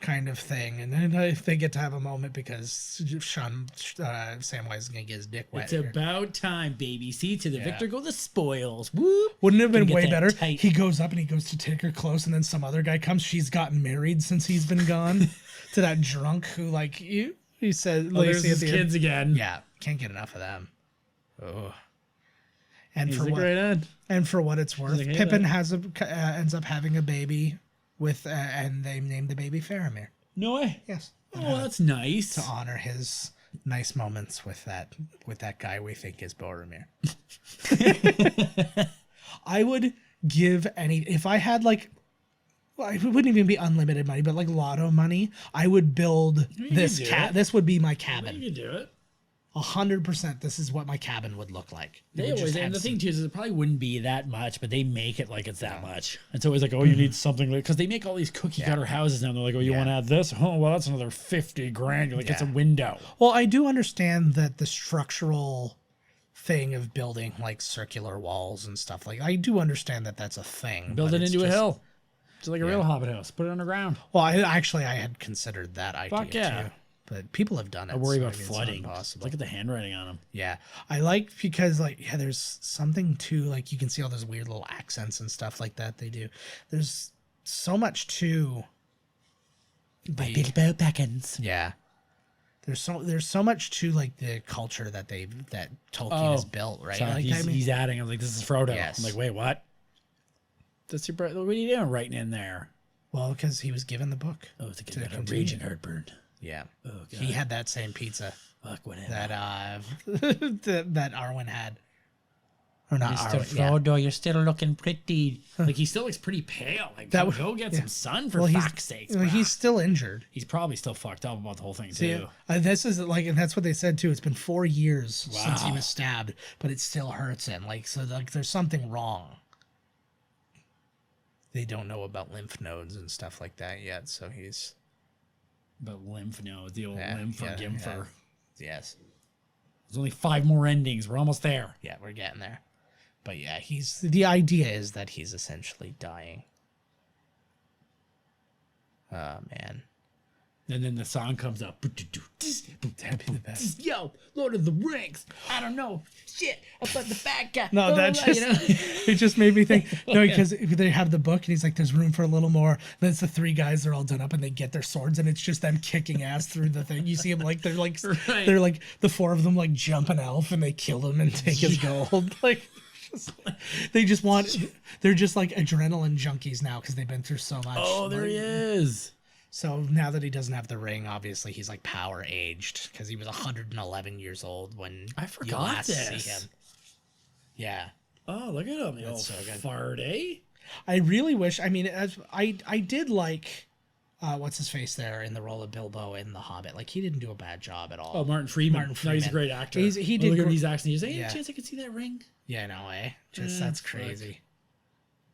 kind of thing, and then they get to have a moment because Samwise is gonna get his dick wet. It's here. about time, baby. See, to the victor go the spoils. Whoop. Wouldn't it have been Get way that better? tight. He goes up and he goes to take her close, and then some other guy comes. She's gotten married since he's been gone. To that drunk who like you. He said, Oh, there's Lacey at his the end. kids again. Yeah, can't get enough of them. Oh. And He's for a what? great end. And for what it's worth, like, hey, Pippin look. ends up having a baby with, and they named the baby Faramir. No way. Yes. Oh, that's nice. To honor his nice moments with that guy we think is Boromir. I would give if I had like, well, it wouldn't even be unlimited money, but like lotto money, I would build this do cat. it. This would be my You cabin. can do it. 100%. This is what my cabin would look like. It They would just always, and have the some- thing too is it probably wouldn't be that much, but they make it like it's that much. It's always like, oh, you need something like, because they make all these cookie cutter houses now. And they're like, oh, you want to add this? Oh, well, that's another 50 grand. You're like, it's a window. Well, I do understand that the structural thing of building like circular walls and stuff like I do understand that that's a thing. Build but it it's into a just- hill. It's like a real Hobbit house. Put it underground. Well, I had considered that idea Fuck yeah. too, but people have done it. I worry so about I mean, it's not flooding. impossible. Look at the handwriting on them. Yeah, I like because like there's something too like you can see all those weird little accents and stuff like that they do. There's so much to By Bilbo Baggins. yeah. There's so much to like the culture that Tolkien has built, right? So Like, he's adding. I'm like, this is Frodo. Yes. I'm like, wait, what? That's your brother. What are you doing writing in there? well, because he was given the book. Oh, it's a To good continue. raging heartburn. Yeah. Oh, God. He had that same pizza Fuck, whatever. that that Arwen had. Or not Mr. Arwen. Yeah. Frodo, you're still looking pretty. Like, he still looks pretty pale. Like, That go get some sun for Well, fuck's sake. he's still injured. He's probably still fucked up about the whole thing, too. This is like, and that's what they said too. It's been 4 years since he Wow. was stabbed, but it still hurts him. Like, so like there's something wrong. They don't know about lymph nodes and stuff like that yet, so he's But lymph nodes, the old Yeah, lympher yeah, gimfer. yes, There's only 5 more endings. We're almost there. yeah, we're getting there. But yeah, the idea is that he's essentially dying. Oh man, And then the song comes up. That'd be the best. Yo, Lord of the Rings. I don't know shit about the bad guy. No, that just it just made me think. No, because they have the book and he's like, "There's room for a little more." Then it's the three guys. They're all done up and they get their swords and it's just them kicking ass through the thing. You see them like they're like the four of them like jump an elf and they kill him and take his gold. Like they're just like adrenaline junkies now because they've been through so much. Oh, there he is. So now that he doesn't have the ring, obviously he's like power aged because he was 111 years old when I forgot see him. Yeah. Oh, look at him. That's so good. Fart, eh? I really wish. I mean, I did like what's his face there in the role of Bilbo in The Hobbit. Like he didn't do a bad job at all. Oh, Martin Freeman. No, he's a great actor. He did. Look at these accents. He's like, Yeah. any chance I could see that ring? Yeah, no way. Just that's crazy.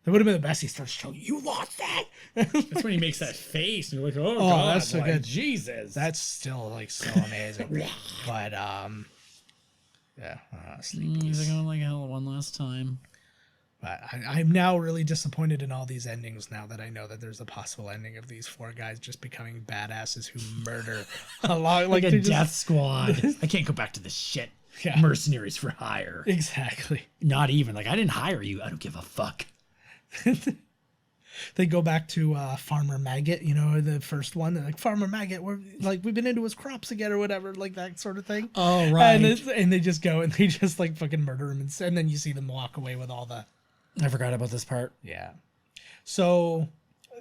That would have been the best. He starts showing you lost that. That's when he makes that face, and you're like, oh God, God, that's so good. Jesus. That's still like so amazing. But yeah, sleep. He's like, oh, like hell one last time. But I'm now really disappointed in all these endings now that I know that there's a possible ending of these four guys just becoming badasses who murder a lot. Like a death squad. I can't go back to this shit. Yeah. Mercenaries for hire. Exactly. Not even. Like, I didn't hire you. I don't give a fuck. They go back to Farmer Maggot, you know, the first one. They're like, Farmer Maggot, we've been into his crops again or whatever, like that sort of thing. Oh, right. And they just go and they just like fucking murder him. And then you see them walk away with all the... I forgot about this part. Yeah. So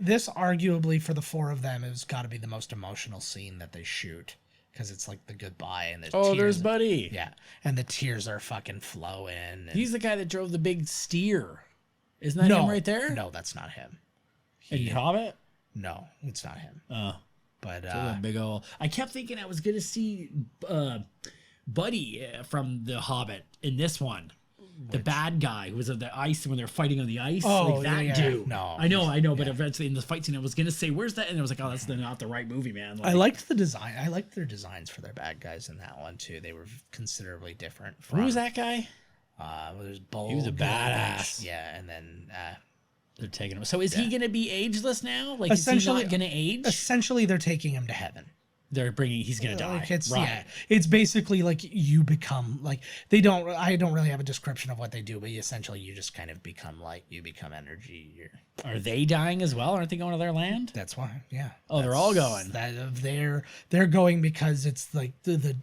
this arguably for the four of them has got to be the most emotional scene that they shoot. Because it's like the goodbye and there's tears. There's Buddy. Yeah. And the tears are fucking flowing. And... He's the guy that drove the big steer. Isn't that him right there? No, that's not him. In Hobbit? No, it's not him. Oh. But big old. I kept thinking I was gonna see Buddy from the Hobbit in this one. The bad guy who was on the ice when they're fighting on the ice. Oh, like that yeah. dude. No. I know, but eventually in the fight scene I was gonna say, where's that? And I was like, oh, that's not the right movie, man. Like, I liked the design. I liked their designs for their bad guys in that one too. They were considerably different. Who was that guy? There's Bull. He was a badass. Yeah, and then they're taking him. So is he gonna be ageless now? Like, essentially, is he not gonna age? Essentially, they're taking him to heaven. He's gonna die. Like it's, right. Yeah, it's basically like you become like I don't really have a description of what they do, but essentially you just kind of become like you become energy. Are they dying as well? Aren't they going to their land? That's why, yeah. Oh, they're all going. They're going because it's like the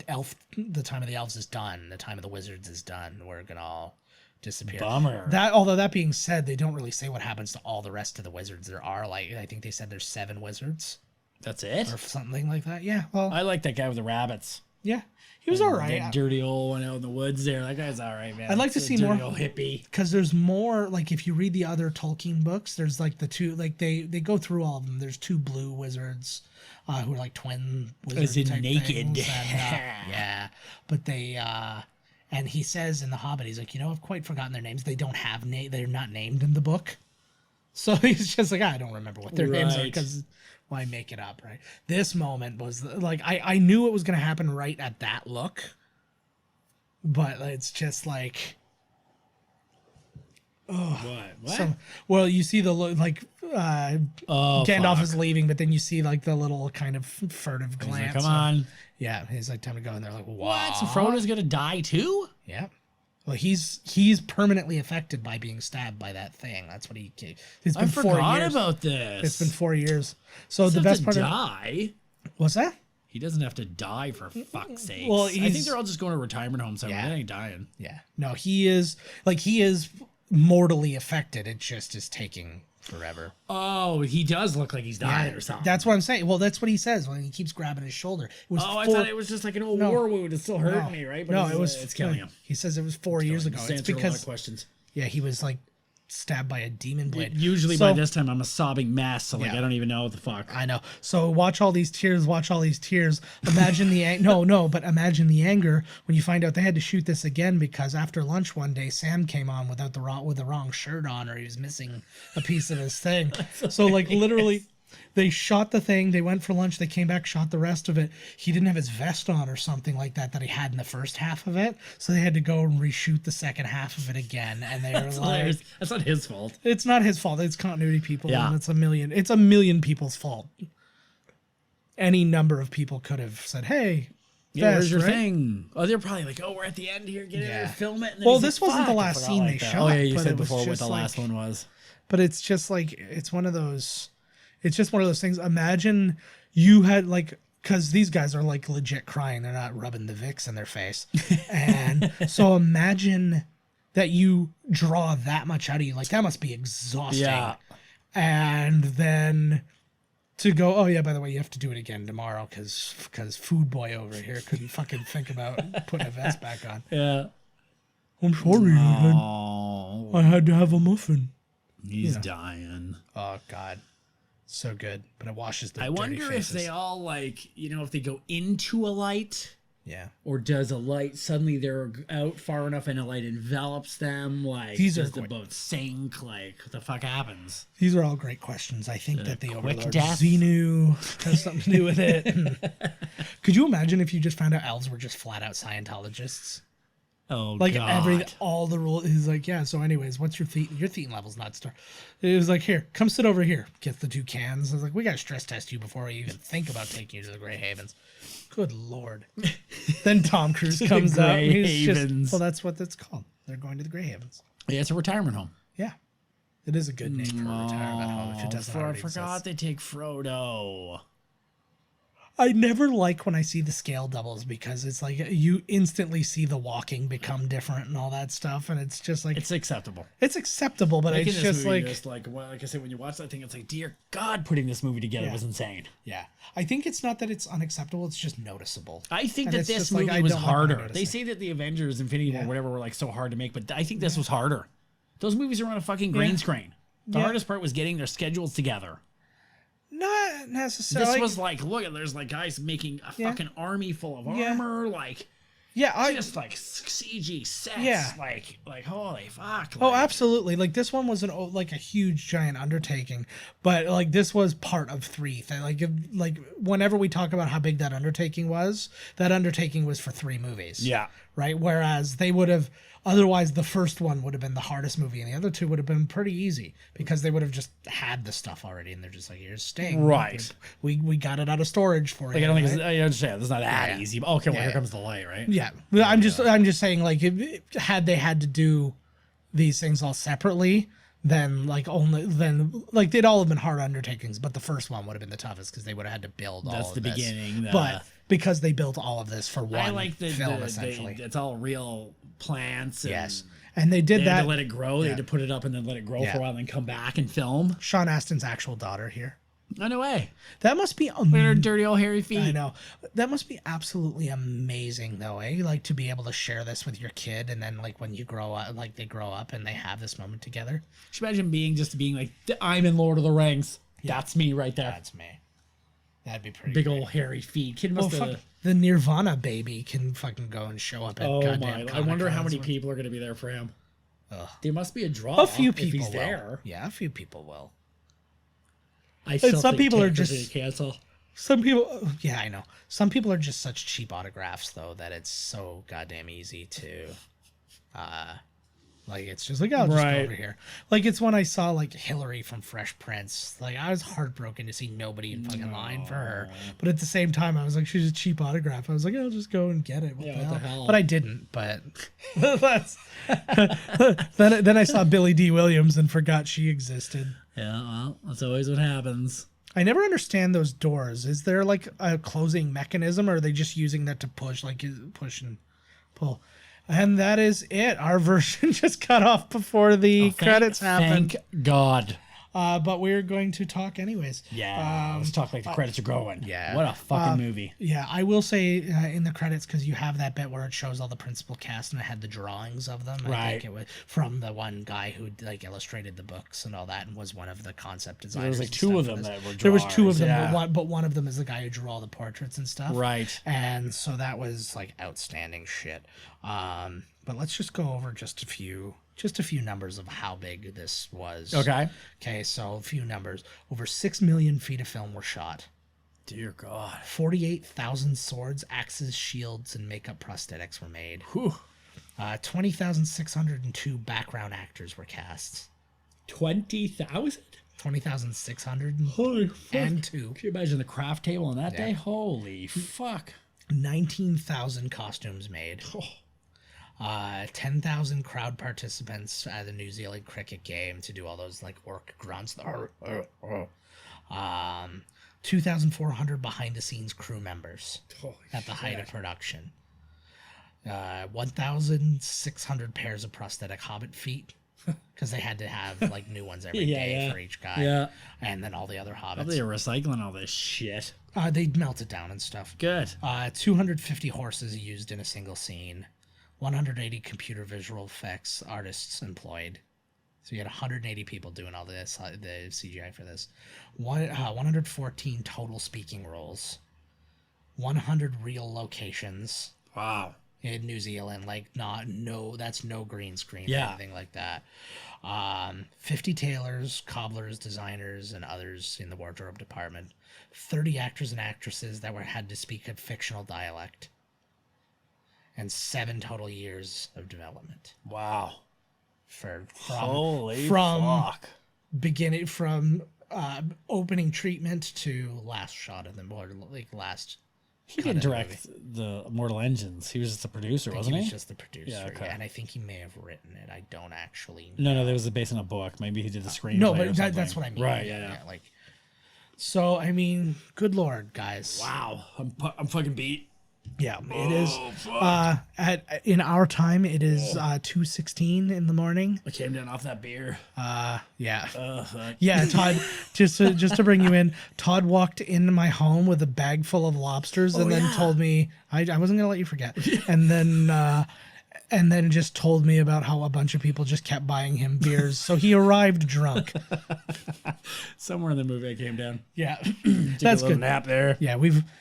time of the elves is done, the time of the wizards is done. We're gonna all disappear. Bummer. Although that being said, they don't really say what happens to all the rest of the wizards. There are I think they said there's 7 wizards. That's it? Or something like that. Yeah. Well, I like that guy with the rabbits. Yeah. He was all right. That dirty old one out in the woods there. That guy's all right, man. I'd like to see more. Old hippie. Because there's more, like if you read the other Tolkien books, there's like the two, like they go through all of them. There's 2 blue wizards who are like twin wizards. As in naked. And, yeah. But they, and he says in The Hobbit, he's like, I've quite forgotten their names. They don't have they're not named in the book. So he's just like, I don't remember what their names are because why make it up, right? This moment was like, I knew it was going to happen right at that look, but it's just like, What? Well, you see the look, like Gandalf is leaving, but then you see like the little kind of furtive glance. Like, come on. Yeah, he's like, time to go, and they're like, what? So Frodo's going to die too? Yeah. Well, he's permanently affected by being stabbed by that thing. That's what it's been 4 years. I forgot about this. It's been 4 years. So the best part die. What's that? He doesn't have to die for fuck's sake. Well, I think they're all just going to retirement homes somewhere. They ain't dying. Yeah. No, he is mortally affected. It just is taking forever. Oh, he does look like he's dying or something. That's what I'm saying. Well, that's what he says when he keeps grabbing his shoulder. I thought it was just like an old war wound. It's still hurting me, right? But it's killing him. He says it was 4 years ago. It's because a lot of questions. Yeah, he was like stabbed by a demon blade. Usually by this time I'm a sobbing mess, so I don't even know what the fuck. I know. So watch all these tears. Imagine the imagine the anger when you find out they had to shoot this again because after lunch one day Sam came on with the wrong shirt on, or he was missing a piece of his thing. So like literally they shot the thing, they went for lunch, they came back, shot the rest of it. He didn't have his vest on or something like that he had in the first half of it. So they had to go and reshoot the second half of it again. And they were like, that's not his fault. It's not his fault. It's continuity people. Yeah. And it's a million people's fault. any number of people could have said, "Hey, Yeah, where's your right? thing?" Oh, they're probably like, "Oh, we're at the end here. Get in Yeah. and film it." And then Well, he's this like, wasn't the "Fuck, I last forgot scene like they that." shot, Oh yeah, you but said it was before what just the last like- one was. But it's just like it's one of those. It's just one of those things. Imagine you had like. Because these guys are like legit crying. They're not rubbing the Vicks in their face. And so imagine that you draw that much out of you. Like, that must be exhausting. Yeah. And then to go, oh, yeah, by the way, you have to do it again tomorrow because Food Boy over here couldn't fucking think about putting a vest back on. Yeah. I'm sorry, Oh, I had to have a muffin. he's dying. Oh, God. So good. But it washes the I dirty wonder faces. if they all like, if they go into a light, Yeah. or does a light suddenly they're out far enough and a light envelops them? Like, These are does the quick. boat sink? Like, what the fuck happens? These are all great questions. I think that the quick Overlord death? Xenu has something to do with it. Could you imagine if you just found out elves were just flat out Scientologists? Oh, Like God. all the rules. He's like, yeah. So, anyways, what's your thetan? Your thetan level's not star. It was like, here, come sit over here. Gets the 2 cans. I was like, we gotta stress test you before we even think about taking you to the Grey Havens. Good Lord. Then Tom Cruise comes out. And Grey he's just, Havens. well, that's what it's called. They're going to the Grey Havens. Yeah, it's a retirement home. Yeah, it is a good name for a retirement home if it doesn't I already forgot exist. they take Frodo. I never like when I see the scale doubles because it's like you instantly see the walking become different and all that stuff, and it's just like It's acceptable. it's acceptable, but Making it's this just movie like just like, well, like I said, when you watch that thing, it's like, dear God, putting this movie together Yeah. was insane. yeah. I think it's not that it's unacceptable; it's just noticeable. I think And that it's this just like, movie I was don't like when I harder. notice They it. say that the Avengers, Infinity War, Yeah. whatever, were like so hard to make, but I think this was harder. Those movies are on a fucking green screen. The Yeah. hardest part was getting their schedules together. Not necessarily. This was like, look, there's like guys making a Yeah. fucking army full of Yeah. armor, like yeah, just like CG sets, Yeah. like holy fuck. Oh, like- absolutely. Like this one was like a huge giant undertaking, but like this was part of 3. Like whenever we talk about how big that undertaking was for 3 movies. Yeah. Right. Whereas they would have otherwise the first one would have been the hardest movie, and the other 2 would have been pretty easy because they would have just had the stuff already, and they're just like, here's Sting. Right. We got it out of storage for Like you. I don't think right? it's, I understand. It's not that Yeah. easy. But okay, well Yeah. here comes the light, right? Yeah, but I'm just saying, like, if, had they had to do these things all separately, then they'd all have been hard undertakings. But the first one would have been the toughest because they would have had to build all That's of the this. beginning. But because they built all of this for one I like the film, essentially. it's all real plants. And Yes, and they did They had that. to let it grow. They Yeah. had to put it up and then let it grow Yeah. for a while, and then come back and film. Sean Astin's actual daughter here. Oh, no way. That must be Look at her amazing. dirty old hairy feet. I know. That must be absolutely amazing, though, eh? Like, to be able to share this with your kid, and then, like, when you grow up, like, they grow up and they have this moment together. Just imagine being like, I'm in Lord of the Rings. That's me right there. That's me. That'd be pretty Big great. old hairy feet. Kid Well, must fuck, have. the Nirvana baby can fucking go and show up at Oh goddamn my! I wonder how Comic-Cons many with- people are going to be there for him. Ugh. There must be a draw. A few if people he's will. there. Yeah, a few people will. I still some think people are tickets just- cancel. Some people, yeah, I know. Some people are just such cheap autographs, though, that it's so goddamn easy to, like, it's just like, I'll just go Right. over here. Like, it's when I saw, like, Hillary from Fresh Prince. Like, I was heartbroken to see nobody in fucking line for her. But at the same time, I was like, she's a cheap autograph. I was like, I'll just go and get it. What the hell? But I didn't, but that's... then I saw Billie D. Williams and forgot she existed. Yeah, well, that's always what happens. I never understand those doors. Is there like a closing mechanism, or are they just using that to push and pull? And that is it. Our version just cut off before the credits happened. Thank God. But we're going to talk anyways. Yeah, let's talk like the credits are going. yeah. What a fucking movie. Yeah, I will say in the credits, because you have that bit where it shows all the principal cast and it had the drawings of them. I Right. think it was from the one guy who like illustrated the books and all that, and was one of the concept designers. There was like and two stuff of for them this. that were There was two of drawers, them, yeah. but one of them is the guy who drew all the portraits and stuff. Right. And so that was like outstanding shit. But let's just go over just a few numbers of how big this was. Okay, so a few numbers. Over 6 million feet of film were shot. Dear God. 48,000 swords, axes, shields, and makeup prosthetics were made. Whew. 20,602 background actors were cast. 20,000? 20,600 Holy fuck. and 2. Can you imagine the craft table on that day? Holy fuck. 19,000 costumes made. 10,000 crowd participants at the New Zealand cricket game to do all those like orc grunts. 2,400 behind the scenes crew members at the height of production. 1,600 pairs of prosthetic hobbit feet. Because they had to have like new ones every day for each guy. Yeah. And then all the other hobbits. They're recycling all this shit. They melt it down and stuff. Good. 250 horses used in a single scene. 180 computer visual effects artists employed. So you had 180 people doing all this, the CGI for this. 114 total speaking roles. 100 real locations. Wow. In New Zealand, that's no green screen or anything like that. 50 tailors, cobblers, designers, and others in the wardrobe department. 30 actors and actresses that had to speak a fictional dialect. And 7 total years of development. Wow. From opening treatment to last shot of the last. He didn't direct the Mortal Engines. He was just a producer, wasn't he? He was just the producer, yeah, and I think he may have written it. I don't actually know. No, that was based on a book. Maybe he did the screenplay. No, but that's what I mean. Right, yeah. So, I mean, good Lord, guys. Wow. I'm fucking beat. Yeah, it is. In our time, it is 2:16 in the morning. I came down off that beer. Yeah. Yeah, Todd. just to bring you in, Todd walked into my home with a bag full of lobsters, and then told me I wasn't gonna let you forget, and then just told me about how a bunch of people just kept buying him beers, so he arrived drunk. Somewhere in the movie, I came down. Yeah, that's a good. Nap there. Yeah,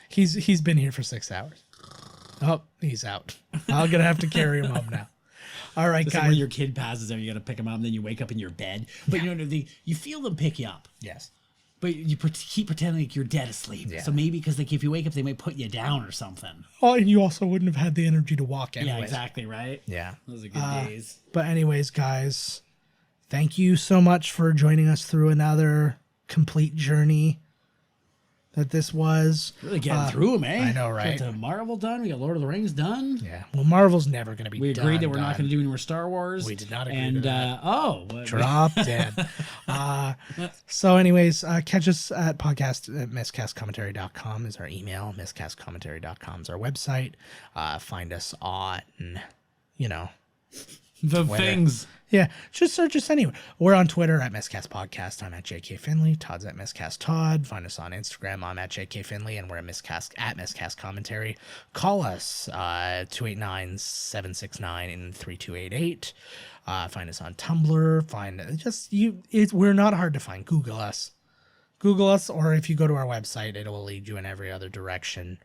he's been here for 6 hours. Oh, he's out. I'm gonna have to carry him home now. All right, guys. Like when your kid passes out, you got to pick him up, and then you wake up in your bed. But you feel them pick you up. Yes. But you keep pretending like you're dead asleep. Yeah. So maybe because if you wake up, they might put you down or something. Oh, and you also wouldn't have had the energy to walk anyway. Yeah, exactly, right? Yeah. Those are good days. But anyways, guys, thank you so much for joining us through another complete journey that this was. Really getting through them, eh? I know, right? We got Marvel done. We got Lord of the Rings done. Yeah. Well, Marvel's never going to be done. We agreed that we're not going to do any more Star Wars. We did not agree to that. Drop dead. So anyways, catch us at miscastcommentary.com is our email. Miscastcommentary.com is our website. Find us on, the Twitter. Things. Yeah, just search us anywhere. We're on Twitter at Miscast Podcast. I'm at JK Finley. Todd's at Miscast Todd. Find us on Instagram. I'm at JK Finley, and we're at Miscast Commentary. Call us 289-769-3288. Find us on Tumblr. We're not hard to find. Google us, or if you go to our website, it will lead you in every other direction.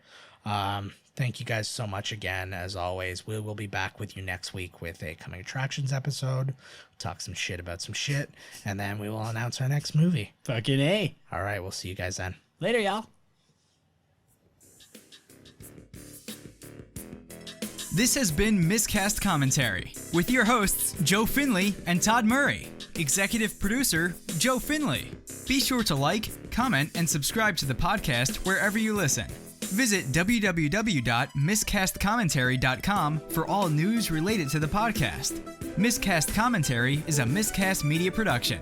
Thank you guys so much again. As always, we will be back with you next week with a Coming Attractions episode. Talk some shit about some shit, and then we will announce our next movie. Fucking A. All right, we'll see you guys then. Later, y'all. This has been Miscast Commentary with your hosts, Joe Finley and Todd Murray. Executive producer, Joe Finley. Be sure to like, comment, and subscribe to the podcast wherever you listen. Visit www.miscastcommentary.com for all news related to the podcast. Miscast Commentary is a Miscast Media production.